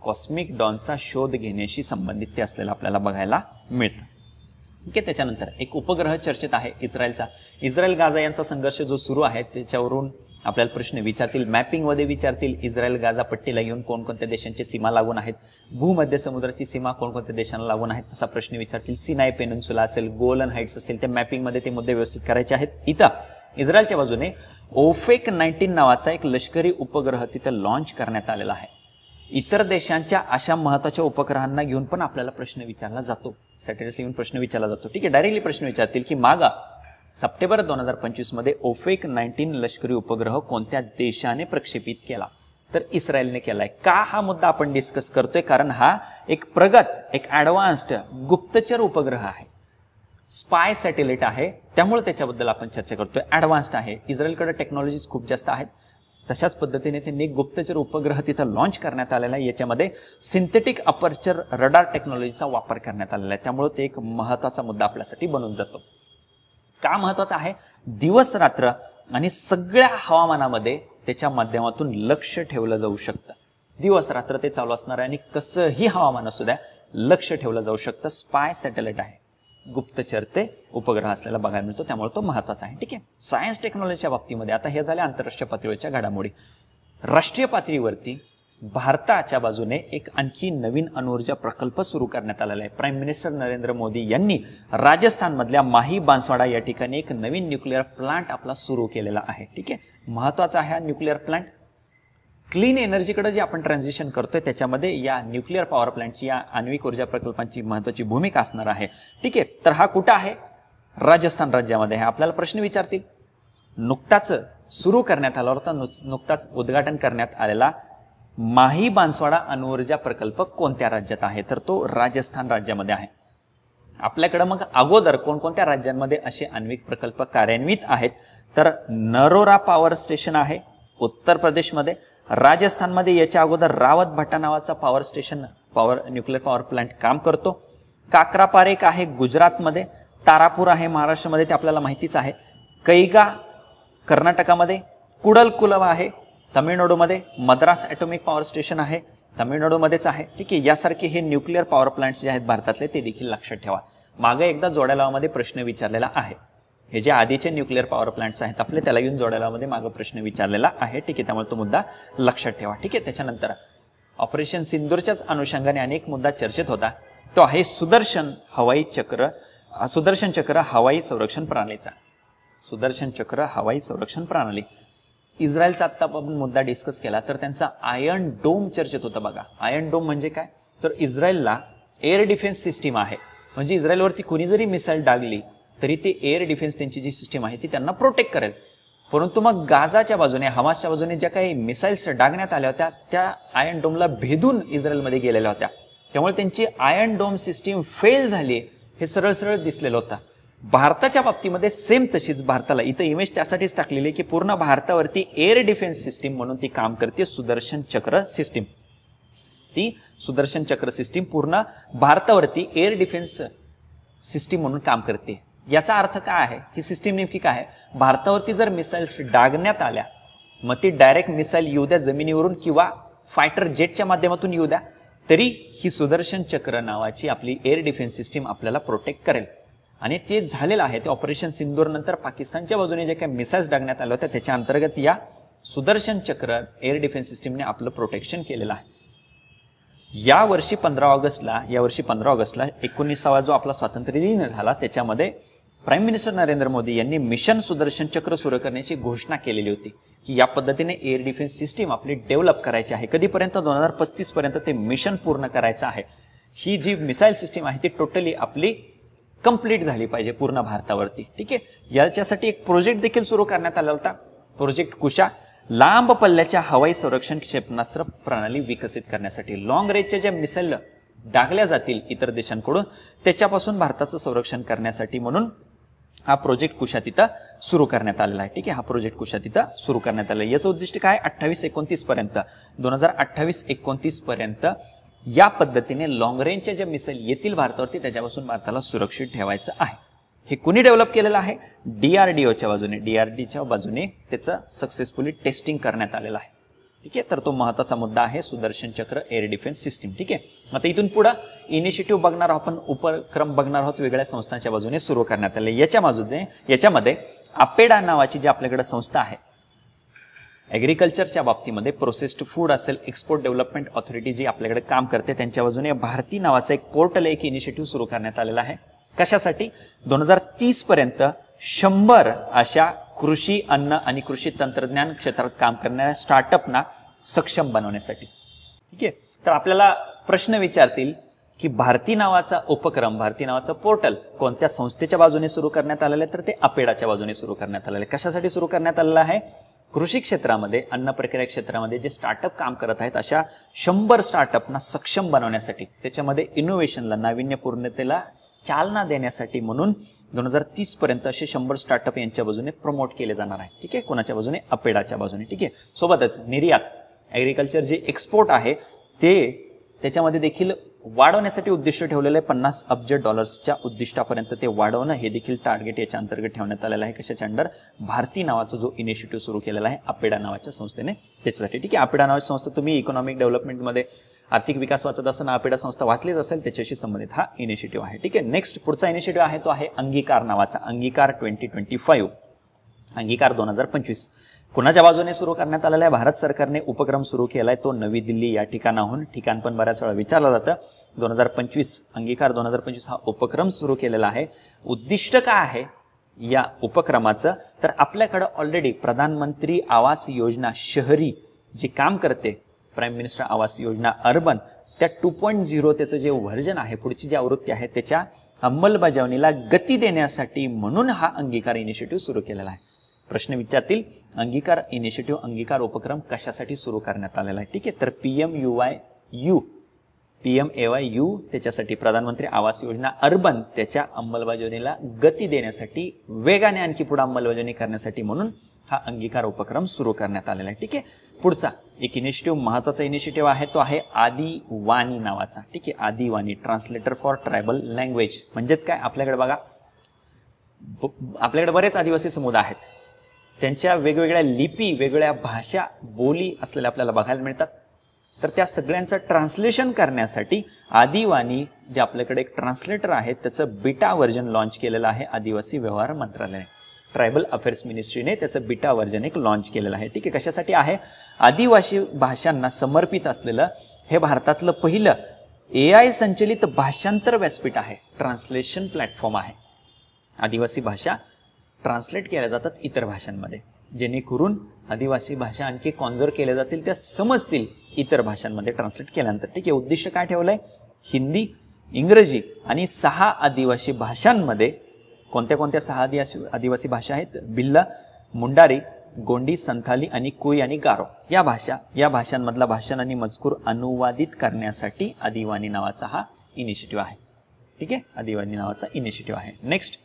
कॉस्मिक डॉनचा शोध घेण्याशी संबंधित ते असलेलं आपल्याला बघायला मिळतं. ठीक आहे, त्याच्यानंतर एक उपग्रह चर्चेत आहे इस्रायलचा. इस्रायल गाझा यांचा संघर्ष जो सुरू आहे त्याच्यावरून आपल्याला प्रश्न विचारतील, मॅपिंगमध्ये विचारतील, इस्रायल गाझा पट्टीला घेऊन कोणकोणत्या देशांची सीमा लागून आहेत, भूमध्य समुद्राची सीमा कोणकोणत्या देशांना लागून आहेत तसा प्रश्न विचारतील. सिनाई पेनिन्सुला असेल, गोलन हाईट्स असेल, त्या मॅपिंगमध्ये ते मुद्दे व्यवस्थित करायचे आहेत. इथं इस्रायलच्या बाजूने ओफेक 19 नावाचा एक लष्करी उपग्रह तिथं लॉन्च करण्यात आलेला आहे. इतर देशांच्या अशा महत्वाच्या उपग्रहांना घेऊन पण आपल्याला प्रश्न विचारला जातो, सॅटेलाइट्स घेऊन प्रश्न विचारला जातो. ठीक आहे, डायरेक्टली प्रश्न विचारतील की मागा सप्टेंबर 2025 मध्ये ओफेक 19 लष्करी उपग्रह कोणत्या देशाने प्रक्षेपित केला तर इस्रायलने केलाय. का हा मुद्दा आपण डिस्कस करतोय कारण हा एक प्रगत, एक ऍडव्हान्स्ड गुप्तचर उपग्रह आहे, स्पाय सॅटेलाइट आहे, त्यामुळे त्याच्याबद्दल आपण चर्चा करतोय. ऍडव्हान्स्ड आहे, इस्रायलकडे टेक्नॉलॉजीज खूप जास्त आहेत. तशाच पद्धतीने त्यांनी गुप्तचर उपग्रह तिथं लॉन्च करण्यात आलेला आहे. याच्यामध्ये सिंथेटिक अपर्चर रडार टेक्नॉलॉजीचा वापर करण्यात आलेला आहे. त्यामुळे ते एक महत्वाचा मुद्दा आपल्यासाठी बनून जातो. का महत्वाचा आहे, दिवस रात्र आणि सगळ्या हवामानामध्ये त्याच्या माध्यमातून लक्ष ठेवलं जाऊ शकतं. दिवस रात्र ते चालू असणार आहे आणि कसंही हवामान असू द्या लक्ष ठेवलं जाऊ शकतं. स्पाय सॅटेलाइट आहे, गुप्तचर ते उपग्रह असलेला बघायला मिळतो, त्यामुळे तो महत्वाचा आहे. ठीक आहे, सायन्स टेक्नॉलॉजीच्या बाबतीमध्ये आता हे झाल्या आंतरराष्ट्रीय पातळीवरच्या घडामोडी. राष्ट्रीय पातळीवरती भारताच्या बाजूने एक आणखी नवीन अणुऊर्जा प्रकल्प सुरू करण्यात आलेला आहे. प्राईम मिनिस्टर नरेंद्र मोदी यांनी राजस्थानमधल्या माही बांसवाडा या ठिकाणी एक नवीन न्यूक्लिअर प्लांट आपला सुरू केलेला आहे. ठीक आहे, महत्वाचा आहे हा न्यूक्लिअर प्लांट. क्लीन एनर्जीकडे जे आपण ट्रान्झिशन करतोय त्याच्यामध्ये या न्यूक्लिअर पॉवर प्लांटची, या आण्विक ऊर्जा प्रकल्पांची महत्वाची भूमिका असणार आहे. ठीक आहे, तर हा कुठं आहे, राजस्थान राज्यामध्ये आहे. आपल्याला प्रश्न विचारतील, नुकताच सुरू करण्यात आला होता, नुकताच उद्घाटन करण्यात आलेला माही बांसवाडा अणुऊर्जा प्रकल्प कोणत्या राज्यात आहे तर तो राजस्थान राज्यामध्ये आहे. आपल्याकडे मग अगोदर कोणकोणत्या राज्यांमध्ये असे आण्विक प्रकल्प कार्यान्वित आहेत तर नरोरा पॉवर स्टेशन आहे उत्तर प्रदेशमध्ये, राजस्थानमध्ये याच्या अगोदर रावत भट्टा नावाचा power station, nuclear power plant काम करतो. काक्रापार एक आहे गुजरातमध्ये, तारापूर आहे महाराष्ट्रामध्ये, ते आपल्याला माहितीच आहे. कैगा कर्नाटकामध्ये, कुडलकुलम आहे तमिळनाडूमध्ये, मद्रास ॲटॉमिक पॉवर स्टेशन आहे तमिळनाडूमध्येच आहे. ठीक आहे, यासारखे हे न्यूक्लिअर पॉवर प्लांट्स जे आहेत भारतातले ते देखील लक्षात ठेवा. मागे एकदा जोड्या लावामध्ये प्रश्न विचारलेला आहे. हे जे आधीचे न्यूक्लिअर पॉवर प्लांट्स आहेत आपले, त्याला येऊन जोडायला मध्ये मागं प्रश्न विचारलेला आहे. ठीक आहे, त्यामुळे तो मुद्दा लक्षात ठेवा. ठीक आहे, त्याच्यानंतर ऑपरेशन सिंदूरच्याच अनुषंगाने अनेक मुद्दा चर्चेत होता. तो आहे सुदर्शन चक्र हवाई संरक्षण प्रणालीचा. सुदर्शन चक्र हवाई संरक्षण प्रणाली. इस्रायलचा आत्ता आपण मुद्दा डिस्कस केला तर त्यांचा आयर्न डोम चर्चेत होता. बघा, आयर्न डोम म्हणजे काय, तर इस्रायलला एअर डिफेन्स सिस्टीम आहे. म्हणजे इस्रायलवरती कुणी जरी मिसाईल डागली तरी ते एअर डिफेन्स त्यांची जी सिस्टीम आहे ती त्यांना प्रोटेक्ट करेल. परंतु मग गाझाच्या बाजूने, हमासच्या बाजूने ज्या काही मिसाईल्स डागण्यात आल्या होत्या त्या आयर्न डोमला भेदून इस्रायलमध्ये गेलेल्या होत्या. त्यामुळे त्यांची आयर्न डोम सिस्टीम फेल झाली हे सरळ सरळ दिसलेलं होतं. भारताच्या बाबतीमध्ये सेम तशीच भारताला इथं इमेज त्यासाठीच टाकलेली आहे की पूर्ण भारतावरती एअर डिफेन्स सिस्टीम म्हणून ती काम करते. सुदर्शन चक्र सिस्टीम, ती सुदर्शन चक्र सिस्टीम पूर्ण भारतावरती एअर डिफेन्स सिस्टीम म्हणून काम करते. याचा अर्थ काय आहे, ही सिस्टीम नेमकी काय आहे, भारतावरती जर मिसाईल्स डागण्यात आल्या मग ती डायरेक्ट मिसाईल येऊ द्या जमिनीवरून किंवा फायटर जेटच्या माध्यमातून येऊ द्या, तरी ही सुदर्शन चक्र नावाची आपली एअर डिफेन्स सिस्टीम आपल्याला प्रोटेक्ट करेल. आणि ते झालेलं आहे. ते ऑपरेशन सिंदूर नंतर पाकिस्तानच्या बाजूने जे काही मिसाईल्स डागण्यात आल्या होत्या त्याच्या अंतर्गत या सुदर्शन चक्र एअर डिफेन्स सिस्टीमने आपलं प्रोटेक्शन केलेलं आहे. यावर्षी 15 ऑगस्टला 19वा जो आपला स्वातंत्र्य दिन झाला त्याच्यामध्ये प्राईम मिनिस्टर नरेंद्र मोदी यांनी मिशन सुदर्शन चक्र सुरू करण्याची घोषणा केलेली होती की या पद्धतीने एअर डिफेन्स सिस्टीम आपली डेव्हलप करायची आहे. कधीपर्यंत, 2035 पर्यंत ते मिशन पूर्ण करायचं आहे. ही जी मिसाईल सिस्टीम आहे ती टोटली आपली कंप्लीट झाली पाहिजे पूर्ण भारतावरती. ठीक आहे, याच्यासाठी एक प्रोजेक्ट देखील सुरू करण्यात आला होता, प्रोजेक्ट कुशा. लांब पल्ल्याच्या हवाई संरक्षण क्षेपणास्त्र प्रणाली विकसित करण्यासाठी, लॉंग रेंजच्या ज्या मिसाईल डागल्या जातील इतर देशांकडून त्याच्यापासून भारताचं संरक्षण करण्यासाठी म्हणून हा प्रोजेक्ट कुशा तिथं सुरू करण्यात आलेला आहे. ठीक आहे, हा प्रोजेक्ट कुशा तिथं सुरू करण्यात आला आहे. याचं उद्दिष्ट काय, 28-29 पर्यंत 2028-29 पर्यंत या पद्धतीने लॉंग रेंजच्या ज्या मिसाईल येतील भारतावरती त्याच्यापासून भारताला सुरक्षित ठेवायचं आहे. हे कुणी डेव्हलप केलेलं आहे, DRDOच्या बाजूने, DRDOच्या बाजूने त्याचं सक्सेसफुली टेस्टिंग करण्यात आलेलं आहे. ठीक आहे, तर तो महत्वाचा मुद्दा आहे सुदर्शन चक्र एअर डिफेन्स सिस्टीम. ठीक आहे, आता इथून पुढे इनिशिएटिव्ह बघणार आहोत, आपण उपक्रम बघणार आहोत वेगळ्या संस्थांच्या बाजूने सुरू करण्यात आले. याच्यामध्ये अपेडा नावाची जी आपल्याकडे संस्था आहे ऍग्रिकल्चरच्या बाबतीमध्ये, प्रोसेस्ड फूड असेल, एक्सपोर्ट डेव्हलपमेंट ऑथॉरिटी जी आपल्याकडे काम करते त्यांच्या बाजूने भारती नावाचा एक पोर्टल, एक इनिशिएटिव्ह सुरू करण्यात आलेला आहे. कशासाठी, 2030 पर्यंत 100 अशा कृषी, अन्न आणि कृषी तंत्रज्ञान क्षेत्रात काम करणाऱ्या स्टार्टअपना सक्षम बनवण्यासाठी. ठीक आहे, तर आपल्याला प्रश्न विचारतील की भारती नावाचा उपक्रम, भारती नावाचं पोर्टल कोणत्या संस्थेच्या बाजूने सुरू करण्यात आलेलं आहे, तर ते अपेडाच्या बाजूने सुरू करण्यात आलेलं आहे. कशासाठी सुरू करण्यात आलेलं आहे, कृषी क्षेत्रामध्ये, अन्न प्रक्रिया क्षेत्रामध्ये जे स्टार्टअप काम करत आहेत अशा 100 स्टार्टअपना सक्षम बनवण्यासाठी, त्याच्यामध्ये इनोव्हेशनला, नाविन्यपूर्णतेला चालना देण्यासाठी म्हणून 2030 पर्यंत असे 100 स्टार्टअप यांच्या बाजूने प्रमोट केले जाणार आहे. ठीक आहे, कोणाच्या बाजूने, अपेडाच्या बाजूने. ठीक आहे, सोबतच निर्यात, ऍग्रिकल्चर जे एक्सपोर्ट आहे ते त्याच्यामध्ये देखील वाढवण्यासाठी उद्दिष्ट ठेवलेलं आहे. $50 अब्ज उद्दिष्टापर्यंत ते वाढवणं हे देखील टार्गेट याच्या अंतर्गत ठेवण्यात आलेलं आहे. कशाच्या अंडर, भारती नावाचा जो इनिशिएटिव्ह सुरू केलेला आहे अपेडा नावाच्या संस्थेने त्याच्यासाठी. ठीक आहे, अपेडा नावाची संस्था तुम्ही इकॉनॉमिक डेव्हलपमेंटमध्ये आर्थिक विकास वाचत असताना अपेडा संस्था वाचलीच असेल, त्याच्याशी संबंधित हा इनिशिएटिव्ह आहे. ठीक आहे, नेक्स्ट पुढचा इनिशिएटिव्ह आहे तो आहे अंगीकार नावाचा, अंगीकार 2025, अंगीकार 2025. कुणाच्या बाजूने सुरू करण्यात आलेला आहे, भारत सरकारने उपक्रम सुरू केलाय, तो नवी दिल्ली या ठिकाणाहून. ठिकाण पण बऱ्याच वेळा विचारलं जातं. 2025 अंगीकार 2025 हा उपक्रम सुरू केलेला आहे. उद्दिष्ट काय आहे या उपक्रमाचं, तर आपल्याकडे ऑलरेडी प्रधानमंत्री आवास योजना शहरी जे काम करते, prime minister Awas Yojana urban, त्या 2.0 त्याचं जे व्हर्जन आहे, पुढची जी आवृत्ती आहे त्याच्या अंमलबजावणीला गती देण्यासाठी म्हणून हा अंगीकार इनिशिएटिव्ह सुरू केलेला आहे. प्रश्न विचारतील, अंगीकार इनिशिएटिव्ह, अंगीकार उपक्रम कशासाठी सुरू करण्यात आलेला आहे. ठीक आहे, तर PMAYU त्याच्यासाठी, प्रधानमंत्री आवास योजना अर्बन, त्याच्या अंमलबजावणीला गती देण्यासाठी, वेगाने आणखी पुढे अंमलबजावणी करण्यासाठी म्हणून हा अंगीकार उपक्रम सुरू करण्यात आलेला आहे. ठीक आहे, पुढचा एक इनिशिएटिव्ह, महत्वाचा इनिशिएटिव्ह आहे तो आहे आदिवानी नावाचा. ठीक आहे, आदिवानी, ट्रान्सलेटर फॉर ट्रायबल लँग्वेज. म्हणजेच काय, आपल्याकडे बघा, आपल्याकडे बरेच आदिवासी समुदाय आहेत, त्यांच्या वेगवेगळ्या लिपी, वेगवेगळ्या भाषा, बोली असलेल्या आपल्याला बघायला मिळतात. तर त्या सगळ्यांचं ट्रान्सलेशन करण्यासाठी आदिवानी जे आपल्याकडे एक ट्रान्सलेटर आहे त्याचं बीटा व्हर्जन लॉन्च केलेलं आहे आदिवासी व्यवहार मंत्रालयाने. ट्रायबल अफेअर्स मिनिस्ट्रीने त्याचं बीटा व्हर्जन एक लॉन्च केलेलं आहे. ठीक आहे, कशासाठी आहे? आदिवासी भाषांना समर्पित असलेलं हे भारतातलं पहिलं AI संचलित भाषांतर व्यासपीठ आहे, ट्रान्सलेशन प्लॅटफॉर्म आहे. आदिवासी भाषा ट्रान्सलेट केल्या जातात इतर भाषांमध्ये, जेणेकरून आदिवासी भाषा आणखी कॉन्झर्व केल्या जातील, त्या समजतील इतर भाषांमध्ये ट्रान्सलेट केल्यानंतर. ठीक आहे, उद्दिष्ट काय ठेवलंय? हिंदी, इंग्रजी आणि 6 आदिवासी भाषांमध्ये. कोणत्या कोणत्या 6 आदिवासी भाषा आहेत? भिल्ला, मुंडारी, गोंडी, संथाली आणि कुई आणि गारो या भाषांमधला भाषण आणि मजकूर अनुवादित करण्यासाठी आदिवाणी नावाचा हा इनिशिएटिव्ह आहे. ठीक आहे, आदिवाणी नावाचा इनिशिएटिव्ह आहे. नेक्स्ट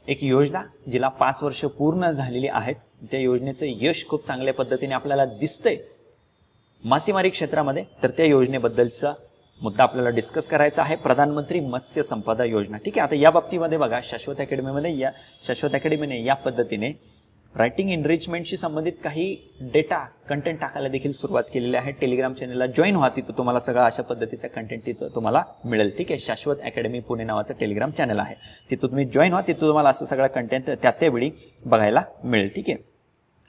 एक योजना जिला 5 वर्ष पूर्ण झालेली आहेत. त्या योजनेचं यश खूप चांगल्या पद्धतीने आपल्याला दिसतंय मासेमारी क्षेत्रामध्ये. तर त्या योजनेबद्दलचा मुद्दा आपल्याला डिस्कस करायचा आहे, प्रधानमंत्री मत्स्य संपदा योजना. ठीक आहे, आता या बाबतीमध्ये बघा, शाश्वत अकॅडमीने या पद्धतीने रायटिंग एनरिचमेंटशी संबंधित काही डेटा कंटेंट टाकायला देखील सुरुवात केलेली आहे. टेलिग्राम चॅनलला जॉईन व्हा, तिथं तुम्हाला सगळं अशा पद्धतीचा कंटेंट तिथं तुम्हाला मिळेल. ठीक आहे, शाश्वत अकॅडमी पुणे नावाचं टेलिग्राम चॅनल आहे, तिथं तुम्ही जॉईन व्हा, तिथं तुम्हाला असं सगळं कंटेंट त्यावेळी बघायला मिळेल. ठीक आहे,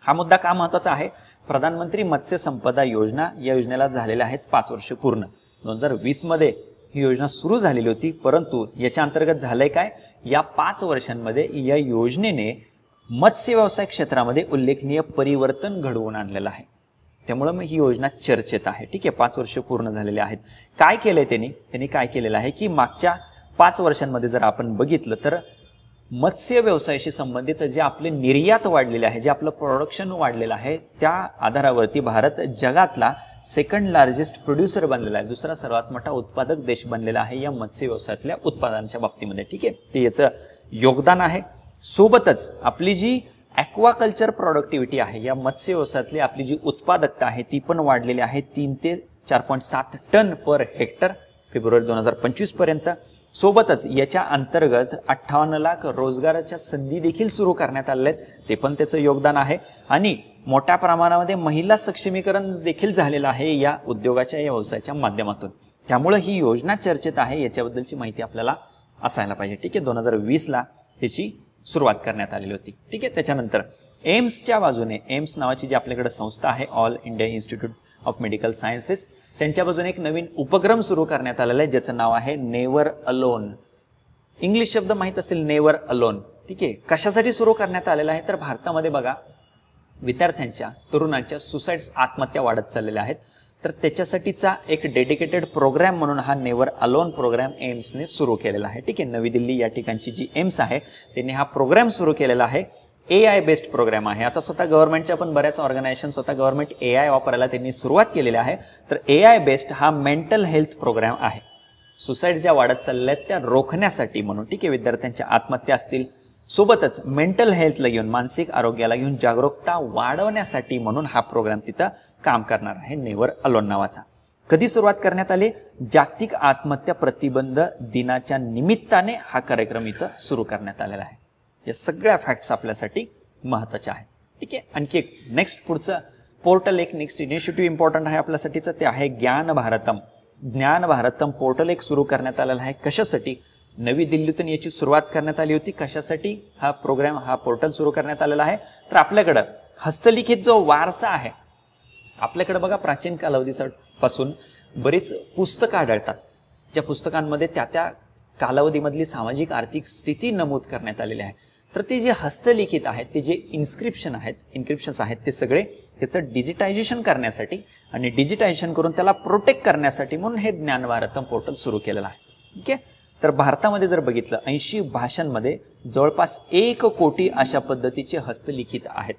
हा मुद्दा का महत्त्वाचा आहे? प्रधानमंत्री मत्स्य संपदा योजना, या योजनेला झालेल्या आहेत 5 वर्ष पूर्ण. 2020 मध्ये ही योजना सुरू झालेली होती, परंतु याच्या अंतर्गत झालंय काय? या 5 वर्षांमध्ये या योजनेने मत्स्य व्यवसाय क्षेत्रामध्ये उल्लेखनीय परिवर्तन घडवून आणलेलं आहे. त्यामुळे मग ही योजना चर्चेत आहे. ठीक आहे, 5 वर्ष पूर्ण झालेले आहेत. काय केलंय त्यांनी काय केलेलं आहे की मागच्या 5 वर्षांमध्ये जर आपण बघितलं तर मत्स्य व्यवसायाशी संबंधित जे आपले निर्यात वाढलेले आहे, जे आपलं प्रोडक्शन वाढलेलं आहे, त्या आधारावरती भारत जगातला सेकंड लार्जेस्ट प्रोड्युसर बनलेला आहे, दुसरा सर्वात मोठा उत्पादक देश बनलेला आहे या मत्स्य व्यवसायातल्या उत्पादनांच्या बाबतीमध्ये. ठीक आहे, ते याचं योगदान आहे. सोबतच आपली जी ॲक्वाकल्चर प्रोडक्टिव्हिटी आहे, या मत्स्य व्यवसायातली आपली जी उत्पादकता आहे ती पण वाढलेली आहे 3 ते 4.7 टन पर हेक्टर फेब्रुवारी 2025 पर्यंत. सोबतच याच्या अंतर्गत 58 लाख रोजगाराच्या संधी देखील सुरू करण्यात आलेल्या आहेत, ते पण त्याचं योगदान आहे. आणि मोठ्या प्रमाणामध्ये महिला सक्षमीकरण देखील झालेलं आहे या उद्योगाच्या, या व्यवसायाच्या माध्यमातून. त्यामुळे ही योजना चर्चेत आहे, याच्याबद्दलची माहिती आपल्याला असायला पाहिजे. ठीक आहे, 2020ला त्याची सुरुवात करण्यात आलेली होती. ठीक आहे, त्याच्यानंतर एम्सच्या बाजूने, एम्स नावाची जी आपल्याकडे संस्था आहे, all India institute of medical sciences, त्यांच्या बाजूने एक नवीन उपक्रम सुरू करण्यात आलेला आहे, ज्याचं नाव आहे नेव्हर अलोन. इंग्लिश शब्द माहित असेल, नेव्हर अलोन. ठीक आहे, कशासाठी सुरू करण्यात आलेला आहे? तर भारतामध्ये बघा, विद्यार्थ्यांच्या, तरुणांच्या सुसाइड्स, आत्महत्या वाढत चाललेल्या आहेत. तर त्याच्यासाठीचा एक डेडिकेटेड प्रोग्राम म्हणून हा नेव्हर अलोन प्रोग्राम एम्सने सुरू केलेला आहे. ठीक आहे, नवी दिल्ली या ठिकाणची जी एम्स आहे त्यांनी हा प्रोग्राम सुरू केलेला आहे. AI बेस्ड प्रोग्राम आहे. आता स्वतः गव्हर्नमेंटच्या पण बऱ्याच ऑर्गनायझेशन, स्वतः गव्हर्नमेंट AI वापरायला त्यांनी सुरुवात केलेली आहे. तर AI बेस्ड हा मेंटल हेल्थ प्रोग्राम आहे. सुसाईड ज्या वाढत चालल्या आहेत त्या रोखण्यासाठी म्हणून. ठीक आहे, विद्यार्थ्यांच्या आत्महत्या असतील, सोबतच मेंटल हेल्थला घेऊन, मानसिक आरोग्याला घेऊन जागरूकता वाढवण्यासाठी म्हणून हा प्रोग्राम तिथं काम करणार आहे, नेव्हर अलोन नावाचा. कधी सुरुवात करण्यात आली? जागतिक आत्महत्या प्रतिबंध दिनाच्या निमित्ताने हा कार्यक्रम इथं सुरू करण्यात आलेला आहे. या सगळ्या फॅक्ट्स आपल्यासाठी महत्त्वाच्या आहेत. ठीक आहे, आणखी एक नेक्स्ट पुढचं पोर्टल, एक नेक्स्ट इनिशिएटिव्ह इम्पॉर्टंट आहे आपल्यासाठीचं, ते आहे ज्ञान भारतम. ज्ञान भारतम पोर्टल एक सुरू करण्यात आलेला आहे. कशासाठी? नवी दिल्लीतून याची सुरुवात करण्यात आली होती. कशासाठी हा प्रोग्राम, हा पोर्टल सुरू करण्यात आलेला आहे? तर आपल्याकडं हस्तलिखित जो वारसा आहे, आपल्याकडे बघा प्राचीन कालावधीपासून बरीच पुस्तकं आढळतात, ज्या पुस्तकांमध्ये त्या कालावधीमधली सामाजिक आर्थिक स्थिती नमूद करण्यात आलेली आहे. तर ते जे हस्तलिखित आहेत, ते जे इन्क्रिप्शन्स आहेत, ते सगळे त्याचं डिजिटायझेशन करण्यासाठी आणि डिजिटायझेशन करून त्याला प्रोटेक्ट करण्यासाठी म्हणून हे ज्ञान भारतम पोर्टल सुरू केलेलं आहे. ठीक आहे, तर भारतामध्ये जर बघितलं 80 भाषांमध्ये जवळपास 1 कोटी अशा पद्धतीचे हस्तलिखित आहेत.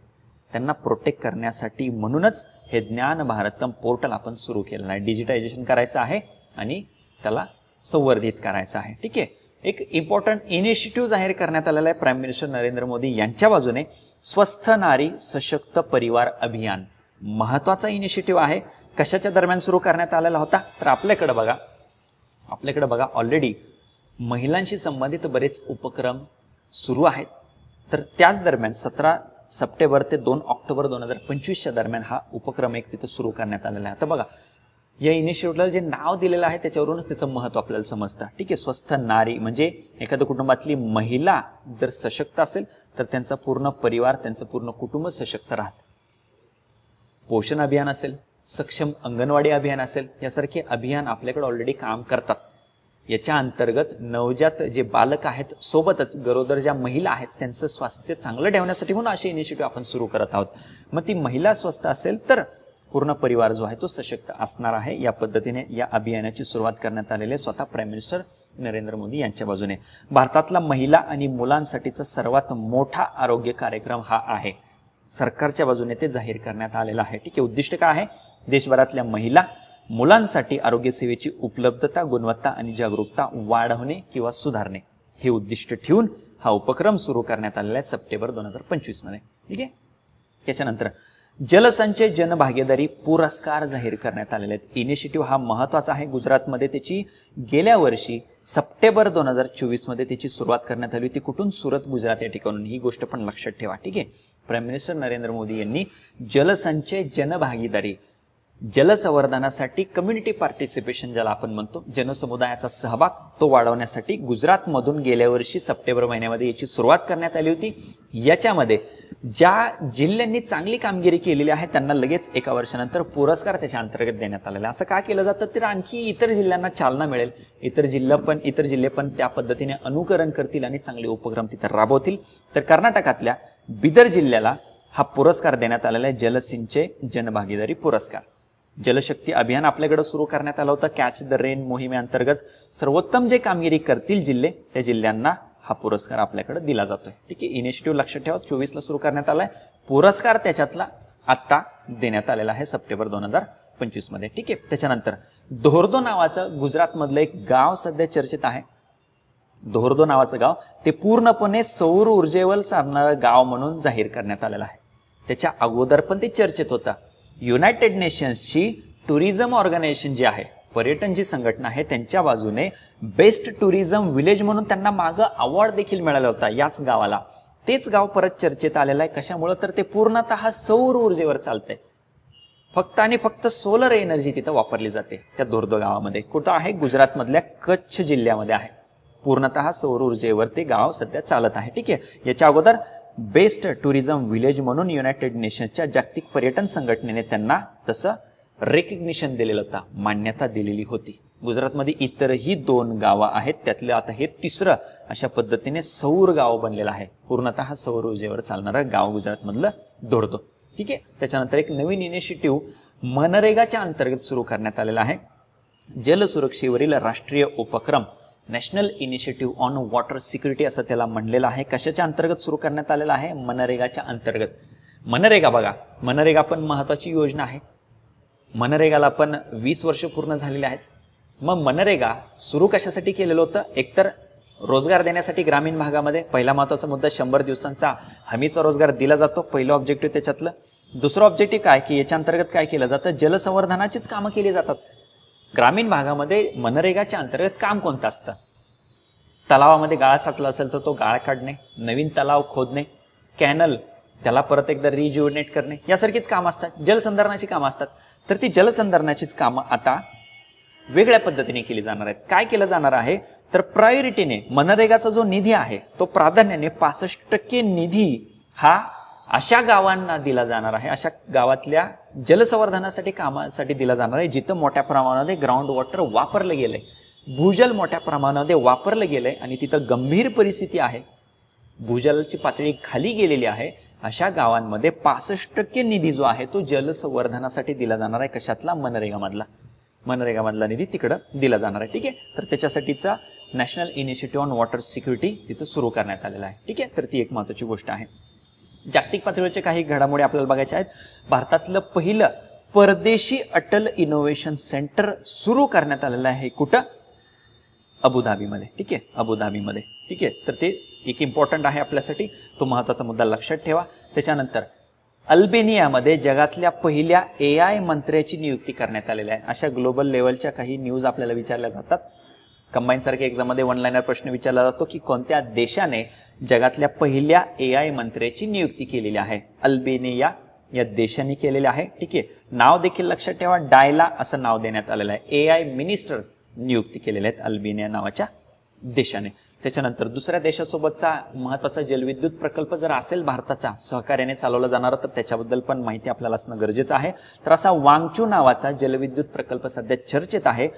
त्यांना प्रोटेक्ट करण्यासाठी म्हणूनच हे ज्ञान भारतम पोर्टल आपण सुरू केलेलं आहे. डिजिटायझेशन करायचं आहे आणि त्याला संवर्धित करायचं आहे. ठीक आहे, एक इम्पॉर्टंट इनिशिएटिव्ह जाहीर करण्यात आलेला आहे प्राईम मिनिस्टर नरेंद्र मोदी यांच्या बाजूने, स्वस्थ नारी सशक्त परिवार अभियान. महत्वाचा इनिशिएटिव्ह आहे. कशाच्या दरम्यान सुरू करण्यात आलेला होता? तर आपल्याकडे बघा ऑलरेडी महिलांशी संबंधित बरेच उपक्रम सुरू आहेत. तर त्याच दरम्यान 17 सप्टेंबर ते 2 ऑक्टोबर 2025च्या दरम्यान हा उपक्रम एक तिथे सुरू करण्यात आलेला आहे. आता बघा, या इनिशिएटिव्हला जे नाव दिलेलं आहे त्याच्यावरूनच त्याचं महत्त्व आपल्याला समजतं. ठीक आहे, स्वस्थ नारी म्हणजे एखाद्या कुटुंबातली महिला जर सशक्त असेल तर त्यांचा पूर्ण परिवार, त्यांचं पूर्ण कुटुंब सशक्त राहतं. पोषण अभियान असेल, सक्षम अंगणवाडी अभियान असेल, यासारखे अभियान आपल्याकडे ऑलरेडी काम करतात. याच्या अंतर्गत नवजात जे बालक आहेत सोबतच गरोदर ज्या महिला आहेत त्यांचं स्वास्थ्य चांगलं ठेवण्यासाठी म्हणून असे इनिशिएटिव्ह आपण सुरू करत आहोत. मग ती महिला स्वस्थ असेल तर पूर्ण परिवार जो आहे तो सशक्त असणार आहे. या पद्धतीने या अभियानाची सुरुवात करण्यात आलेली आहे स्वतः प्राईम मिनिस्टर नरेंद्र मोदी यांच्या बाजूने. भारतातला महिला आणि मुलांसाठीचा सर्वात मोठा आरोग्य कार्यक्रम हा आहे. सरकारच्या बाजूने ते जाहीर करण्यात आलेलं आहे. ठीक आहे. उद्दिष्ट काय आहे? देशभरातल्या महिला मुलांसाठी आरोग्य सेवेची उपलब्धता, गुणवत्ता आणि जागरूकता वाढवणे किंवा सुधारणे हे उद्दिष्ट ठेवून हा उपक्रम सुरू करण्यात आलेला आहे सप्टेंबर 2025 मध्ये. ठीक आहे. त्याच्यानंतर जलसंचय जनभागीदारी पुरस्कार जाहीर करण्यात आलेले आहेत. इनिशिएटिव्ह हा महत्वाचा आहे. गुजरातमध्ये त्याची गेल्या वर्षी सप्टेंबर 2024 मध्ये त्याची सुरुवात करण्यात आली होती. कुठून? सुरत, गुजरात या ठिकाणून. ही गोष्ट पण लक्षात ठेवा. ठीक आहे. प्राईम मिनिस्टर नरेंद्र मोदी यांनी जलसंचय जनभागीदारी, जलसंवर्धनासाठी कम्युनिटी पार्टिसिपेशन ज्याला आपण म्हणतो, जनसमुदायाचा सहभाग तो वाढवण्यासाठी गुजरातमधून गेल्या वर्षी सप्टेंबर महिन्यामध्ये याची सुरुवात करण्यात आली होती. याच्यामध्ये ज्या जिल्ह्यांनी चांगली कामगिरी केलेली आहे त्यांना लगेच एका वर्षानंतर पुरस्कार त्याच्या अंतर्गत देण्यात आलेला आहे. असं का केलं जातं? तर आणखी इतर जिल्ह्यांना चालना मिळेल. इतर जिल्हे पण त्या पद्धतीने अनुकरण करतील आणि चांगले उपक्रम तिथे राबवतील. तर कर्नाटकातल्या बिदर जिल्ह्याला हा पुरस्कार देण्यात आलेला आहे, जलसिंचय जनभागीदारी पुरस्कार. जलशक्ती अभियान आपल्याकडे सुरू करण्यात आलं होतं. कॅच द रेन मोहिमेअंतर्गत सर्वोत्तम जे कामगिरी करतील जिल्हे, त्या जिल्ह्यांना हा पुरस्कार आपल्याकडे दिला जातोय. ठीक आहे. इनिशिएटिव्ह लक्षात ठेवा, 24 ला सुरू करण्यात आलाय. पुरस्कार त्याच्यातला आता देण्यात आलेला आहे सप्टेंबर 2025 मध्ये. ठीक आहे. त्याच्यानंतर दोहरदो नावाचं गुजरातमधलं एक गाव सध्या चर्चेत आहे. दोहरदो नावाचं गाव ते पूर्णपणे सौर ऊर्जेवर चालणारं गाव म्हणून जाहीर करण्यात आलेलं आहे. त्याच्या अगोदर पण ते चर्चेत होतं. युनायटेड नेशन्सची टुरिझम ऑर्गनायझेशन जी आहे, पर्यटन जी संघटना आहे, त्यांच्या बाजूने बेस्ट टुरिझम विलेज म्हणून त्यांना मागं अवॉर्ड देखील मिळाला होता याच गावाला. तेच गाव परत चर्चेत आलेलं आहे. कशामुळे? तर ते पूर्णतः सौर ऊर्जेवर चालतंय. फक्त आणि फक्त सोलर एनर्जी तिथं वापरली जाते त्या दोहरदो गावामध्ये. कुठं आहे? गुजरातमधल्या कच्छ जिल्ह्यामध्ये आहे. पूर्णतः सौर ऊर्जेवर ते गाव सध्या चालत आहे. ठीक आहे. याच्या अगोदर बेस्ट टुरिझम विलेज म्हणून युनायटेड नेशन्सच्या जागतिक पर्यटन संघटनेने त्यांना तसं रेकग्निशन दिलेलं होतं, मान्यता दिलेली होती. गुजरातमध्ये इतरही 2 गावं आहेत, त्यातलं आता हे 3रं अशा पद्धतीने सौर गाव बनलेलं आहे. पूर्णतः सौर ऊर्जेवर चालणारं गाव गुजरातमधलं दोहरदो. ठीक आहे. त्याच्यानंतर एक नवीन इनिशिएटिव्ह मनरेगाच्या अंतर्गत सुरू करण्यात आलेला आहे. जलसुरक्षेवरील राष्ट्रीय उपक्रम, national initiative on water security असं त्याला म्हणलेलं आहे. कशाच्या अंतर्गत सुरू करण्यात आलेला आहे? मनरेगाच्या अंतर्गत. मनरेगा बघा, मनरेगा पण महत्वाची योजना आहे. मनरेगाला पण 20 वर्ष पूर्ण झालेली आहेत. मग मनरेगा सुरू कशासाठी केलेलं होतं? एकतर रोजगार देण्यासाठी ग्रामीण भागामध्ये. पहिला महत्वाचा मुद्दा 100 दिवसांचा हमीचा रोजगार दिला जातो, पहिलं ऑब्जेक्टिव्ह त्याच्यातलं. दुसरं ऑब्जेक्टिव्ह काय की याच्या अंतर्गत काय केलं जातं? जलसंवर्धनाचीच कामं केली जातात. ग्रामीण भागामध्ये मनरेगाच्या अंतर्गत काम कोणतं असतं? तलावामध्ये गाळ साचला असेल तर तो गाळ काढणे, नवीन तलाव खोदणे, कॅनल त्याला परत एकदा रिज्युनेट करणे, यासारखीच कामं असतात. जलसंधारणाची कामं असतात. तर ती जलसंधारणाचीच कामं आता वेगळ्या पद्धतीने केली जाणार आहेत. काय केलं जाणार आहे? तर प्रायोरिटीने मनरेगाचा जो निधी आहे तो प्राधान्याने 65% निधी हा अशा गावांना दिला जाणार आहे, अशा गावातल्या जलसंवर्धनासाठी कामासाठी दिला जाणार आहे जिथं मोठ्या प्रमाणामध्ये ग्राउंड वॉटर वापरलं गेलंय, भूजल मोठ्या प्रमाणामध्ये वापरलं गेलंय आणि तिथं गंभीर परिस्थिती आहे, भूजलाची पातळी खाली गेलेली आहे. अशा गावांमध्ये 65% निधी जो आहे तो जलसंवर्धनासाठी दिला जाणार आहे. कशातला? मनरेगामधला निधी तिकडं दिला जाणार आहे. ठीक आहे. तर त्याच्यासाठीचा national initiative on water security तिथं सुरू करण्यात आलेला आहे. ठीक आहे. तर ती एक महत्त्वाची गोष्ट आहे. जागतिक पातळीवरच्या काही घडामोडी आपल्याला बघायच्या आहेत. भारतातलं पहिलं परदेशी अटल इनोव्हेशन सेंटर सुरू करण्यात आलेलं आहे. कुठं? अबुधाबीमध्ये. ठीक आहे. अबुधाबीमध्ये. ठीक आहे. तर ते एक इम्पॉर्टंट आहे आपल्यासाठी, तो महत्त्वाचा मुद्दा लक्षात ठेवा. त्याच्यानंतर अल्बेनियामध्ये जगातल्या पहिल्या AI मंत्र्याची नियुक्ती करण्यात आलेली आहे. अशा ग्लोबल लेवलच्या काही न्यूज आपल्याला विचारल्या जातात. कंबाईन सारख्या एक्झाममध्ये 1 लाइनर प्रश्न विचारला जातो की कोणत्या देशाने जगातल्या पहिल्या AI मंत्र्याची नियुक्ती केलेली आहे? अल्बेनिया या देशाने केलेली आहे. ठीक आहे. नाव देखील लक्षात ठेवा, डायला असं नाव देण्यात आलेलं आहे. AI मिनिस्टर नियुक्ती केलेले आहेत अल्बेनिया नावाच्या देशाने. त्याच्यानंतर दुसऱ्या देशासोबतचा महत्त्वाचा जलविद्युत प्रकल्प जर असेल भारताचा सहकार्याने चालवला जाणारा तर त्याच्याबद्दल पण माहिती आपल्याला असणं गरजेचं आहे. तर असा वांगचू नावाचा जलविद्युत प्रकल्प सध्या चर्चेत आहे.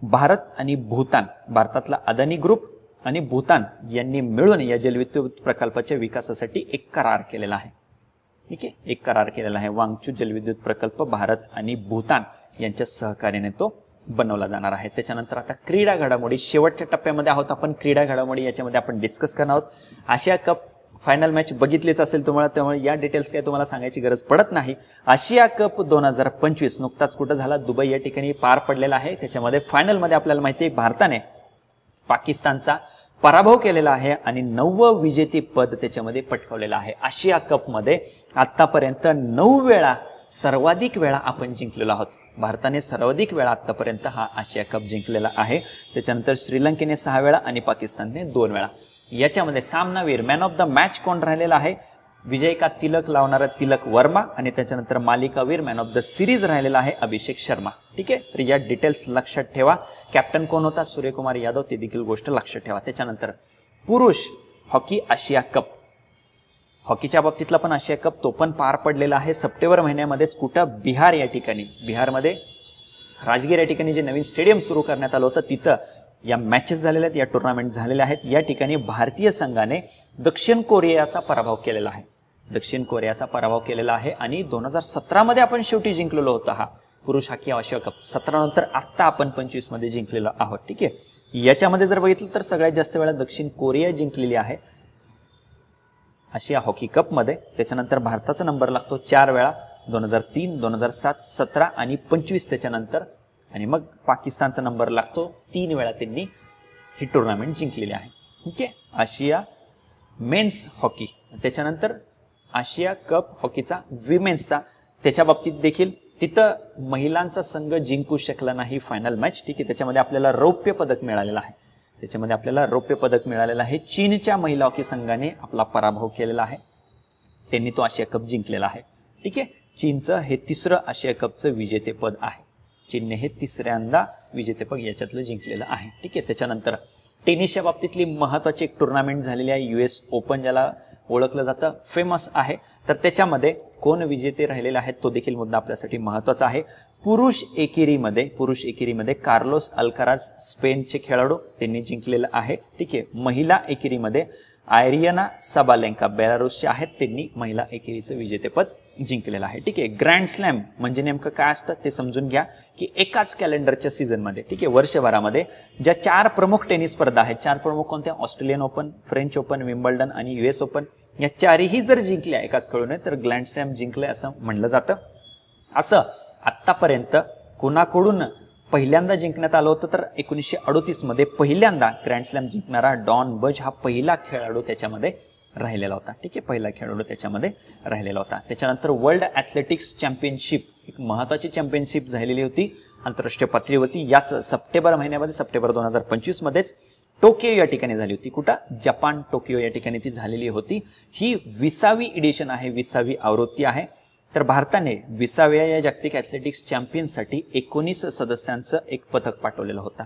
भारत आणि भूतान, भारतातला अदानी ग्रुप आणि भूतान यांनी मिळून या जलविद्युत प्रकल्पाच्या विकासासाठी एक करार केलेला आहे. ठीक आहे, एक करार केलेला आहे. वांगचू जलविद्युत प्रकल्प भारत आणि भूतान यांच्या सहकार्याने तो बनवला जाणार आहे. त्याच्यानंतर आता क्रीडा घडामोडी, शेवटच्या टप्प्यामध्ये आहोत आपण. क्रीडा घडामोडी याच्यामध्ये आपण डिस्कस करणार आहोत. आशिया कप फायनल मॅच बघितलीच असेल तुम्हाला, त्यामुळे या डिटेल्स काही तुम्हाला सांगायची गरज पडत नाही. आशिया कप 2025 नुकताच कुठं झाला, दुबई या ठिकाणी पार पडलेला आहे. त्याच्यामध्ये फायनलमध्ये आपल्याला माहिती आहे भारताने पाकिस्तानचा पराभव केलेला आहे आणि 9वे विजेतेपद त्याच्यामध्ये पटकावलेलं आहे. आशिया कप मध्ये आतापर्यंत 9 वेळा सर्वाधिक वेळा आपण जिंकलेलो आहोत. भारताने सर्वाधिक वेळा आतापर्यंत हा आशिया कप जिंकलेला आहे. त्याच्यानंतर श्रीलंकेने 6 वेळा आणि पाकिस्तानने 2 वेळा. याच्यामध्ये सामनावीर मॅन ऑफ द मॅच कोण राहिलेला आहे? विजय का तिलक लावणारा तिलक वर्मा आणि त्याच्यानंतर मालिकावीर मॅन ऑफ द सिरीज राहिलेला आहे अभिषेक शर्मा. ठीक आहे, तर या डिटेल्स लक्षात ठेवा. कॅप्टन कोण होता? सूर्यकुमार यादव, ते देखील गोष्ट लक्षात ठेवा. त्याच्यानंतर पुरुष हॉकी आशिया कप, हॉकीच्या बाबतीतला पण आशिया कप तो पण पार पडलेला आहे सप्टेंबर महिन्यामध्येच. कुठं? बिहार या ठिकाणी. बिहारमध्ये राजगीर या ठिकाणी जे नवीन स्टेडियम सुरू करण्यात आलं होतं तिथं या मॅचेस झालेल्या आहेत, या टुर्नामेंट झालेल्या आहेत. या ठिकाणी भारतीय संघाने दक्षिण कोरियाचा पराभव केलेला आहे. दक्षिण कोरियाचा पराभव केलेला आहे आणि 2017 मध्ये आपण शेवटी जिंकलेलो होतो हा पुरुष हॉकी आशिया कप. 17 नंतर आत्ता आपण 25 मध्ये जिंकलेलो आहोत. ठीक आहे, याच्यामध्ये जर बघितलं तर सगळ्यात जास्त वेळा दक्षिण कोरिया जिंकलेली आहे आशिया हॉकी कप मध्ये. त्याच्यानंतर भारताचा नंबर लागतो 4 वेळा, 2003, 2007, 17 आणि 25 त्याच्यानंतर. आणि मग पाकिस्तानचा नंबर लागतो 3 वेळा, त्यांनी ही टुर्नामेंट जिंकलेली आहे. ठीक आहे, आशिया मेन्स हॉकी. त्याच्यानंतर आशिया कप हॉकीचा विमेन्सचा, त्याच्या बाबतीत देखील तिथं महिलांचा संघ जिंकू शकला नाही फायनल मॅच. ठीक आहे, त्याच्यामध्ये आपल्याला रौप्य पदक मिळालेलं आहे. त्याच्यामध्ये आपल्याला रौप्य पदक मिळालेलं आहे. चीनच्या महिला हॉकी संघाने आपला पराभव केलेला आहे, त्यांनी तो आशिया कप जिंकलेला आहे. ठीक आहे, चीनचं हे 3रं आशिया कपचं विजेतेपद आहे. चीनने हे 3ऱ्यांदा विजेतेपद याच्यातलं जिंकलेलं आहे. ठीक आहे, त्याच्यानंतर टेनिसच्या बाबतीतली महत्वाची एक टुर्नामेंट झालेली आहे US ओपन, ज्याला ओळखलं जातं, फेमस आहे. तर त्याच्यामध्ये कोण विजेते राहिलेले आहेत तो देखील मुद्दा आपल्यासाठी महत्वाचा आहे. पुरुष एकेरीमध्ये कार्लोस अल्काराज स्पेनचे खेळाडू त्यांनी जिंकलेलं आहे. ठीक आहे, महिला एकेरीमध्ये आयरियाना साबालेंका बेलारुसचे आहेत, त्यांनी महिला एकेरीचं विजेतेपद जिंकलेलं आहे. ठीक आहे, ग्रँड स्लॅम म्हणजे नेमकं काय असतं ते समजून घ्या की एकाच कॅलेंडरच्या सीझनमध्ये, ठीक आहे, वर्षभरामध्ये ज्या 4 प्रमुख टेनिस स्पर्धा आहेत, 4 प्रमुख कोणत्या? Australian open, French open, Wimbledon आणि US ओपन, या 4ही जर जिंकल्या एकाच खेळूने तर ग्रँड स्लॅम जिंकले असं म्हणलं जातं. असं आतापर्यंत कोणाकडून पहिल्यांदा जिंकण्यात आलं होतं तर 1938 मध्ये पहिल्यांदा ग्रँड स्लॅम जिंकणारा डॉन बज हा पहिला खेळाडू त्याच्यामध्ये राहिलेला होता. ठीक आहे, पहिला खेळाडू त्याच्यामध्ये राहिलेला होता. त्याच्यानंतर वर्ल्ड ॲथलेटिक्स चॅम्पियनशिप, एक महत्वाची चॅम्पियनशिप झालेली होती आंतरराष्ट्रीय पातळीवरती. याच सप्टेंबर महिन्यामध्ये, सप्टेंबर 2025 मध्येच टोकियो या ठिकाणी झाली होती. कुठं? जपान, टोकियो या ठिकाणी ती झालेली होती. ही 20वी एडिशन आहे, 20वी आवृत्ती आहे. तर भारताने 20व्या या जागतिक ॲथलेटिक्स चॅम्पियनसाठी 19 सदस्यांचं एक पथक पाठवलेलं होतं.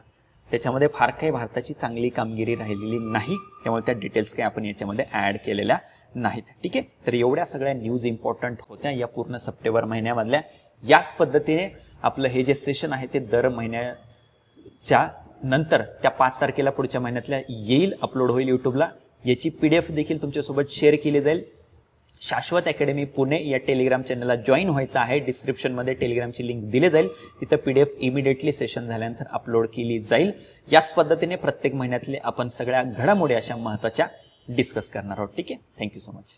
त्याच्यामध्ये फार काही भारताची चांगली कामगिरी राहिलेली नाही, त्यामुळे त्या डिटेल्स काही आपण याच्यामध्ये ऍड केलेल्या नाहीत. ठीक आहे, तर एवढ्या सगळ्या न्यूज इम्पॉर्टंट होत्या या पूर्ण सप्टेंबर महिन्यामधल्या. याच पद्धतीने आपलं हे जे सेशन आहे ते दर महिन्याच्या नंतर त्या 5 तारखेला पुढच्या महिन्यातल्या येईल, अपलोड होईल युट्यूबला. याची PDF देखील तुमच्यासोबत शेअर केली जाईल. शाश्वत अकॅडमी पुणे या टेलिग्राम चॅनलला जॉईन व्हायचं आहे. डिस्क्रिप्शनमध्ये टेलिग्रामची लिंक दिली जाईल, तिथं PDF इमिडिएटली सेशन झाल्यानंतर अपलोड केली जाईल. याच पद्धतीने प्रत्येक महिन्यातले आपण सगळ्या घडामोडी अशा महत्त्वाच्या डिस्कस करणार आहोत. ठीक आहे, थँक्यू सो मच.